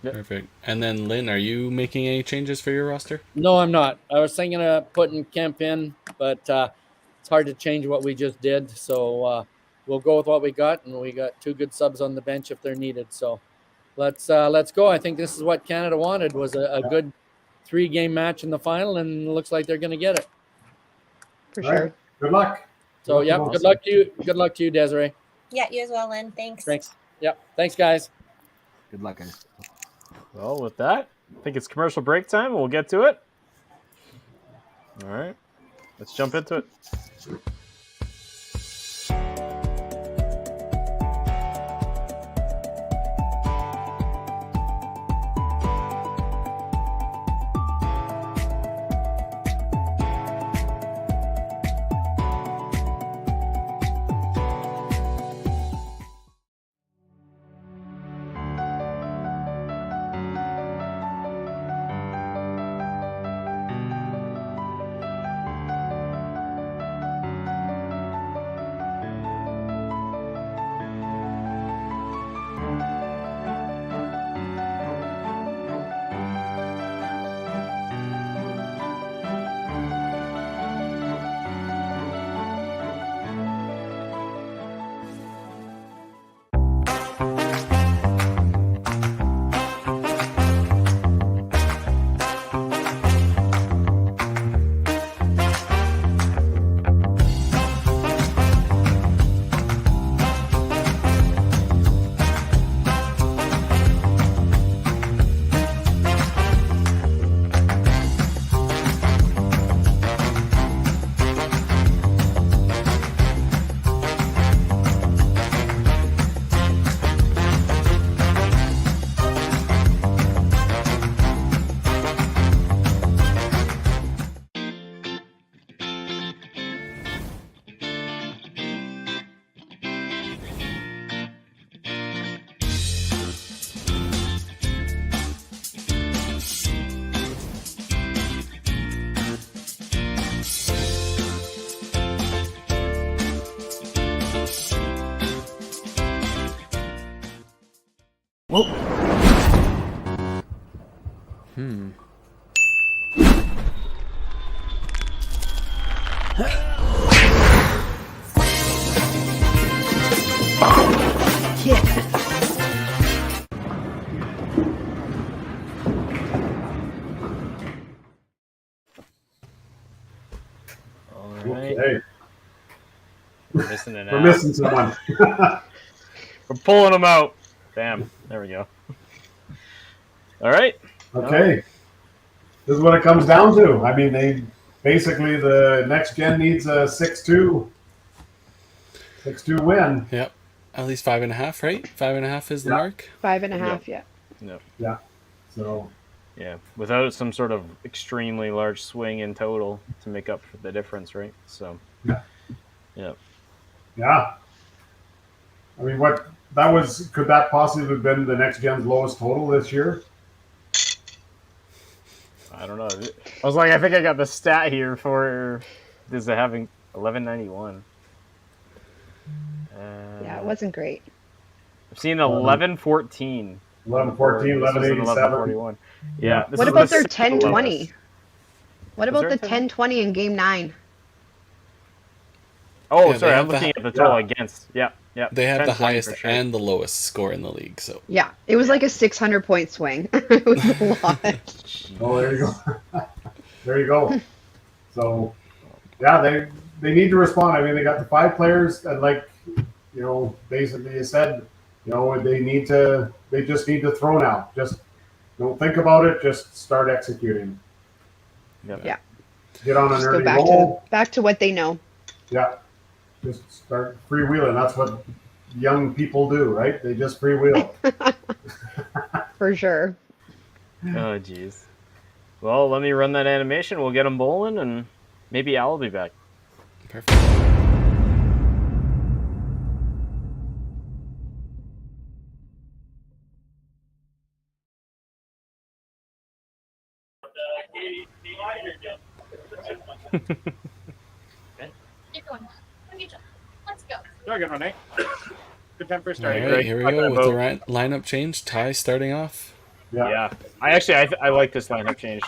Yep. Perfect. And then Lynn, are you making any changes for your roster? No, I'm not. I was thinking of putting Kemp in, but it's hard to change what we just did. So we'll go with what we got, and we got 2 good subs on the bench if they're needed. So let's go. I think this is what Canada wanted, was a good 3-game match in the final, and it looks like they're going to get it. For sure. Right. Good luck. So yeah, good luck to you. Good luck to you, Desiree. Yeah, you as well, Lynn. Thanks. Yep. Thanks, guys. Good luck, guys. Well, with that, I think it's commercial break time. We'll get to it. All right. Let's jump into it. Whoa. All right. Okay. We're missing an We're missing someone. We're pulling them out. Bam. There we go. All right. Okay. This is what it comes down to. I mean, the next gen needs a 6-2 win. Yep. At least 5.5, right? 5.5 is the mark. 5.5, yeah. No. Yeah. So. Yeah, without some sort of extremely large swing in total to make up for the difference, right? So. Yeah. Yeah. Yeah. I mean, could that possibly have been the next gen's lowest total this year? I don't know. I was like, I think I got the stat here for this having 1191. Yeah, it wasn't great. I've seen 1114. 1114, 1187. Yeah. What about their 1020? What about the 1020 in game 9? Oh, Yeah, sorry, I'm looking at the total against. Yeah. They have the 10-20 highest for sure. and the lowest score in the league. So Yeah, it was like a 600-point swing. It was a lot. Oh, there you go. There you go. So, yeah, they need to respond. I mean, they got the 5 players, and basically you said, they just need to throw now. Just don't think about it. Just start executing. Yeah. Get on an Just go early roll. back to what they know. Yeah. Just start freewheeling. That's what young people do, right? They just freewheel. For sure. Oh, jeez. Well, let me run that animation. We'll get them bowling, and maybe Al will be back. Perfect. Keep going. Let's go. You're good one, eh? Good time for a All start. right, here we go with the lineup change. Ty starting off. Yeah. I like this lineup change.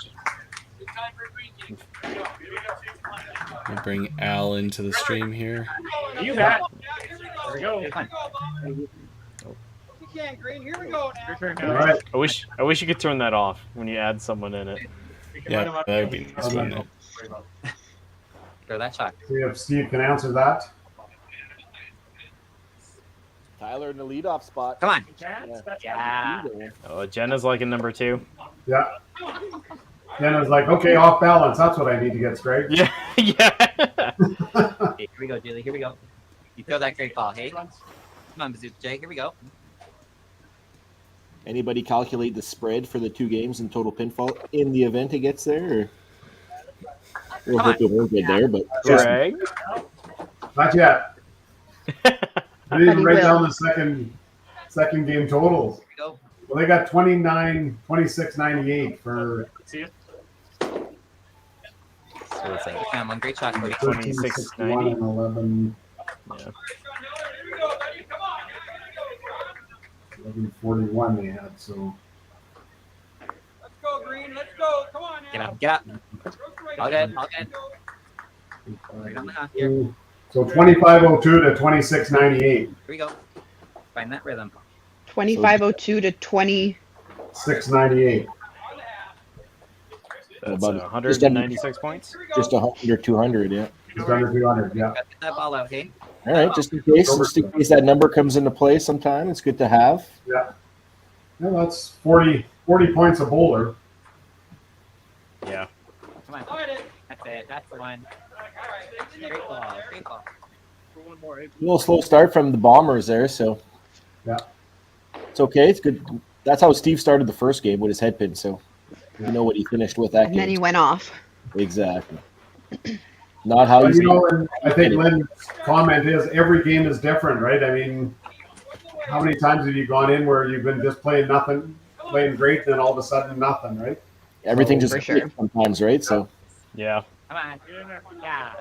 We'll bring Al into the stream here. You bet. Here we go. You can, Green. Here we go now. Your turn All now. right. I wish you could turn that off when you add someone in it. Yeah, that would be nice, wouldn't it? Throw that shot. See if Steve can answer that. Tyler in the leadoff spot. Come on. Yeah. Oh, Jenna's like a number 2. Yeah. Then I was like, okay, off balance. That's what I need to get straight. Yeah, yeah. Okay, here we go, Julie. Here we go. You throw that great ball, hey? Come on, Bazooka Jay. Here we go. Anybody calculate the spread for the 2 games and total pinfall in the event it gets there? Or? We'll hope it won't get there, but Greg? Not yet. I didn't even write down the second game totals. Here we go. Well, they got 26.98 for. See it? So it's like, come on, great shot, Cody. 26.90 and 11. Yeah. 11.41 they had. So. Let's go, Green. Let's go. Come on now. Get up. All good. All good. Right on the hot here. So 25.02 to 26.98. Here we go. Find that rhythm. 2502 to 20. 6.98. That's About 196 points. just 100 or 200, yeah. Just under 200, yeah. Get that ball out, hey? All right, just in case that number comes into play sometime, it's good to have. Yeah. Well, that's 40 points a bowler. Yeah. Come on. That's it. That's the one. Great ball. Great ball. For one more. A little slow start from the Bombers there, so Yeah. it's okay. It's good. That's how Steve started the first game with his head pin, so you know what he finished with that And game. then he went off. Exactly. Not how But, you and I think Lynn's comment is every game is different, right? I mean, how many times have you gone in where you've been just playing nothing, playing great, then all of a sudden nothing, right? everything just For sure. sometimes, right? So Yeah. Come on. Yeah.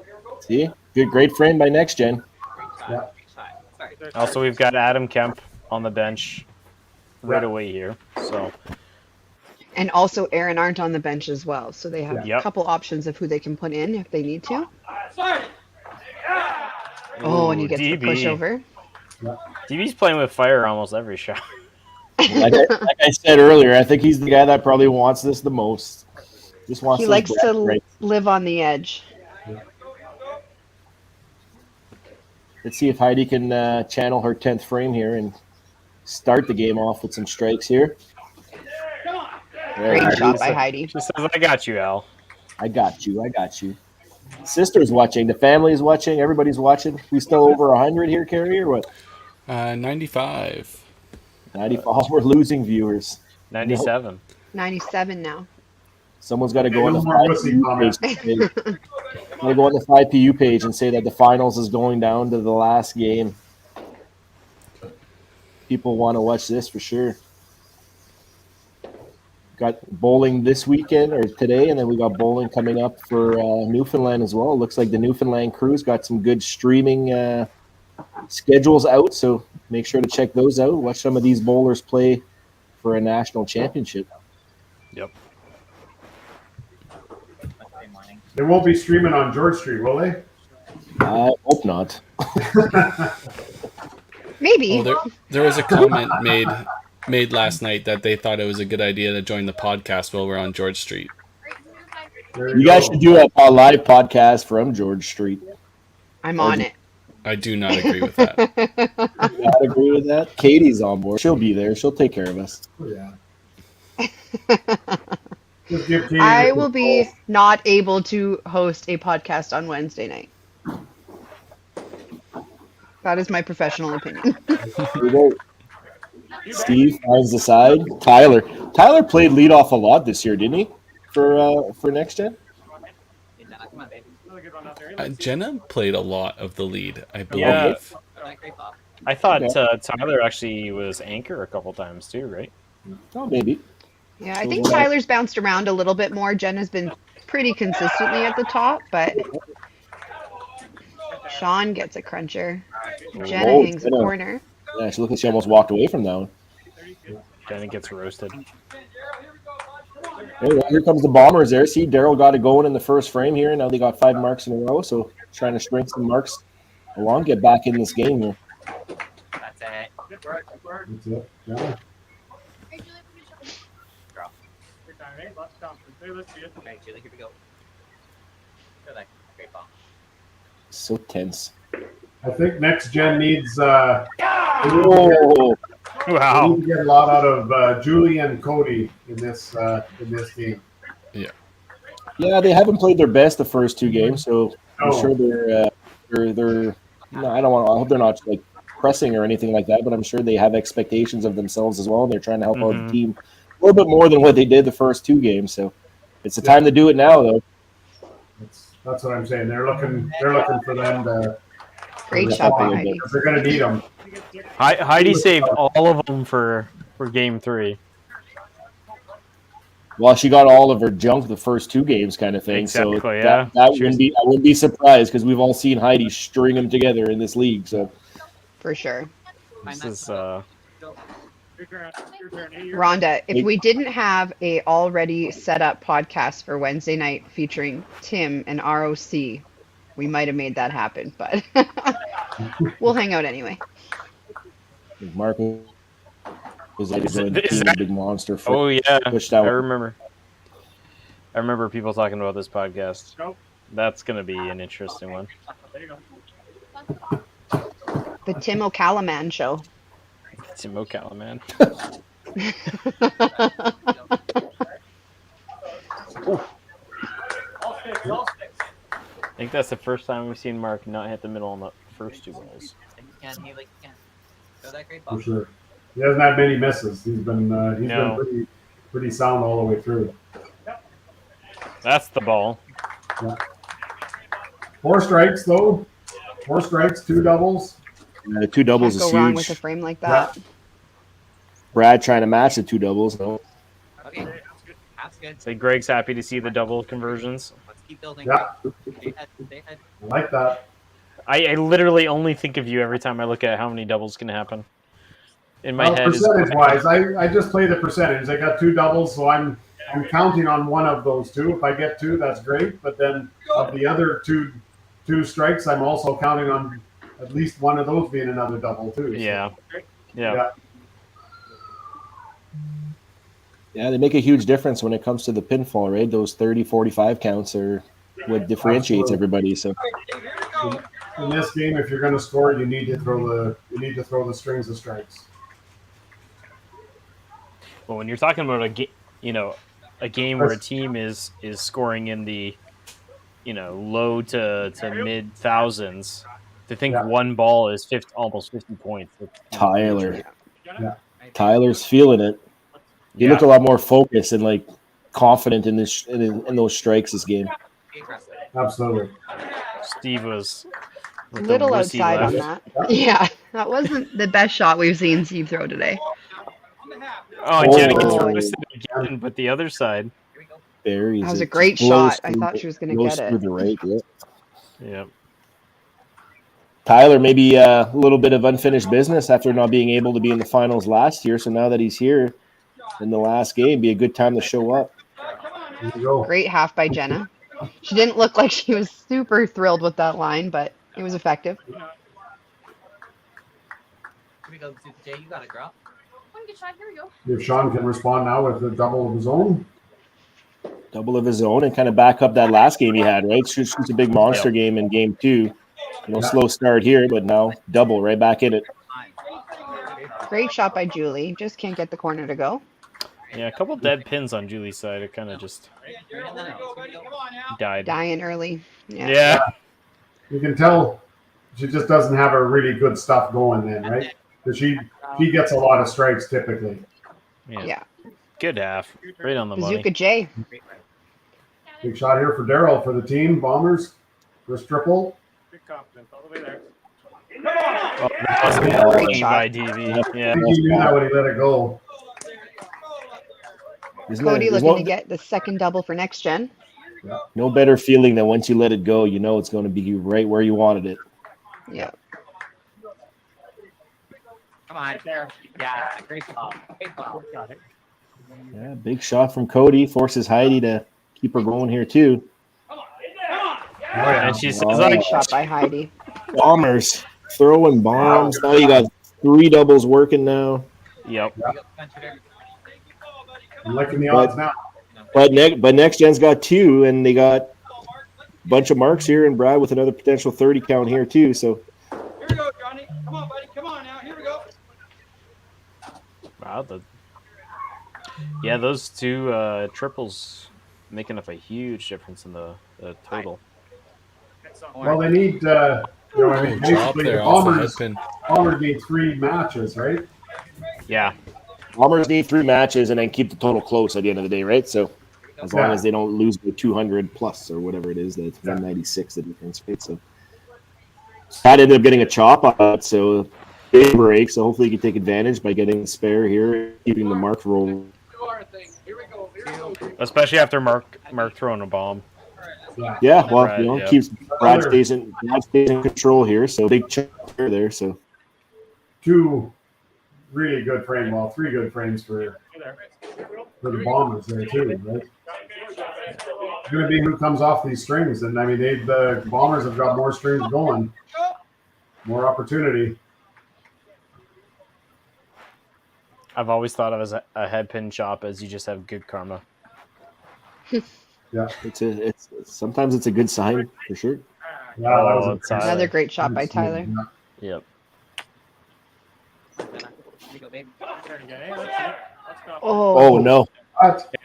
see, great frame by Next Gen. Great shot. Yeah. Great shot. Sorry. Also, we've got Adam Kemp on the bench right away here. So, And also Aaron aren't on the bench as well. So they have Yep. a couple options of who they can put in if they need to. Start it. Oh, and he Ooh, gets the DB. pushover. DB's playing with fire almost every shot. Like I said earlier, I think he's the guy that probably wants this the most. Just wants He those likes brass to rights. live on the edge. Let's see if Heidi can channel her 10th frame here and start the game off with some strikes here. There Great it shot is. by Heidi. She says, I got you, Al. I got you. I got you. Sister's watching. The family's watching. Everybody's watching. We still over 100 here, Carrie, or what? 95. 95. Oh, we're losing viewers. 97. 97 now. Someone's got to go on the No more wussy 5PU page. Gotta go on the 5PU page and say that the finals is going down to the last game. People want to watch this for sure. Got bowling this weekend or today, and then we got bowling coming up for Newfoundland as well. Looks like the Newfoundland crew's got some good streaming schedules out, so make sure to check those out. Watch some of these bowlers play for a national championship. Yep. They won't be streaming on George Street, will they? I hope not. Maybe. Oh, there was a comment made last night that they thought it was a good idea to join the podcast while we're on George Street. You guys should do a live podcast from George Street. I'm on it. I do not agree with that. Not agree with that. Katie's on board. She'll be there. She'll take care of us. Yeah. Just give Katie I the will be not able to host a podcast on Wednesday night. That is my professional opinion. Steve finds the side. Tyler played leadoff a lot this year, didn't he? For next gen. Come on, baby. Jenna played a lot of the lead, I believe. Yeah. Throw that great ball. I thought Okay. Tyler actually was anchor a couple times too, right? Oh, maybe. Yeah, I think Tyler's bounced around a little bit more. Jenna's been pretty consistently at the top, but Sean gets a cruncher. Jenna Oh, hangs a Jenna. corner. Yeah, she looked like she almost walked away from that one. Jenna gets roasted. Here comes the Bombers there. See, Daryl got it going in the first frame here. Now they got 5 marks in a row, so trying to string some marks along, get back in this game here. That's it. That's it. Yeah. Draw. Let's see it. Okay, Julie, here we go. Throw that great ball. So tense. I think next gen needs we Whoa. need to get a lot out of Julie and Cody in this game. Yeah, they haven't played their best the first 2 games, so I'm No. sure they're. No, I don't want. I hope they're not like pressing or anything like that, but I'm sure they have expectations of themselves as well. And they're trying to help out the team a little bit more than what they did the first 2 games. So it's the time to do it now, though. That's what I'm saying. They're looking for them to. Great shot by Heidi. They're going to need them. Heidi saved all of them for game 3. Well, she got all of her junk the first 2 games, kind of thing. Exactly, So yeah. that I wouldn't be surprised because we've all seen Heidi string them together in this league. So For sure. This is Your turn. Rhonda, if we didn't have a already set up podcast for Wednesday night featuring Tim and ROC, we might have made that happen, but we'll hang out anyway. Mark was like a big monster. Oh yeah, pushed I out. remember people talking about this podcast. That's gonna be an interesting one. There you go. The Tim O'Callaghan show. Tim O'Callaghan. I think that's the first time we've seen Mark not hit the middle on the first 2 balls. Throw that great ball. For sure. He hasn't had many misses. He's been pretty sound all the way through. That's the ball. Yeah. 4 strikes though. 4 strikes, 2 doubles. The 2 doubles Can't is go wrong huge. with a frame like that. Brad trying to match the 2 doubles. No. Okay, that's good. So Greg's happy to see the double conversions. Let's keep building. Yeah. Stay ahead. I like that. I literally only think of you every time I look at how many doubles can happen. In my head, percentage wise, I just play the percentage. I got 2 doubles, so I'm counting on one of those 2. If I get 2, that's great. But then of the other two strikes, I'm also counting on at least one of those being another double too. So, yeah. Yeah, they make a huge difference when it comes to the pinfall, right? Those 30, 45 counts are what differentiates everybody. So in this game, if you're going to score, you need to throw the strings of strikes. Well, when you're talking about a game where a team is scoring in the low to mid thousands, to think one ball is almost 50 points. Tyler's feeling it. He looked a lot more focused and like confident in those strikes this game. Absolutely. Steve was a little outside on that. Yeah, that wasn't the best shot we've seen Steve throw today. Oh, Jenny gets roasted again, but the other side. Buries that was it. a great shot. I thought she was going to get it. The right, yeah. Tyler, maybe a little bit of unfinished business after not being able to be in the finals last year. So now that he's here in the last game, be a good time to show up. Great half by Jenna. She didn't look like she was super thrilled with that line, but it was effective. Here we go, Jay. You got it, girl. One good shot. Here we go. If Sean can respond now with a double of his own. Double of his own and kind of back up that last game he had, right? Shoots a big monster game in game 2. slow start here, but now double right back in it. Great shot by Julie. Just can't get the corner to go. Yeah, a couple dead pins on Julie's side. It kind of just died. Dying early. Yeah. You can tell she just doesn't have her really good stuff going then, right? Because she gets a lot of strikes typically. Yeah. Good half. Right on the Bazooka money. J. Big shot here for Daryl for the team. Bombers. First triple. Good confidence all the way there. Oh, that was a Great great shot. by DV. I Yeah. think he knew that when he let it go. Cody looking to get the second double for next gen. No better feeling than once you let it go, you know it's going to be right where you wanted it. Yeah. Come on, there. Yeah, great ball. Great ball. Got it. Yeah, big shot from Cody. Forces Heidi to keep her going here, too. And she says, Great shot by Heidi. Bombers. Throwing bombs. Now you got 3 doubles working now. Yep. I'm liking the odds now. But next gen's got 2, and they got a bunch of marks here, and Brad with another potential 30 count here, too. So Here we go, Johnny. Come on, buddy. Come on now. Here we go. Wow. Yeah, those two triples making up a huge difference in the total. Well, they need, Job basically there the off the Bombers. headpin. Bombers need 3 matches, right? Yeah. Bombers need 3 matches and then keep the total close at the end of the day, right? So as long as they don't lose by 200 plus or whatever it is, that's 196 the difference, right? So Pat ended up getting a chop on it, so big break. So hopefully you can take advantage by getting a spare here, keeping the mark rolling. Especially after Mark throwing a bomb. Yeah, well, Brad, keeps Brad stays in control here, so big chop there. So 2 really good frame, well, 3 good frames for the Bombers there too, right? It's going to be who comes off these strings, and I mean, the Bombers have got more strings going, more opportunity. I've always thought of as a headpin chop as you just have good karma. Yeah, it's sometimes it's a good sign for sure. Yeah, Oh, that was Another great shot by Tyler. Yep. Oh no!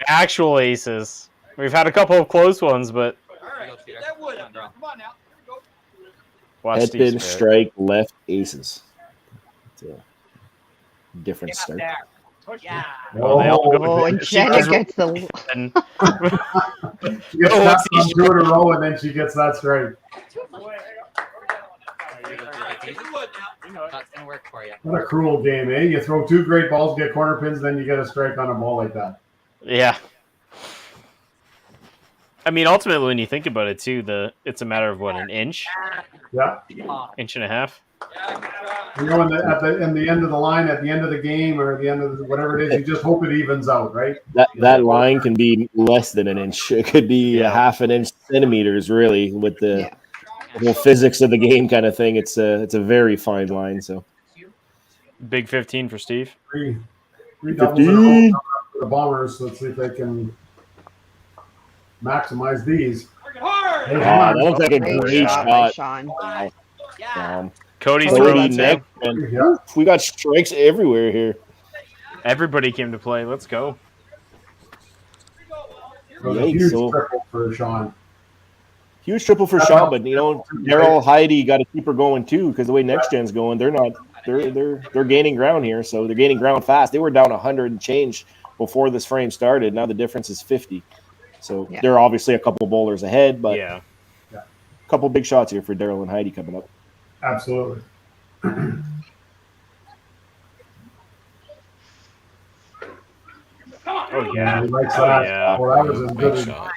Actual aces. We've had a couple of close ones, but That wood up there. Come on now. watch Headpin, Steve's spirit. strike, left, aces. It's a different start. Yeah. Oh, they all go. Oh, and She Jenna goes- gets the. and- She gets Oh, that let's see. 2 in a row, and then she gets that strike. That's gonna work for you. What a cruel game, eh? You throw 2 great balls, get corner pins, then you get a strike on a ball like that. Yeah. I mean, ultimately, when you think about it, too, it's a matter of what, an inch, Yeah. inch and a half. You know, in the end of the line, at the end of the game, or the end of whatever it is, you just hope it evens out, right? That line can be less than an inch. It could be a half an inch, centimeters, really, with the whole physics of the game kind of thing. It's a very fine line. So Big 15 for Steve. Three doubles in a row for the Bombers. Let's see if they can maximize these. that looks like a great shot shot. by Sean. Cody's Cody throwing that next, too. and Yeah. we got strikes everywhere here. Everybody came to play. Let's go. It was a Yikes, huge so- triple for Sean. Huge triple for Sean, but Daryl, Heidi got to keep her going too, because the way next gen's going, they're gaining ground here, so they're gaining ground fast. They were down 100 and change before this frame started. Now the difference is 50, so they're obviously a couple bowlers ahead, but Yeah. a couple big shots here for Daryl and Heidi coming up. Absolutely. Oh, yeah. He likes Oh, that. yeah. Well, that was as good as. shot.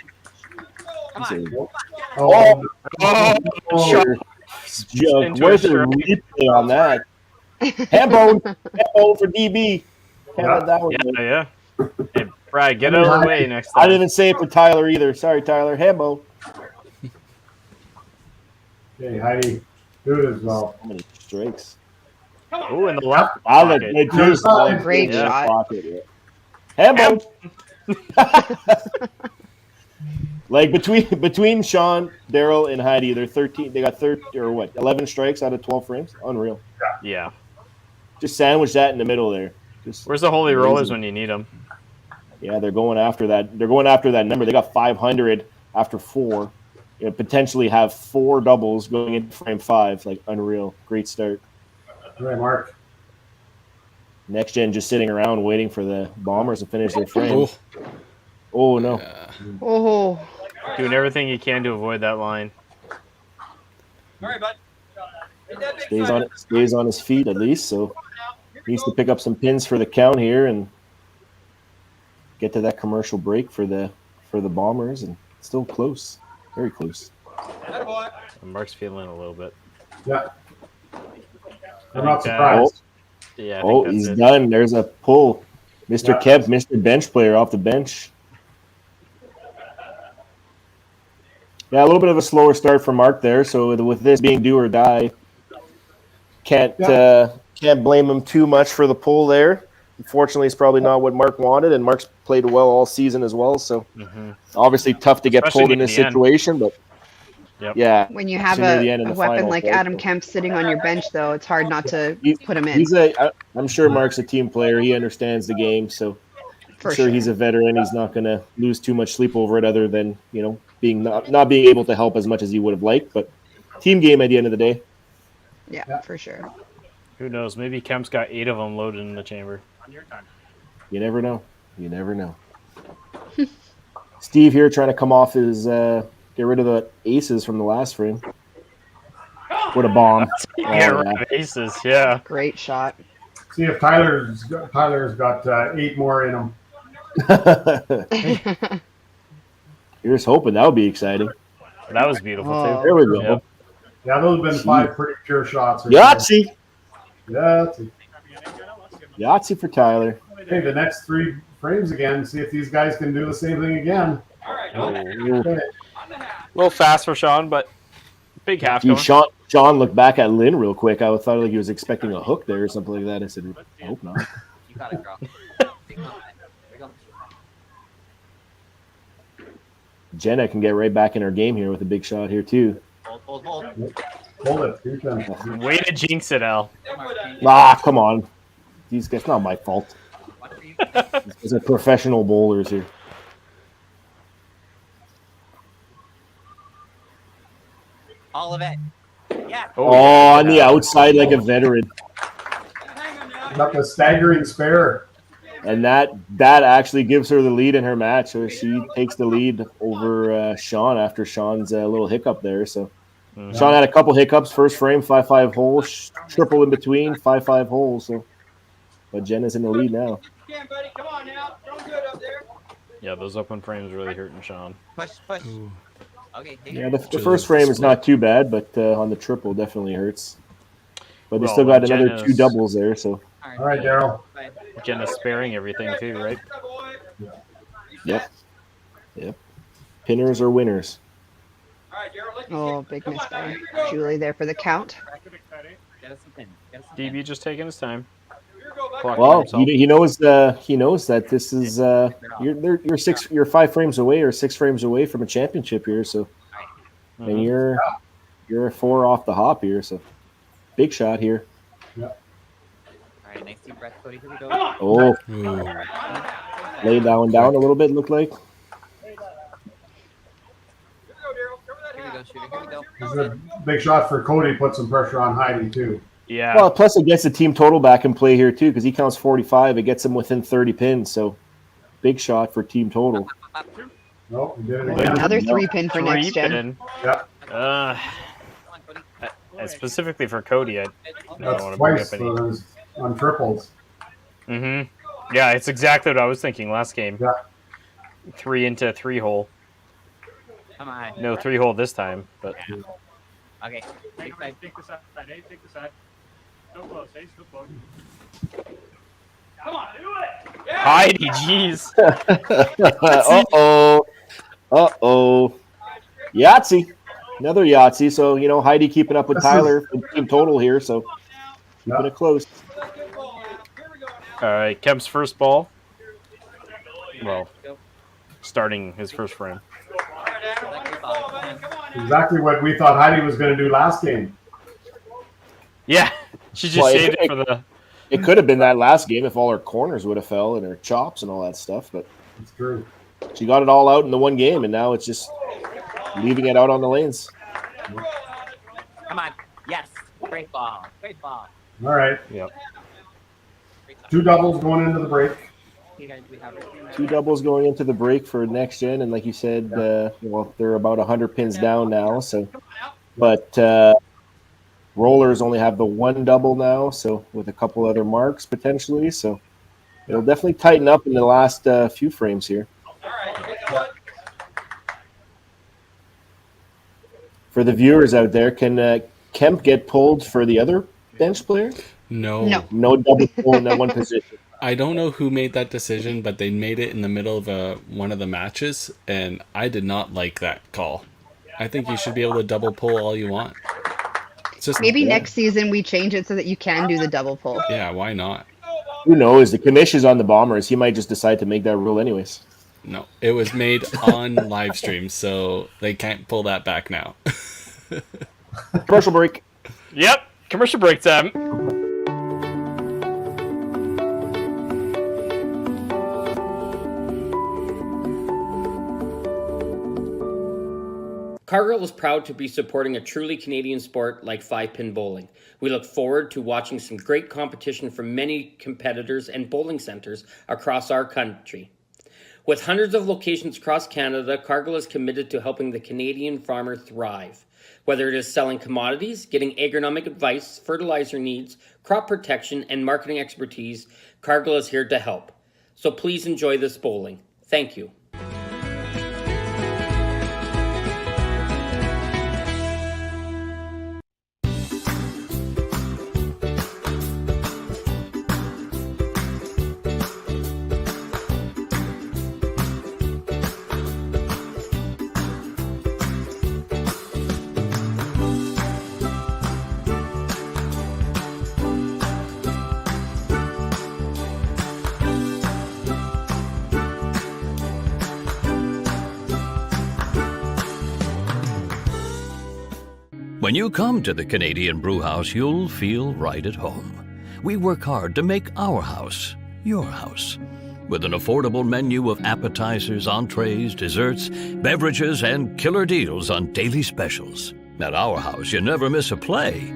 Oh, Jug, where's the replay on that? Handbone for DB. Can't let that one go. Yeah. Hey, Brad, get out of the way next time. I didn't even say it for Tyler either. Sorry, Tyler. Handbone. Okay, Heidi, do it as well. How many strikes? Oh, in the left I look pocket. good too. Great shot. Handbone. Like between Sean, Daryl, and Heidi, they're 13. They got 11 strikes out of 12 frames. Unreal. Yeah. Just sandwich that in the middle there. Just Where's the holy amazing. rollers when you need them? Yeah, they're going after that. They're going after that number. They got 500 after 4. Potentially have 4 doubles going into frame 5. Like unreal. Great start. All right, Mark. Next gen just sitting around waiting for the Bombers to finish their frame. Oh no. Oh. Doing everything you can to avoid that line. All right, bud. Stays on his feet at least, so needs to pick up some pins for the count here and get to that commercial break for the Bombers, and still close, very close. Mark's feeling a little bit. Yeah. I'm not surprised. Yeah. He's done. There's a pull. Mr. Kemp, Mr. Bench player off the bench. Yeah, a little bit of a slower start for Mark there. So with this being do or die, can't blame him too much for the pull there. Unfortunately, it's probably not what Mark wanted, and Mark's played well all season as well. So obviously tough to get pulled in this situation, but yeah. When you have a weapon like Adam Kemp sitting on your bench, though, it's hard not to put him in. I'm sure Mark's a team player. He understands the game, so I'm sure he's a veteran. He's not going to lose too much sleep over it, other than being not being able to help as much as he would have liked. But team game at the end of the day. Yeah, for sure. Who knows? Maybe Kemp's got 8 of them loaded in the chamber. You never know. You never know. Steve here trying to come off his get rid of the aces from the last frame. What a bomb! Get rid of aces, yeah. Great shot. See if Tyler's got 8 more in him. Here's hoping that would be exciting. That was beautiful too. There we go. Yep. Yeah, those have been 5 pretty pure shots. Yahtzee. Yahtzee for Tyler. Okay, the next 3 frames again. See if these guys can do the same thing again. A little fast for Sean, but big half. Sean looked back at Lynn real quick. I thought like he was expecting a hook there or something like that. I said, I hope not. You got it, girl. Jenna can get right back in her game here with a big shot here too. Hold. Hold it. Way to jinx it, Al. Come on. These guys, not my fault. These are professional bowlers here. All of it. Yeah. On the outside like a veteran. Got the staggering spare. And that actually gives her the lead in her match. So she takes the lead over Sean after Sean's little hiccup there. So Sean had a couple hiccups. First frame, 5-5 holes, triple in between, 5-5 holes. So, but Jenna's in the lead now. Come on now. Don't good up there. Yeah, those open frames really hurting Sean. Push. Okay. Yeah, the first frame is not too bad, but on the triple definitely hurts. But they still got another Jenna's 2 doubles there. So. All right, Daryl. Jenna's sparing everything too, right? Yep. Pinners or winners. Oh, big miss by Julie there for the count. DB just taking his time. Well, he knows that this is you're 5 frames away or 6 frames away from a championship here. So, and you're 4 off the hop here. So, big shot here. All right, nice deep breath, Cody. Here we go. Oh, laid that one down a little bit. Looked like. Here we go, shooter. Here we go. This is a big shot for Cody. Put some pressure on Heidi too. Yeah. Well, plus it gets the team total back in play here too because he counts 45. It gets him within 30 pins. So, big shot for team total. Nope, we did it again. Another 3-pin for next gen. Yeah. Specifically for Cody, I don't That's want to bring up twice any. on triples. Yeah, it's exactly what I was thinking last game. Yeah. 3 into 3 hole. Come on. No 3 hole this time, but. Okay. Take the side. Take the side. Still close. Still close. Come on, do it. Yeah. Heidi, jeez. Uh-oh. Yahtzee. Another Yahtzee. So, Heidi keeping up with Tyler for team total here. So, keeping it close. All right, Kemp's first ball. Well, starting his first frame. That great ball. Come on. Exactly what we thought Heidi was going to do last game. Yeah, she just Well, saved it for the. It could have been that last game if all her corners would have fell and her chops and all that stuff, but It's true. she got it all out in the one game, and now it's just leaving it out on the lanes. Come on. Yes. Great ball. Great ball. All right. Yep. Two doubles going into the break. We have Two doubles going into the break for next gen, and like you said, well, they're about 100 pins down now. So, but rollers only have the one double now, so with a couple other marks potentially. So it'll definitely tighten up in the last few frames here. For the viewers out there, can Kemp get pulled for the other bench player? No. No double pull in that one position. I don't know who made that decision, but they made it in the middle of one of the matches, and I did not like that call. I think you should be able to double pull all you want. It's just Maybe next season we change it so that you can do the double pull. Yeah, why not? Who knows? The commission's on the Bombers. He might just decide to make that rule anyways. No, it was made on live stream, so they can't pull that back now. Commercial break. Yep, commercial break time. Cargill is proud to be supporting a truly Canadian sport like 5-pin bowling. We look forward to watching some great competition from many competitors and bowling centres across our country. With hundreds of locations across Canada, Cargill is committed to helping the Canadian farmer thrive. Whether it is selling commodities, getting agronomic advice, fertilizer needs, crop protection, and marketing expertise, Cargill is here to help. So please enjoy this bowling. Thank you. When you come to the Canadian Brewhouse, you'll feel right at home. We work hard to make our house your house. With an affordable menu of appetizers, entrees, desserts, beverages, and killer deals on daily specials. At our house, you never miss a play.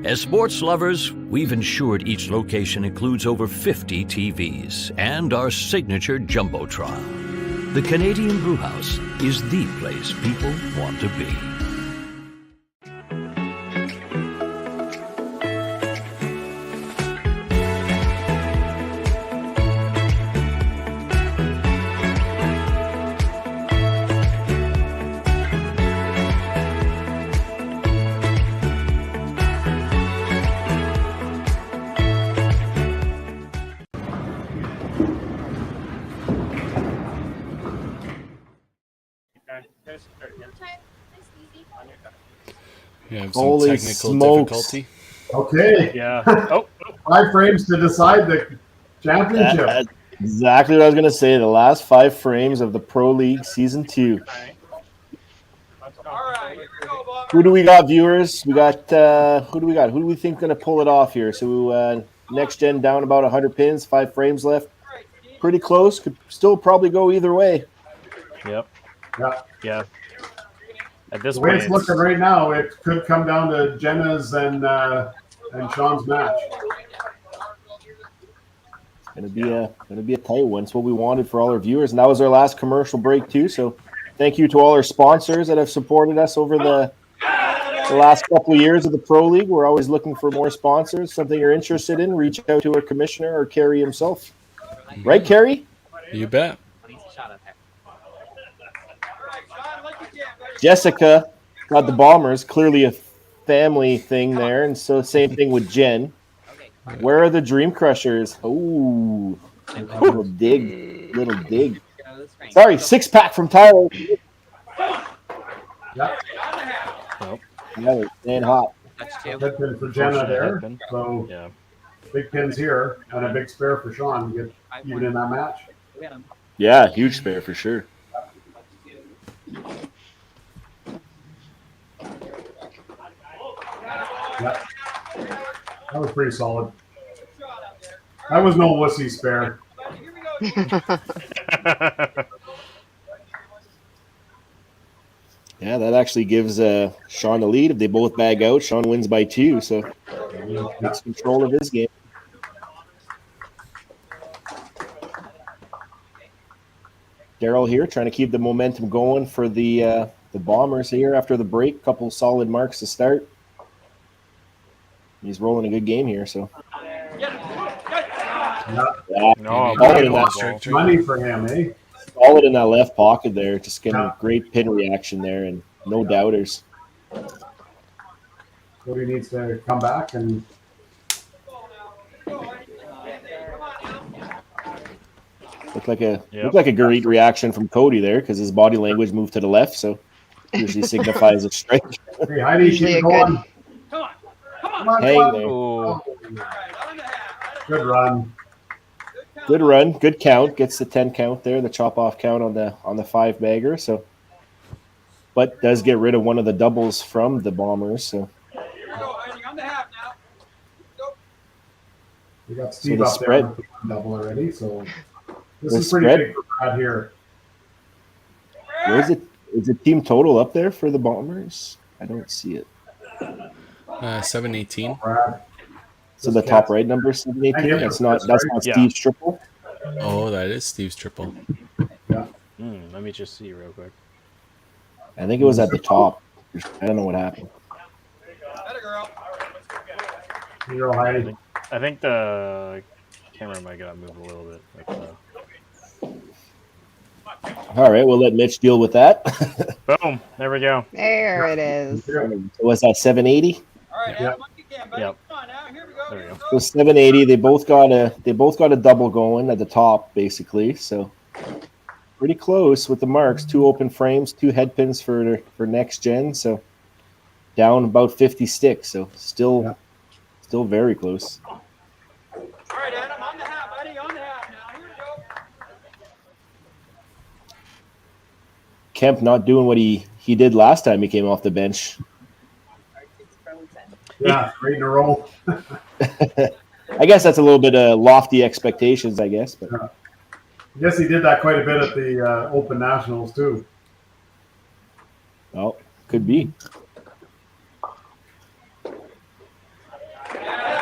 As sports lovers, we've ensured each location includes over 50 TVs and our signature Jumbotron. The Canadian Brewhouse is the place people want to be. We have some Holy technical smokes. difficulty. Okay. Yeah. Oh. 5 frames to decide the championship. That's exactly what I was going to say. The last 5 frames of the Pro League Season 2. Who do we got, viewers? We got who do we got? Who do we think going to pull it off here? So next gen down about 100 pins, 5 frames left. Pretty close. Could still probably go either way. Yep. Yeah. Yeah. At this The way point, it's looking right now, it could come down to Jenna's and Sean's match. Gonna be a tight one. It's what we wanted for all our viewers, and that was our last commercial break too. So, thank you to all our sponsors that have supported us over the last couple of years of the Pro League. We're always looking for more sponsors. Something you're interested in, reach out to our commissioner or Kerry himself. Right, Kerry? You bet. Jessica got the Bombers. Clearly a family thing there, and so same thing with Jen. Where are the Dream Crushers? Ooh, little dig. Sorry, 6-pack from Tyler. Yeah. Nope. Yeah, they're staying hot. Head pin for Jenna there. So Yeah. big pins here and a big spare for Sean to get even in that match. Yeah, huge spare for sure. Yeah. That was pretty solid. That was no wussy spare. Yeah, that actually gives Sean the lead. If they both bag out, Sean wins by 2, so takes control of his game. Daryl here trying to keep the momentum going for the Bombers here after the break. Couple solid marks to start. He's rolling a good game here, so. Money for him, eh? Solid in that left pocket there. Just getting great pin reaction there and no doubters. Cody needs to come back and looked like a great reaction from Cody there because his body language moved to the left, so usually signifies a strike. Hey, Heidi, Usually keep a going. good. Come on, Hang come on. there. Oh, Good run. Good run, good count. Gets the 10 count there, the chop off count on the 5 bagger. So, but does get rid of one of the doubles from the Bombers. So We got Steve the up spread- there with the double already, so this The is pretty spread- big for Brad here. Where's it? Is the team total up there for the Bombers? I don't see it. 718. Brad. So the top right number is 718. That's not Steve's triple. Oh, that is Steve's triple. Yeah. let me just see real quick. I think it was at the top. I don't know what happened. You're all Heidi. I think the camera might got moved a little bit. All right, we'll let Mitch deal with that. Boom! There we go. There it is. So was that 780? Yep. Yep. There we go. So 780. They both got a double going at the top, basically. So pretty close with the marks. 2 open frames, 2 head pins for next gen. So down about 50 sticks. So still very close. All right, Adam, on the half, buddy, on the half now. Here we go. Kemp not doing what he did last time he came off the bench. Yeah, 3 in a row. I guess that's a little bit of lofty expectations, I guess. But I guess he did that quite a bit at the Open Nationals too. well, could be.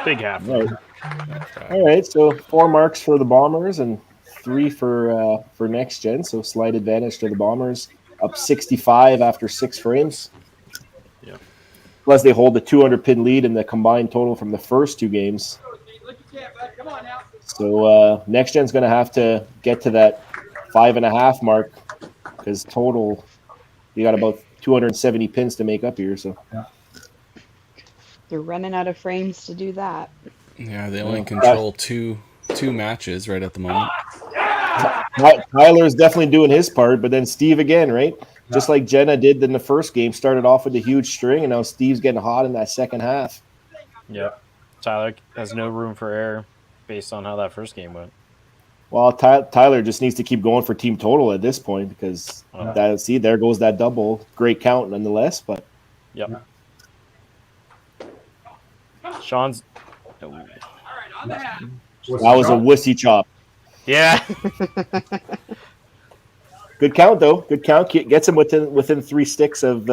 Big half. All right, so 4 marks for the Bombers and 3 for next gen. So slight advantage to the Bombers, up 65 after 6 frames. Yeah. Plus they hold the 200 pin lead in the combined total from the first 2 games. Come on now. So next gen's going to have to get to that 5.5 mark because total you got about 270 pins to make up here. So They're running out of frames to do that. Yeah, they only control two matches right at the moment. Tyler's definitely doing his part, but then Steve again, right? Just like Jenna did in the first game, started off with a huge string, and now Steve's getting hot in that second half. Yep. Tyler has no room for error based on how that first game went. Well, Tyler just needs to keep going for team total at this point because there goes that double. Great count nonetheless, but yep. Sean's. That was a wussy chop. Yeah. Good count though. Good count. Gets him within 3 sticks of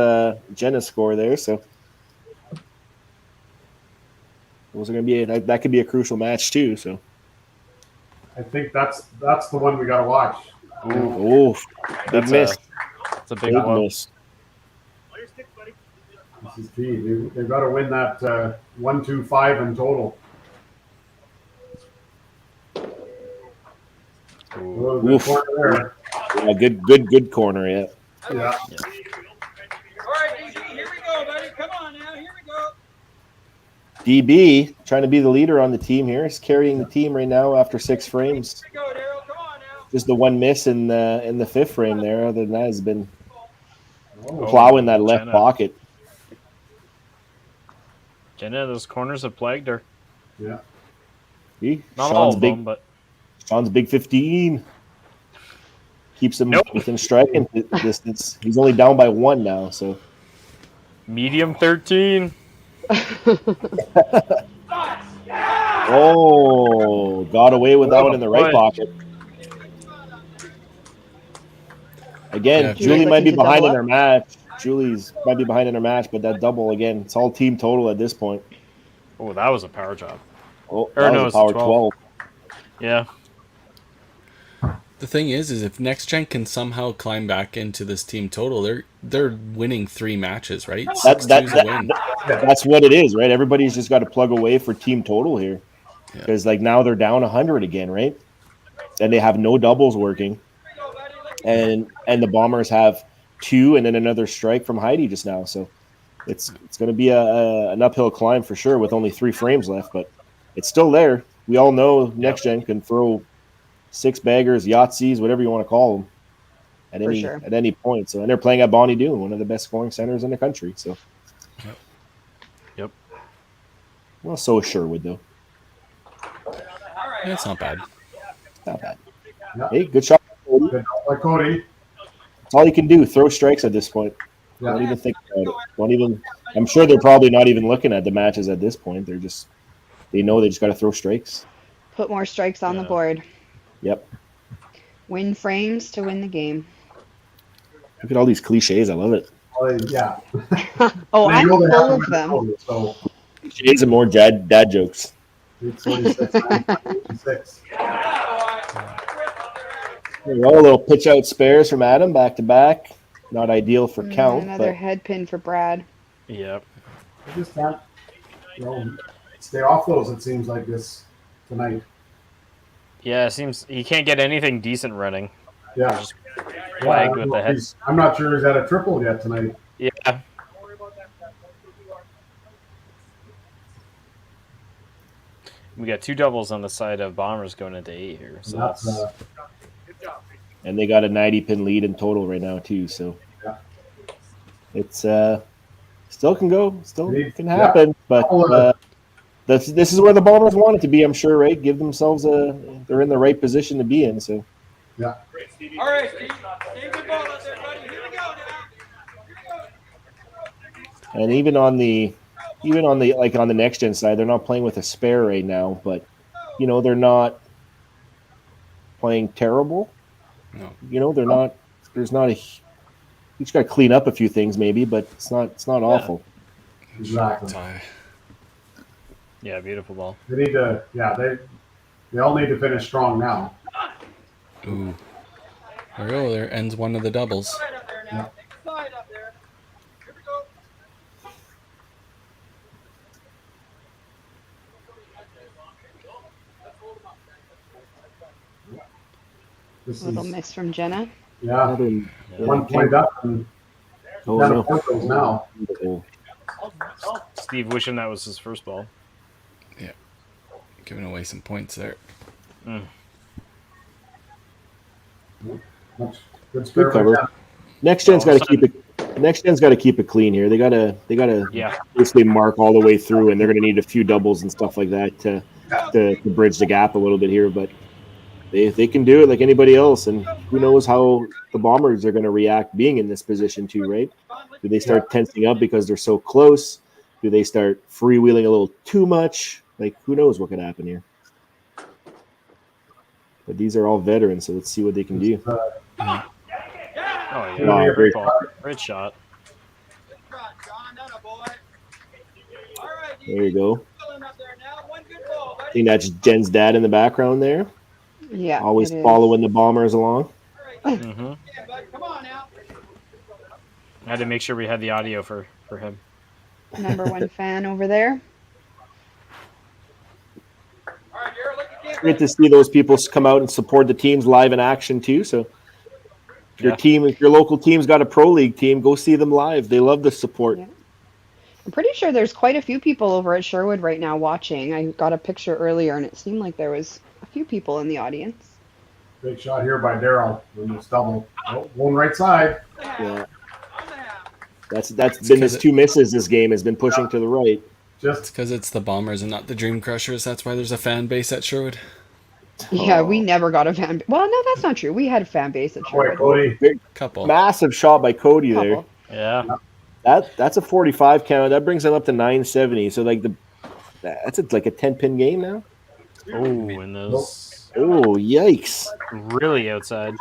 Jenna's score there. So those are going to be that could be a crucial match too. So I think that's the one we got to watch. Ooh, big miss. That's a big miss. This is key. They've got to win that 1-2-5 in total. Good corner there. Yeah, good corner. Yeah. Yeah. All right, DB, here we go, buddy. Come on now. Here we go. DB trying to be the leader on the team here. He's carrying the team right now after 6 frames. Here we go, Daryl. Come on now. Just the 1 miss in the 5th frame there. Other than that, has been plowing that left Jenna. pocket. Jenna, those corners have plagued her. Yeah. See? Not all of them, but Sean's big 15. Keeps him within striking distance. He's only down by 1 now, so medium 13. Oh, got away with that one in the right pocket. Again, Yeah, Julie Julie's might be looking to behind double in up. her match. Julie's might be behind in her match, but that double again, it's all team total at this point. Oh, that was a power job. Oh, Or that no, was a it's a power 12. 12. Yeah. The thing is if Next Gen can somehow climb back into this team total, they're winning 3 matches, right? 6-2 is a win. That's what it is, right? Everybody's just got to plug away for team total here, because like now they're down 100 again, right? And they have no doubles working, and the Bombers have 2 and then another strike from Heidi just now. So it's going to be an uphill climb for sure with only 3 frames left, but it's still there. We all know Next Gen can throw 6 baggers, Yahtzees, whatever you want to call them, at any point. So, and they're playing at Bonnie Doon, one of the best scoring centers in the country. So, Yep. Well, so is Sherwood though. Yeah, it's not bad. Not bad. Hey, good shot, Cody. Good by Cody. That's all you can do. Throw strikes at this point. Yeah. Don't even think about it. Don't even. I'm sure they're probably not even looking at the matches at this point. They know they just got to throw strikes. Put more strikes on the board. Yep. Win frames to win the game. Look at all these cliches. I love it. Yeah. Oh, They I'm know they have full to of them. win, so Cliches and more dad jokes. it's 46, 96. There you go, a little pitch out spares from Adam back to back. Not ideal for count, Another but head pin for Brad. Yep. I just can't, stay off those. It seems like this tonight. Yeah, it seems he can't get anything decent running. Yeah. Just flagged with the head. I'm not sure he's had a triple yet tonight. Yeah. We got 2 doubles on the side of Bombers going into 8 here. So that's and they got a 90 pin lead in total right now too. So it's still can go, still can happen, but this is where the Bombers want it to be. I'm sure, right? Give themselves they're in the right position to be in. So yeah. All right, Steve. Steve, good ball out there, buddy. Here we go now. and even on the like on the Next Gen side, they're not playing with a spare right now, but they're not playing terrible. No. They're not. There's not a. You just got to clean up a few things, maybe, but it's not awful. Exactly. yeah, beautiful ball. They need to. Yeah, they all need to finish strong now. Ooh. There we go. There ends one of the doubles. Yeah. Slide up there. Here we go. This Little is, miss from Jenna. yeah. 1 point up and down to 4 goals now. Steve wishing that was his first ball. Yeah. Giving away some points there. Good cover. Next Gen's got to keep it. Next Gen's got to keep it clean here. They gotta basically mark all the way through, and they're gonna need a few doubles and stuff like that to bridge the gap a little bit here. But they can do it like anybody else, and who knows how the Bombers are gonna react being in this position too, right? Do they start tensing up because they're so close? Do they start freewheeling a little too much? Like, who knows what could happen here? But these are all veterans, so let's see what they can do. Oh yeah, Wow, great ball. Great shot. There you go. I think that's Jen's dad in the background there. Yeah. Always it is. following the Bombers along. Mm-hmm. I had to make sure we had the audio for him. Number 1 fan over there. Great to see those people come out and support the teams live in action too. So if your local team's got a pro league team, go see them live. They love the support. Yeah. I'm pretty sure there's quite a few people over at Sherwood right now watching. I got a picture earlier and it seemed like there was a few people in the audience. Big shot here by Daryl. It's double. Oh, one right side. Yeah. That's been his 2 misses this game, has been pushing to the right. Just because it's the Bombers and not the Dream Crushers. That's why there's a fan base at Sherwood. Yeah, we never got a fan. Well, no, that's not true. We had a fan base at Sherwood. Cody. Big couple. Massive shot by Cody there. Yeah. That's a 45 count. That brings them up to 970. So like that's like a 10-pin game now. Oh, and those Oh, yikes! really outside.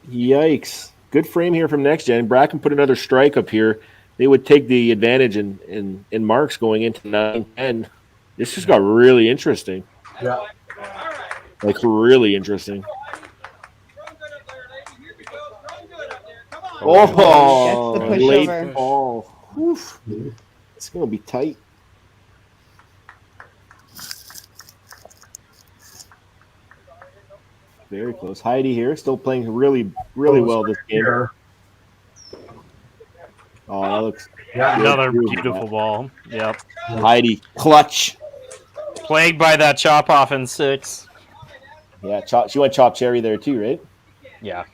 Yikes! Good frame here from Next Gen. Bracken put another strike up here. They would take the advantage in marks going into 9-10. This just got really interesting. Yeah. Like really interesting. Oh, Gets the late pushover. ball. Oof. It's going to be tight. Very close. Heidi here, still playing really, really well this game. Here. Oh, that looks Another beautiful ball. Yep. Heidi, clutch. Plagued by that chop off in 6. Yeah, she went chop cherry there too, right? Yeah.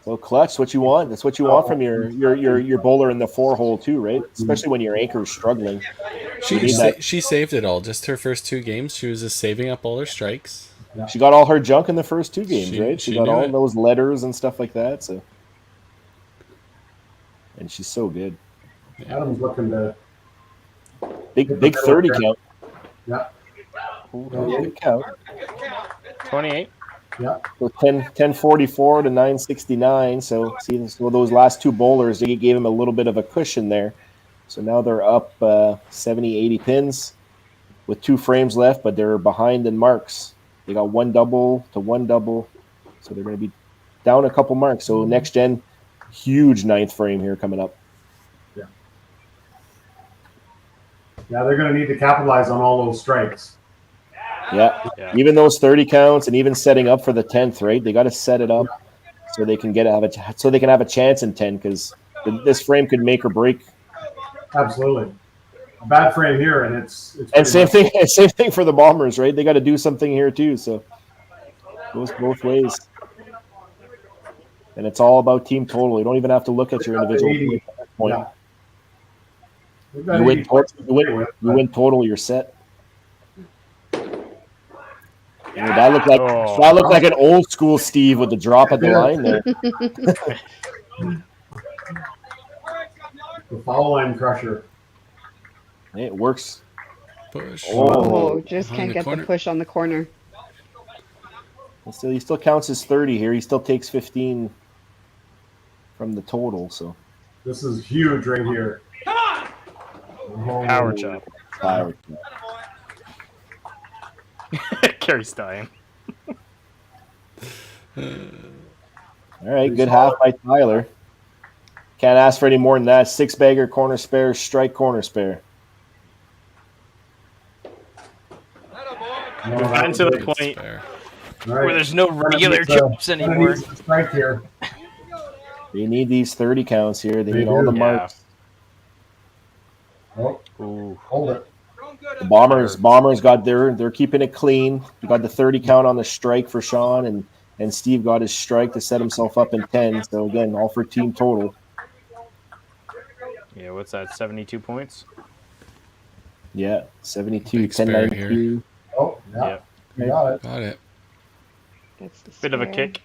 So clutch, what you want. That's what you want from your bowler in the 4-hole too, right? Especially when your anchor is struggling. She saved it all. Just her first 2 games, she was just saving up all her strikes. She got all her junk in the first 2 games, right? She got knew all it. those letters and stuff like that. So, and she's so good. Adam's looking to Big 30 count. Yeah. Good count. 28. Yeah. So 1044 to 969. So see, so those last 2 bowlers, they gave him a little bit of a cushion there. So now they're up 70, 80 pins with 2 frames left, but they're behind in marks. They got 1 double to 1 double. So they're going to be down a couple marks. So Next Gen, huge 9th frame here coming up. Yeah, they're going to need to capitalize on all those strikes. Yeah. Even those 30 counts and even setting up for the 10th, right? They got to set it up so they can have a chance in 10 because this frame could make or break. Absolutely. A bad frame here, and it's And same thing for the Bombers, right? They got to do something here too. So goes both ways. And it's all about team total. You don't even have to look at your individual point. Yeah. You win total, you're set. That looked like an old school Steve with the drop at the line there. The foul line crusher. It works. Push. Oh, just can't get the push on the corner. So he still counts as 30 here. He still takes 15 from the total. So this is huge right here. Come on! Power chop. Power chop. Carrie's dying. All right, good half by Tyler. Can't ask for any more than that. 6-bagger, corner spare, strike, corner spare. We've gotten to the point where there's no regular chops anymore. Strike here. They need these 30 counts here. They need all the marks. Oh, hold it. The Bombers they're keeping it clean. You got the 30 count on the strike for Sean, and Steve got his strike to set himself up in 10. So again, all for team total. Yeah, what's that? 72 points. Yeah, 72, Big spare here. 1092. Oh, yeah. Yep. You got it. Got it. Bit of a kick.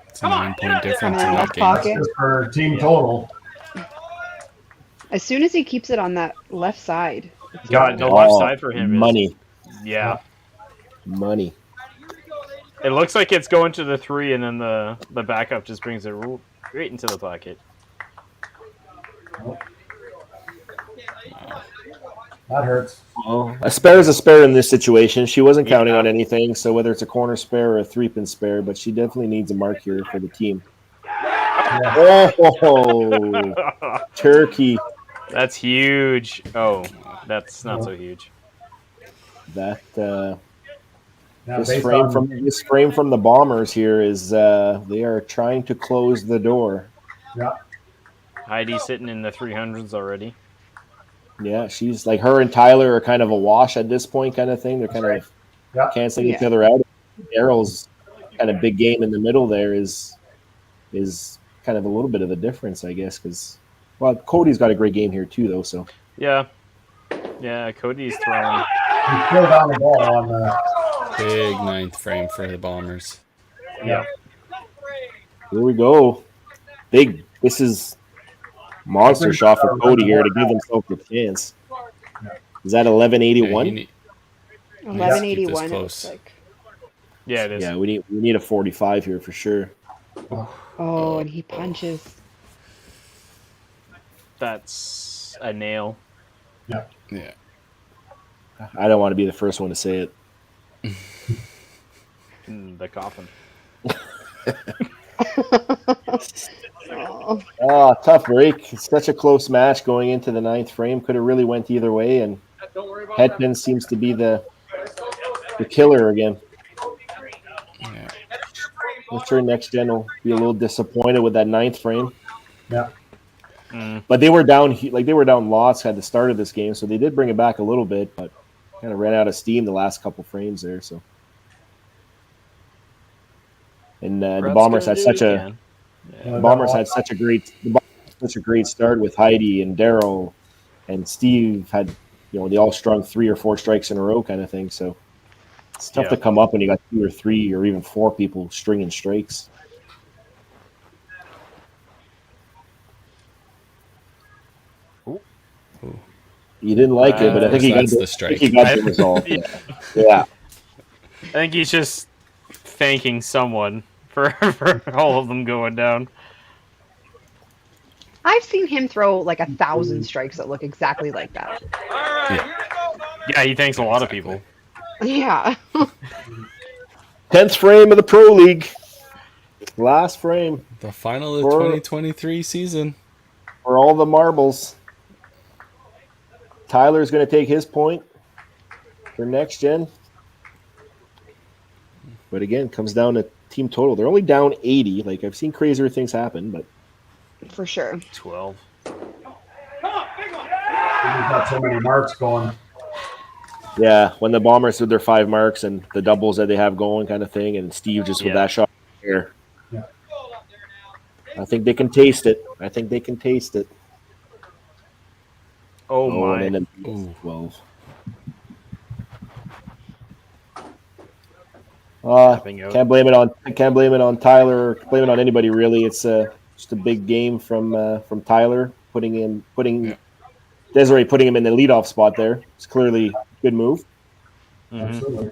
It's a 9-point difference in that left game. pocket. Just for team total. As soon as he keeps it on that left side. God, the left side for him is money. Yeah. Money. It looks like it's going to the 3, and then the backup just brings it right into the pocket. That hurts. Well, a spare is a spare in this situation. She wasn't counting on anything, so whether it's a corner spare or a 3-pin spare, but she definitely needs a mark here for the team. Oh, turkey. That's huge. Oh, that's not so huge. That Yeah, this frame from the Bombers here is they are trying to close the door. Yeah. Heidi sitting in the 300s already. Yeah, she's like her and Tyler are kind of a wash at this point, kind of thing. They're kind of canceling each other out. Daryl's kind of big game in the middle there is kind of a little bit of a difference, I guess, because Cody's got a great game here too, though. So yeah, Cody's throwing. He killed on the ball on the big 9th frame for the Bombers. Yeah. Here we go. This is monster shot for Cody here to give himself a chance. Is that 1181? He 1181. It looks like. Yeah, it is. Yeah, we need a 45 here for sure. Oh, and he punches. That's a nail. Yeah. Yeah. I don't want to be the first one to say it. In the coffin. Oh, tough break. It's such a close match going into the 9th frame. Could have really went either way, and Hetman seems to be the killer again. Yeah. I'm sure Next Gen will be a little disappointed with that 9th frame. Yeah. But they were down lots at the start of this game, so they did bring it back a little bit, but kind of ran out of steam the last couple frames there. So, and the Bombers had such a great start with Heidi and Daryl, and Steve had they all strung 3 or 4 strikes in a row kind of thing. So it's tough to come up when you got 2 or 3 or even 4 people stringing strikes. You didn't like it, but I think he got the strike. He got the result. Yeah. I think he's just thanking someone for all of them going down. I've seen him throw like 1,000 strikes that look exactly like that. Yeah, he thanks a lot of people. Yeah. 10th frame of the Pro League. Last frame. The final of the 2023 season. For all the marbles. Tyler's going to take his point for Next Gen. But again, comes down to team total. They're only down 80. Like, I've seen crazier things happen, but for sure. 12. We've got so many marks going. Yeah, when the Bombers with their 5 marks and the doubles that they have going kind of thing, and Steve just with that shot here. Yeah. I think they can taste it. Oh my. And then 12. Can't blame it on Tyler. Blame it on anybody really. It's just a big game from Tyler putting Desiree putting him in the leadoff spot there. It's clearly a good move. Absolutely.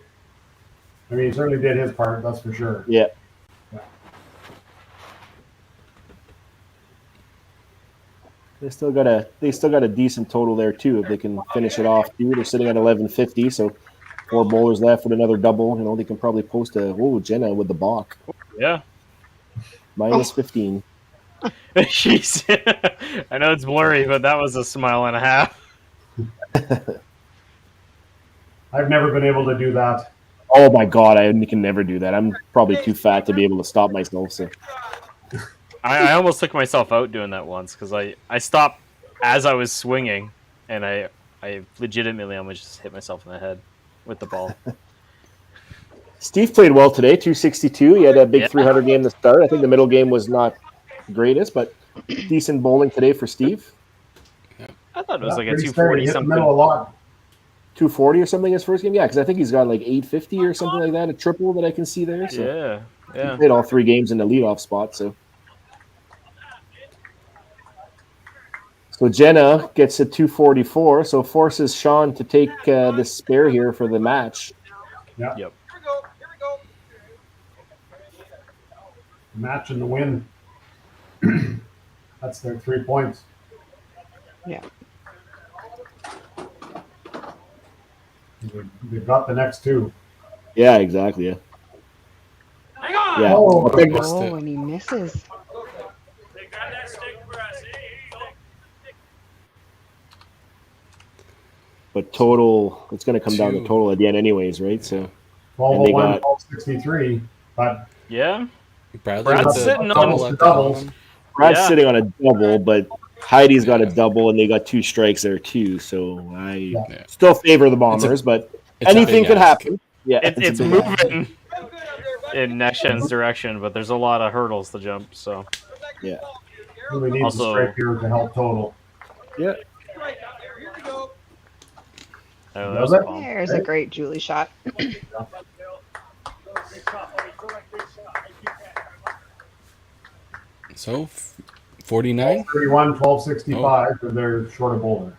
I mean, he certainly did his part. That's for sure. Yeah. They still got a decent total there too if they can finish it off too. They're sitting at 1150, so 4 bowlers left with another double. They can probably post Jenna with the balk. Yeah. Minus 15. Jeez. I know it's blurry, but that was a smile and a half. I've never been able to do that. Oh my god, I can never do that. I'm probably too fat to be able to stop myself. So I almost took myself out doing that once because I stopped as I was swinging, and I legitimately almost just hit myself in the head with the ball. Steve played well today, 262. He had a big 300 game to start. I think the middle game was not greatest, but decent bowling today for Steve. I thought it was like a 240 something. Middle a lot. 240 or something his first game? Yeah, because I think he's got like 850 or something like that, a triple that I can see there. So yeah. He played all 3 games in the leadoff spot, so Jenna gets a 244, so forces Sean to take this spare here for the match. Yeah. Yep. Here we go. Match and the win. That's their 3 points. Yeah. They've got the next 2. Yeah, exactly. Yeah. Hang on. Yeah. Oh, and he misses. They got that stick for us. But total, it's going to come down to total at the end, anyways, right? So 1201, 1263. But yeah, Brad's sitting on doubles. Brad's sitting on a double, but Heidi's got a double, and they got 2 strikes there too. So I still favor the Bombers, but anything could happen. Yeah, it's moving in Next Gen's direction, but there's a lot of hurdles to jump. So yeah, we need also, a strike here to help total. Yeah. There's a great Julie shot. So 49? 31, 1265, but they're short a bowler.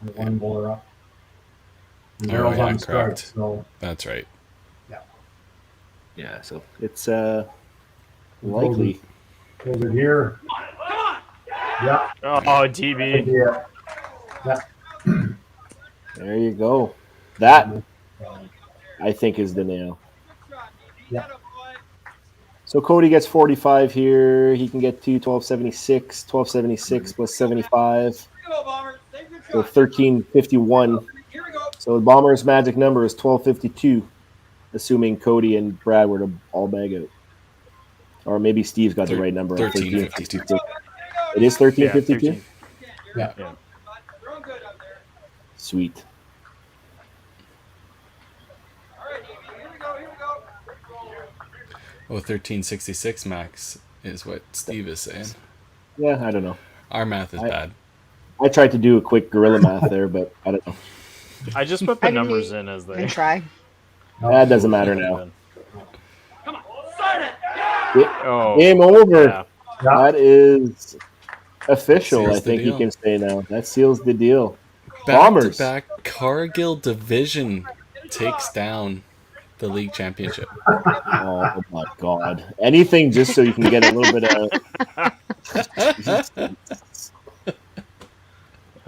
They're one bowler up. And Daryl's on strike, correct. so That's right. Yeah, so it's likely. Goes it here. Yeah. Oh, DB. Yeah. There you go. That, I think, is the nail. Yeah. So Cody gets 45 here. He can get to 1276. 1276 plus 75. So 1351. So the Bombers' magic number is 1252, assuming Cody and Brad were to all bag out. Or maybe Steve's got the right number. 1352. It is 1352? Yeah. Sweet. Oh, 1366 max is what Steve is saying. Yeah, I don't know. Our math is bad. I tried to do a quick gorilla math there, but I don't know. I just put the numbers in as they try. That doesn't matter now. Oh, Game over. yeah. That is official, Seals I the think you deal. can say now. That seals the deal. Bombers. Back-to-back Cargill division takes down the league championship. Oh my God! Anything just so you can get a little bit of.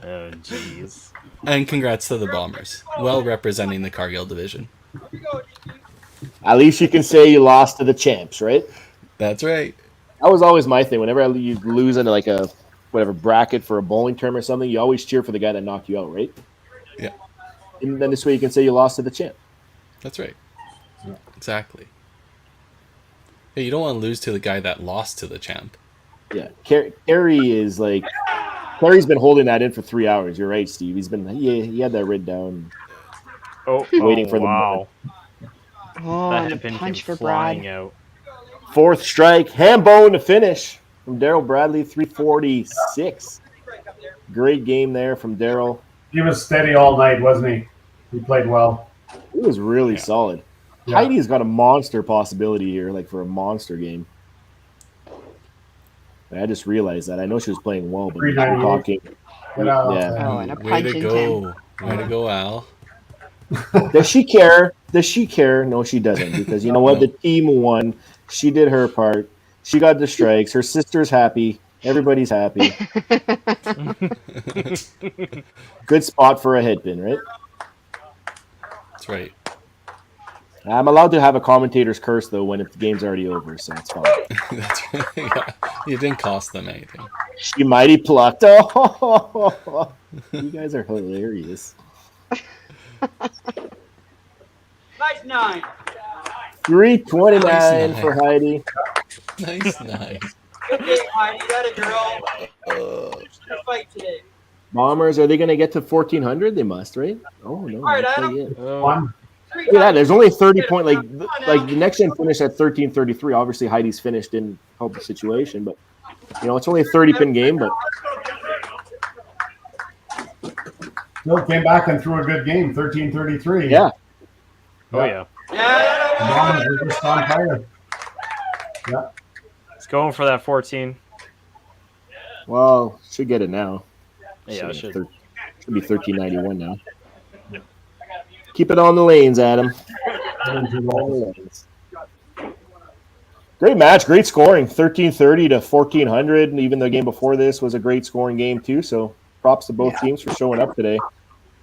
Oh, jeez. And congrats to the Bombers. Well representing the Cargill division. At least you can say you lost to the champs, right? That's right. That was always my thing. Whenever you lose into like a whatever bracket for a bowling tournament or something, you always cheer for the guy that knocked you out, right? Yeah. And then this way you can say you lost to the champ. That's right. Exactly. Hey, you don't want to lose to the guy that lost to the champ. Yeah. Carey is like Carey's been holding that in for 3 hours. You're right, Steve. He had that written down. Waiting for wow. Oh, That and pin a punch came for Brad. flying out. Fourth strike, hand bone to finish from Daryl Bradley, 346. Great game there from Daryl. He was steady all night, wasn't he? He played well. He was really solid. Yeah. Heidi's got a monster possibility here, like for a monster game. I just realized that. I know she was playing well, but we're 398. talking. Oh, and a Way punch to into go. him. Way to go, Al. Does she care? Does she care? No, she doesn't. Because you know what? The team won. She did her part. She got the strikes. Her sister's happy. Everybody's happy. Good spot for a head pin, right? That's right. I'm allowed to have a commentator's curse, though, when the game's already over, so it's fine. That's right. Yeah. It didn't cost them anything. She mighty plucked. Oh, you guys are hilarious. Nice 9. 329 Nice for Heidi. Nice, nice. Good game, Heidi. You got a girl. Good fight today. Bombers, are they going to get to 1,400? They must, right? Oh, no. All right, not quite Adam. yet. One. Look at that. There's only 30 point. Like the next gen finished at 1333. Obviously, Heidi's finished didn't help the situation, but it's only a 30-pin game. But Bill came back and threw a good game, 13-33. yeah, Oh, yeah. The Bombers were just on fire. Yeah. It's going for that 14. well, should get it now. Yeah, it should. Should be 1391 now. Keep it on the lanes, Adam. Great match, great scoring. 1330 to 1400. And even the game before this was a great scoring game too. So props to both teams for showing up today.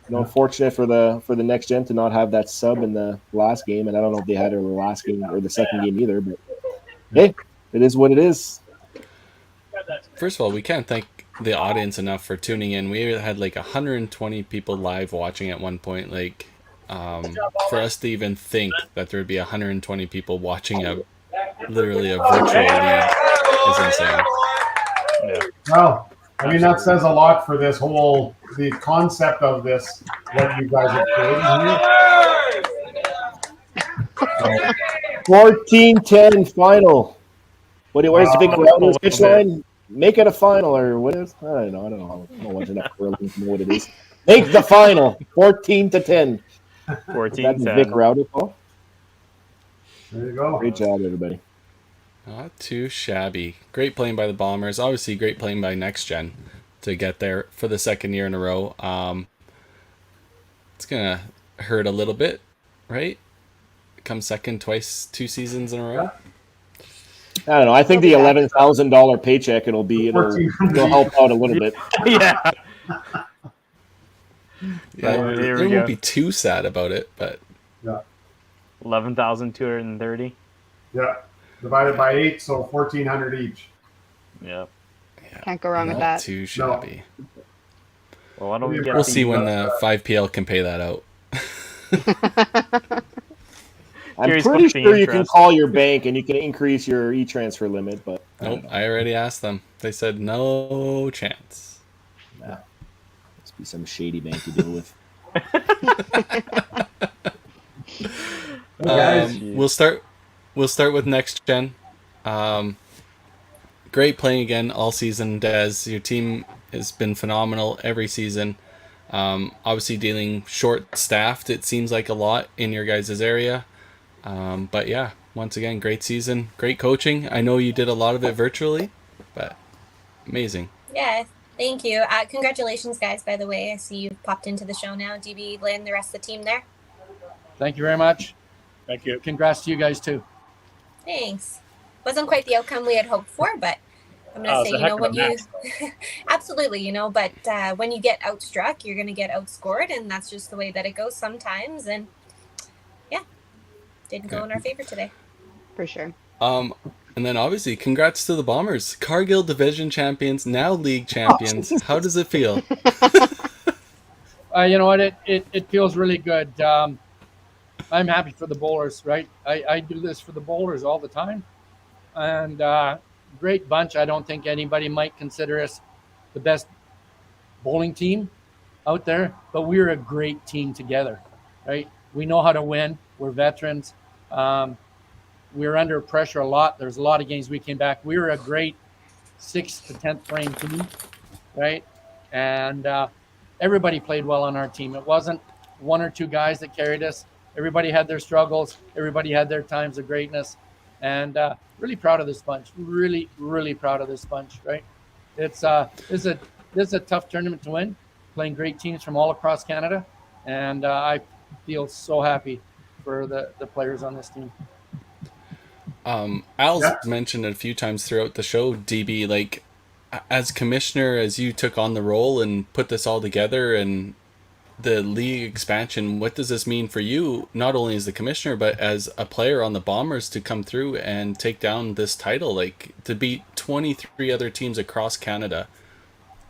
Unfortunate for the next gen to not have that sub in the last game, and I don't know if they had it in the last game or the second game either. But hey, it is what it is. First of all, we can't thank the audience enough for tuning in. We had like 120 people live watching at one point. Like, for us to even think that there would be 120 people watching literally a virtual league is insane. Yeah. Well, I mean, that says a lot for the concept of this, what you guys have created here. 14-10 final. Where's the big crowd pitch line? Make it a final or what is? I don't know. I don't know much enough curling to know what it is. Make the final 14-10. 14-10. That's Vic Rowder call. There you go. Great job, everybody. Not too shabby. Great playing by the Bombers. Obviously, great playing by Next Gen to get there for the second year in a row. It's gonna hurt a little bit, right? Come second twice, 2 seasons in a row. I don't know. I think the They'll be back. $11,000 paycheck it'll help out a little bit. Yeah. Yeah, There they we won't go. be too sad about it, but Yeah. 11,230. Yeah. Divided by 8, so 1,400 each. Yeah. Can't go wrong with not that. too shabby. Well, why don't we get We'll the, see when 5PL can pay that out. I'm Gary's pretty putting sure you can interest. call your bank and you can increase your e-transfer limit, but I don't Nope, know. I already asked them. They said no chance. Yeah. Must be some shady bank to deal with. We'll start with Next Gen. Great playing again all season, Des. Your team has been phenomenal every season. Obviously dealing short-staffed, it seems like a lot in your guys' area. But yeah, once again, great season, great coaching. I know you did a lot of it virtually, but amazing. Yeah, thank you. Congratulations, guys, by the way. I see you've popped into the show now. DB, Lynn, the rest of the team there. Thank you very much. Thank you. Congrats to you guys too. Thanks. Wasn't quite the outcome we had hoped for, but I'm going to it's say, a heck of when a you... match. Absolutely, but when you get outstruck, you're going to get outscored, and that's just the way that it goes sometimes, and yeah, didn't go in our favor today. For sure. And then obviously, congrats to the Bombers. Cargill Division champions, now league champions. How does it feel? You know what? It feels really good. I'm happy for the bowlers, right? I do this for the bowlers all the time. And great bunch. I don't think anybody might consider us the best bowling team out there, but we're a great team together, right? We know how to win. We're veterans. We're under pressure a lot. There's a lot of games we came back. We were a great 6th to 10th frame team, right? And everybody played well on our team. It wasn't one or two guys that carried us. Everybody had their struggles. Everybody had their times of greatness. And really proud of this bunch. Really, really proud of this bunch, right? This is a tough tournament to win, playing great teams from all across Canada. And I feel so happy for the players on this team. Al's mentioned it a few times throughout the show, DB, like, as commissioner, as you took on the role and put this all together and the league expansion, what does this mean for you, not only as the commissioner, but as a player on the Bombers to come through and take down this title, like, to beat 23 other teams across Canada?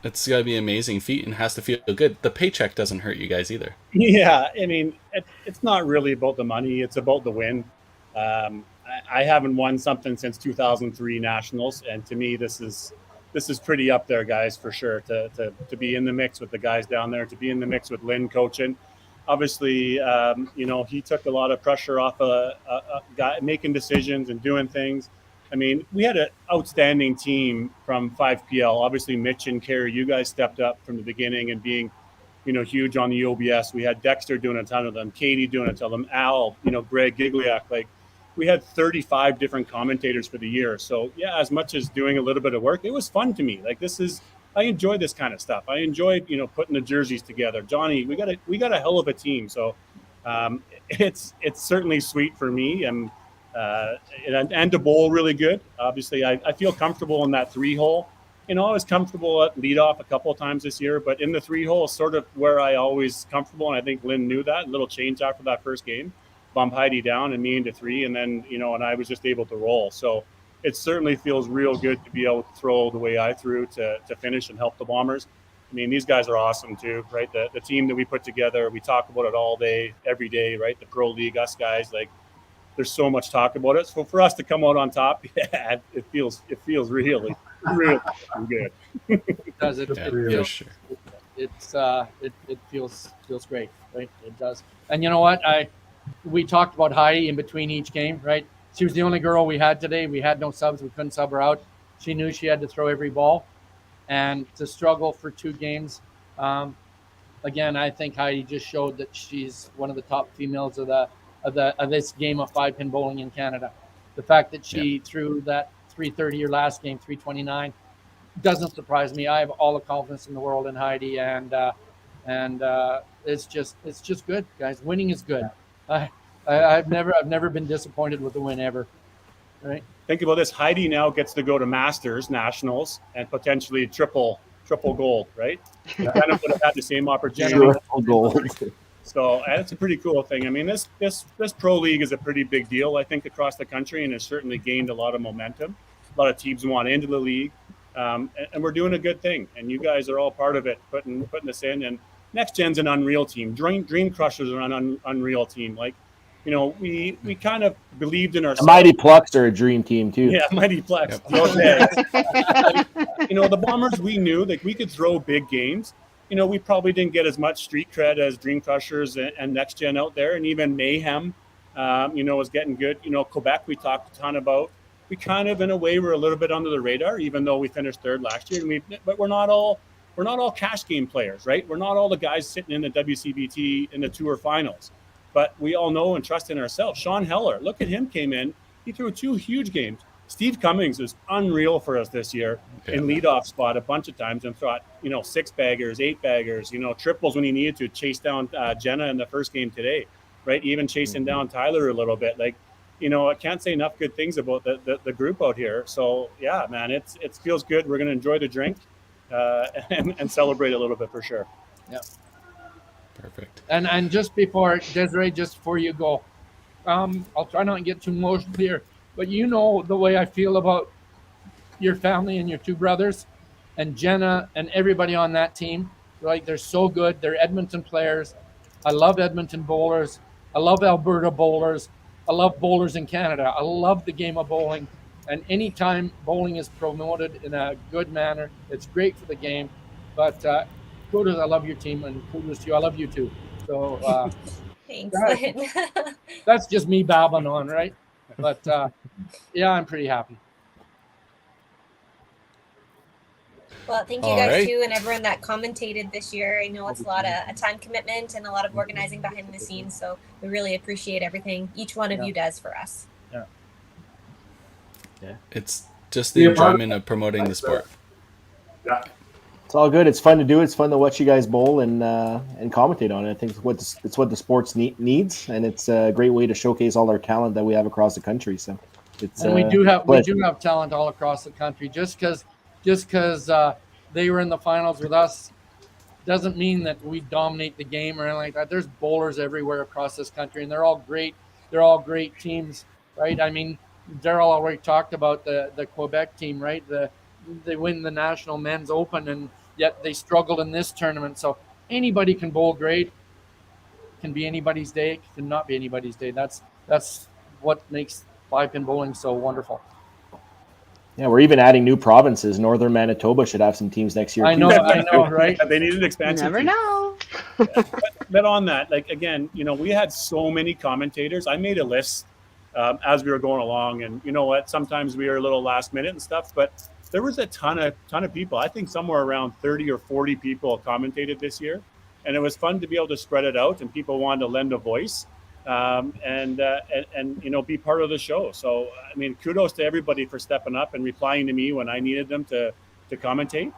It's got to be an amazing feat and has to feel good. The paycheck doesn't hurt you guys either. Yeah, I mean, it's not really about the money. It's about the win. I haven't won something since 2003 Nationals, and to me, this is pretty up there, guys, for sure. To be in the mix with the guys down there, to be in the mix with Lynn coaching. Obviously, he took a lot of pressure off a guy making decisions and doing things. I mean, we had an outstanding team from 5PL. Obviously, Mitch and Kerry, you guys stepped up from the beginning and being, huge on the OBS. We had Dexter doing a ton of them, Katie doing a ton of them, Al, Greg Gigliak. Like, we had 35 different commentators for the year. So, yeah, as much as doing a little bit of work, it was fun to me. Like, I enjoy this kind of stuff. I enjoy, putting the jerseys together. Johnny, we got a hell of a team. So, it's certainly sweet for me and to bowl really good. Obviously, I feel comfortable in that 3-hole. I was comfortable at leadoff a couple of times this year, but in the 3-hole is sort of where I always comfortable. And I think Lynn knew that. A little change after that first game. Bump Heidi down and me into 3, and then, and I was just able to roll. So it certainly feels real good to be able to throw the way I threw to finish and help the Bombers. I mean, these guys are awesome too, right? The team that we put together, we talk about it all day, every day, right? The Pro League, us guys, like, there's so much talk about it. So for us to come out on top, yeah, it feels really, really good. It does. It feels great, right? It does. And you know what? We talked about Heidi in between each game, right? She was the only girl we had today. We had no subs. We couldn't sub her out. She knew she had to throw every ball, and to struggle for 2 games. Again, I think Heidi just showed that she's one of the top females of this game of 5-pin bowling in Canada. the fact that she threw that 330 your last game, 329, doesn't surprise me. I have all the confidence in the world in Heidi, and it's just good, guys. Winning is good. I've never been disappointed with the win ever. Right. Think about this. Heidi now gets to go to Masters, Nationals, and potentially triple gold, right? Jenna would have had the same opportunity. Triple gold. So it's a pretty cool thing. I mean, this pro league is a pretty big deal, I think, across the country, and has certainly gained a lot of momentum. A lot of teams want into the league, and we're doing a good thing. And you guys are all part of it, putting this in. And Next Gen's an unreal team. Dream Crushers are an unreal team. Like, you know, we kind of believed in ourselves. Mighty Plucks are a dream team too. Yeah, Mighty Plex. You know, the Bombers, we knew that we could throw big games. You know, we probably didn't get as much street cred as Dream Crushers and Next Gen out there, and even Mayhem, you know, was getting good. You know, Quebec, we talked a ton about. We kind of, in a way, were a little bit under the radar, even though we finished third last year. But we're not all cash game players, right? We're not all the guys sitting in the WCBT in the tour finals. But we all know and trust in ourselves. Sean Heller, look at him, came in. He threw 2 huge games. Steve Cummings was unreal for us this year in leadoff spot a bunch of times and thought, you know, 6-baggers, 8-baggers, you know, triples when he needed to chase down Jenna in the first game today, right? Even chasing down Tyler a little bit. Like, you know, I can't say enough good things about the group out here. So, yeah, man, it feels good. We're going to enjoy the drink and celebrate a little bit for sure. Yeah. Perfect. And just before, Desiree, just before you go, I'll try not to get too emotional here, but you know the way I feel about your family and your 2 brothers and Jenna and everybody on that team. Like, they're so good. They're Edmonton players. I love Edmonton bowlers. I love Alberta bowlers. I love bowlers in Canada. I love the game of bowling. And anytime bowling is promoted in a good manner, it's great for the game. But kudos, I love your team, and kudos to you. I love you too. So thanks. That's just me babbling on, right? But yeah, I'm pretty happy. Well, thank you guys too, and everyone that commentated this year. I know it's a lot of time commitment and a lot of organizing behind the scenes, so we really appreciate everything each one of you does for us. Yeah. It's just the enjoyment of promoting the sport. Yeah. It's all good. It's fun to do. It's fun to watch you guys bowl and commentate on it. I think it's what the sports needs, and it's a great way to showcase all our talent that we have across the country. So we do have talent all across the country. Just because they were in the finals with us doesn't mean that we dominate the game or anything like that. There's bowlers everywhere across this country, and they're all great. They're all great teams, right? I mean, Daryl already talked about the Quebec team, right? They win the National Men's Open, and yet they struggled in this tournament. So anybody can bowl great. Can be anybody's day. Can not be anybody's day. That's what makes 5-pin bowling so wonderful. Yeah, we're even adding new provinces. Northern Manitoba should have some teams next year. I know, right? They need an expansion. You never know. But on that, like, again, you know, we had so many commentators. I made a list as we were going along, and you know what? Sometimes we were a little last minute and stuff, but there was a ton of people. I think somewhere around 30 or 40 people commentated this year, and it was fun to be able to spread it out, and people wanted to lend a voice and you know, be part of the show. So I mean, kudos to everybody for stepping up and replying to me when I needed them to commentate.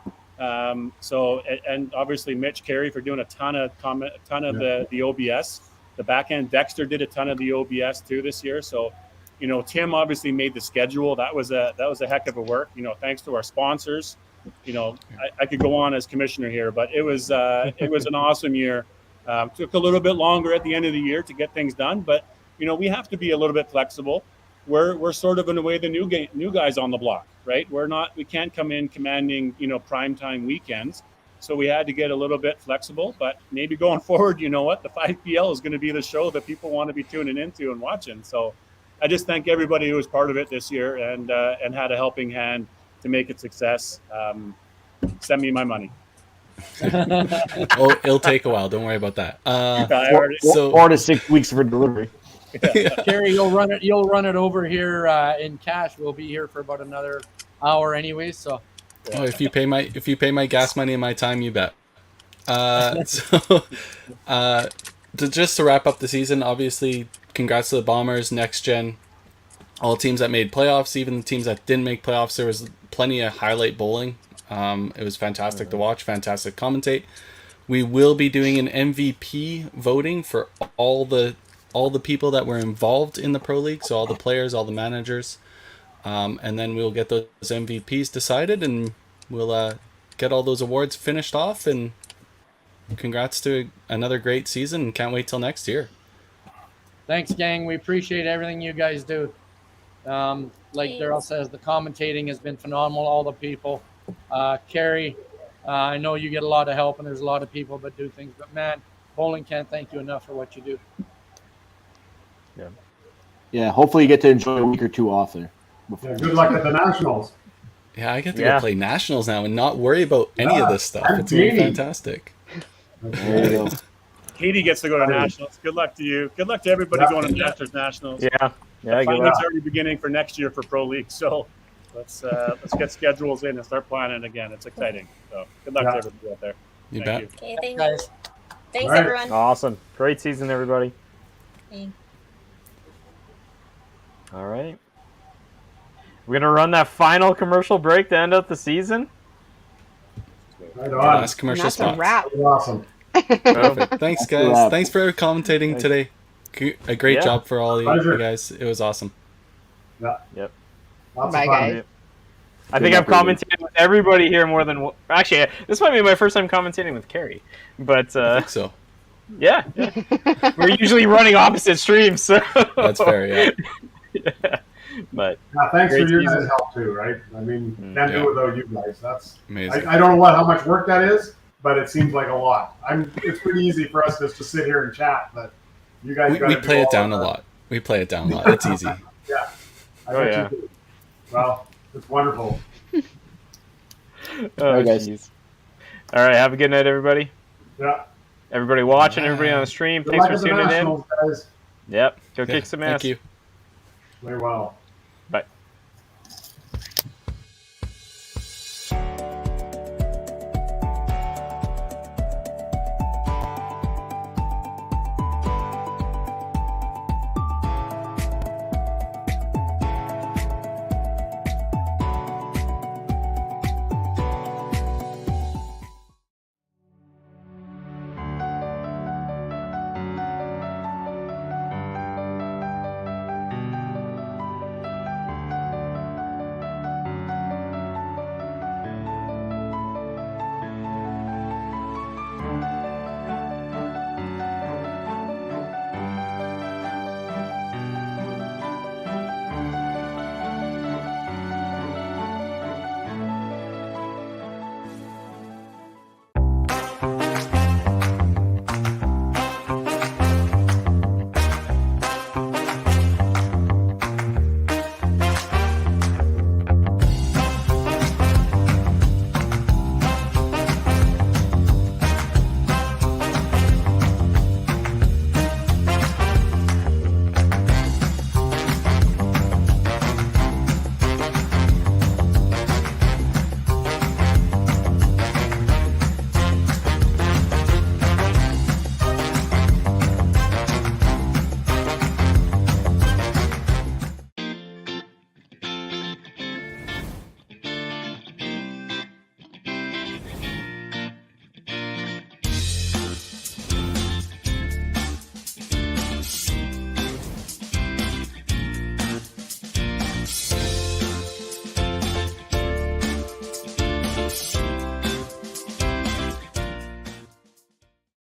So and obviously Mitch Carey for doing a ton of the OBS. The back end, Dexter did a ton of the OBS too this year. So, you know, Tim obviously made the schedule. That was a heck of a work. You know, thanks to our sponsors. You know, I could go on as commissioner here, but it was an awesome year. Took a little bit longer at the end of the year to get things done, but you know, we have to be a little bit flexible. We're sort of in a way the new guys on the block, right? We can't come in commanding, you know, primetime weekends. So we had to get a little bit flexible, but maybe going forward, you know what, the 5PL is going to be the show that people want to be tuning into and watching. So I just thank everybody who was part of it this year and had a helping hand to make it success. Send me my money. Oh, it'll take a while. Don't worry about that. 4 to 6 weeks for delivery. Yeah. Kerry, you'll run it over here in cash. We'll be here for about another hour anyway. So. Oh, if you pay my gas money and my time, you bet. Just to wrap up the season, obviously, congrats to the Bombers, Next Gen. all teams that made playoffs, even the teams that didn't make playoffs. There was plenty of highlight bowling. It was fantastic to watch, fantastic commentate. We will be doing an MVP voting for all the people that were involved in the Pro League, so all the players, all the managers, and then we'll get those MVPs decided, and we'll get all those awards finished off. And congrats to another great season, and can't wait till next year. Thanks, gang. We appreciate everything you guys do. Like Daryl says, the commentating has been phenomenal. All the people, Carrie, I know you get a lot of help, and there's a lot of people that do things. But man, bowling can't thank you enough for what you do. Yeah, hopefully you get to enjoy a week or two off there. Yeah, good luck at the Nationals. Yeah, I get to go play Nationals now and not worry about any of this stuff. It's going to be fantastic. There you go. Katie gets to go to Nationals. Good luck to you. Good luck to everybody going to Masters Nationals. Yeah. The finals already beginning for next year for Pro League. So let's get schedules in and start planning again. It's exciting. So good luck to everybody out there. You bet. Okay, thank guys. you. Thanks, Right. everyone. Awesome. Great season, everybody. Okay. All right. We're going to run that final commercial break to end out the season. Right The on. last commercial That's a spot. wrap. Awesome. Perfect. Thanks, guys. wrap. Thanks for commentating today. A great Yeah. job for all Pleasure. you guys. It was awesome. Yeah. Yep. Lots Bye, of fun. guys. I think I've commentated with everybody here more than actually. This might be my first time commentating with Carrie, but I think so. yeah. We're usually running opposite streams, so That's fair, yeah. Yeah. But Yeah, thanks for Great your season. guys' help too, right? I mean, can't Yeah. do it without you guys. That's Amazing. I don't know how much work that is, but it seems like a lot. It's pretty easy for us just to sit here and chat, but you guys We gotta do play it all down of a that. lot. We play it down a lot. It's easy. Yeah. I Oh, bet yeah. you do. Well, it's wonderful. oh, guys. jeez. All right, have a good night, everybody. Yeah. Everybody watching, everybody on the stream. Good Thanks luck for at the tuning in. Nationals, guys. Yep, go Yeah, kick some ass. Thank you. Very well. Bye.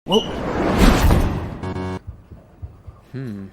Whoa. Hmm.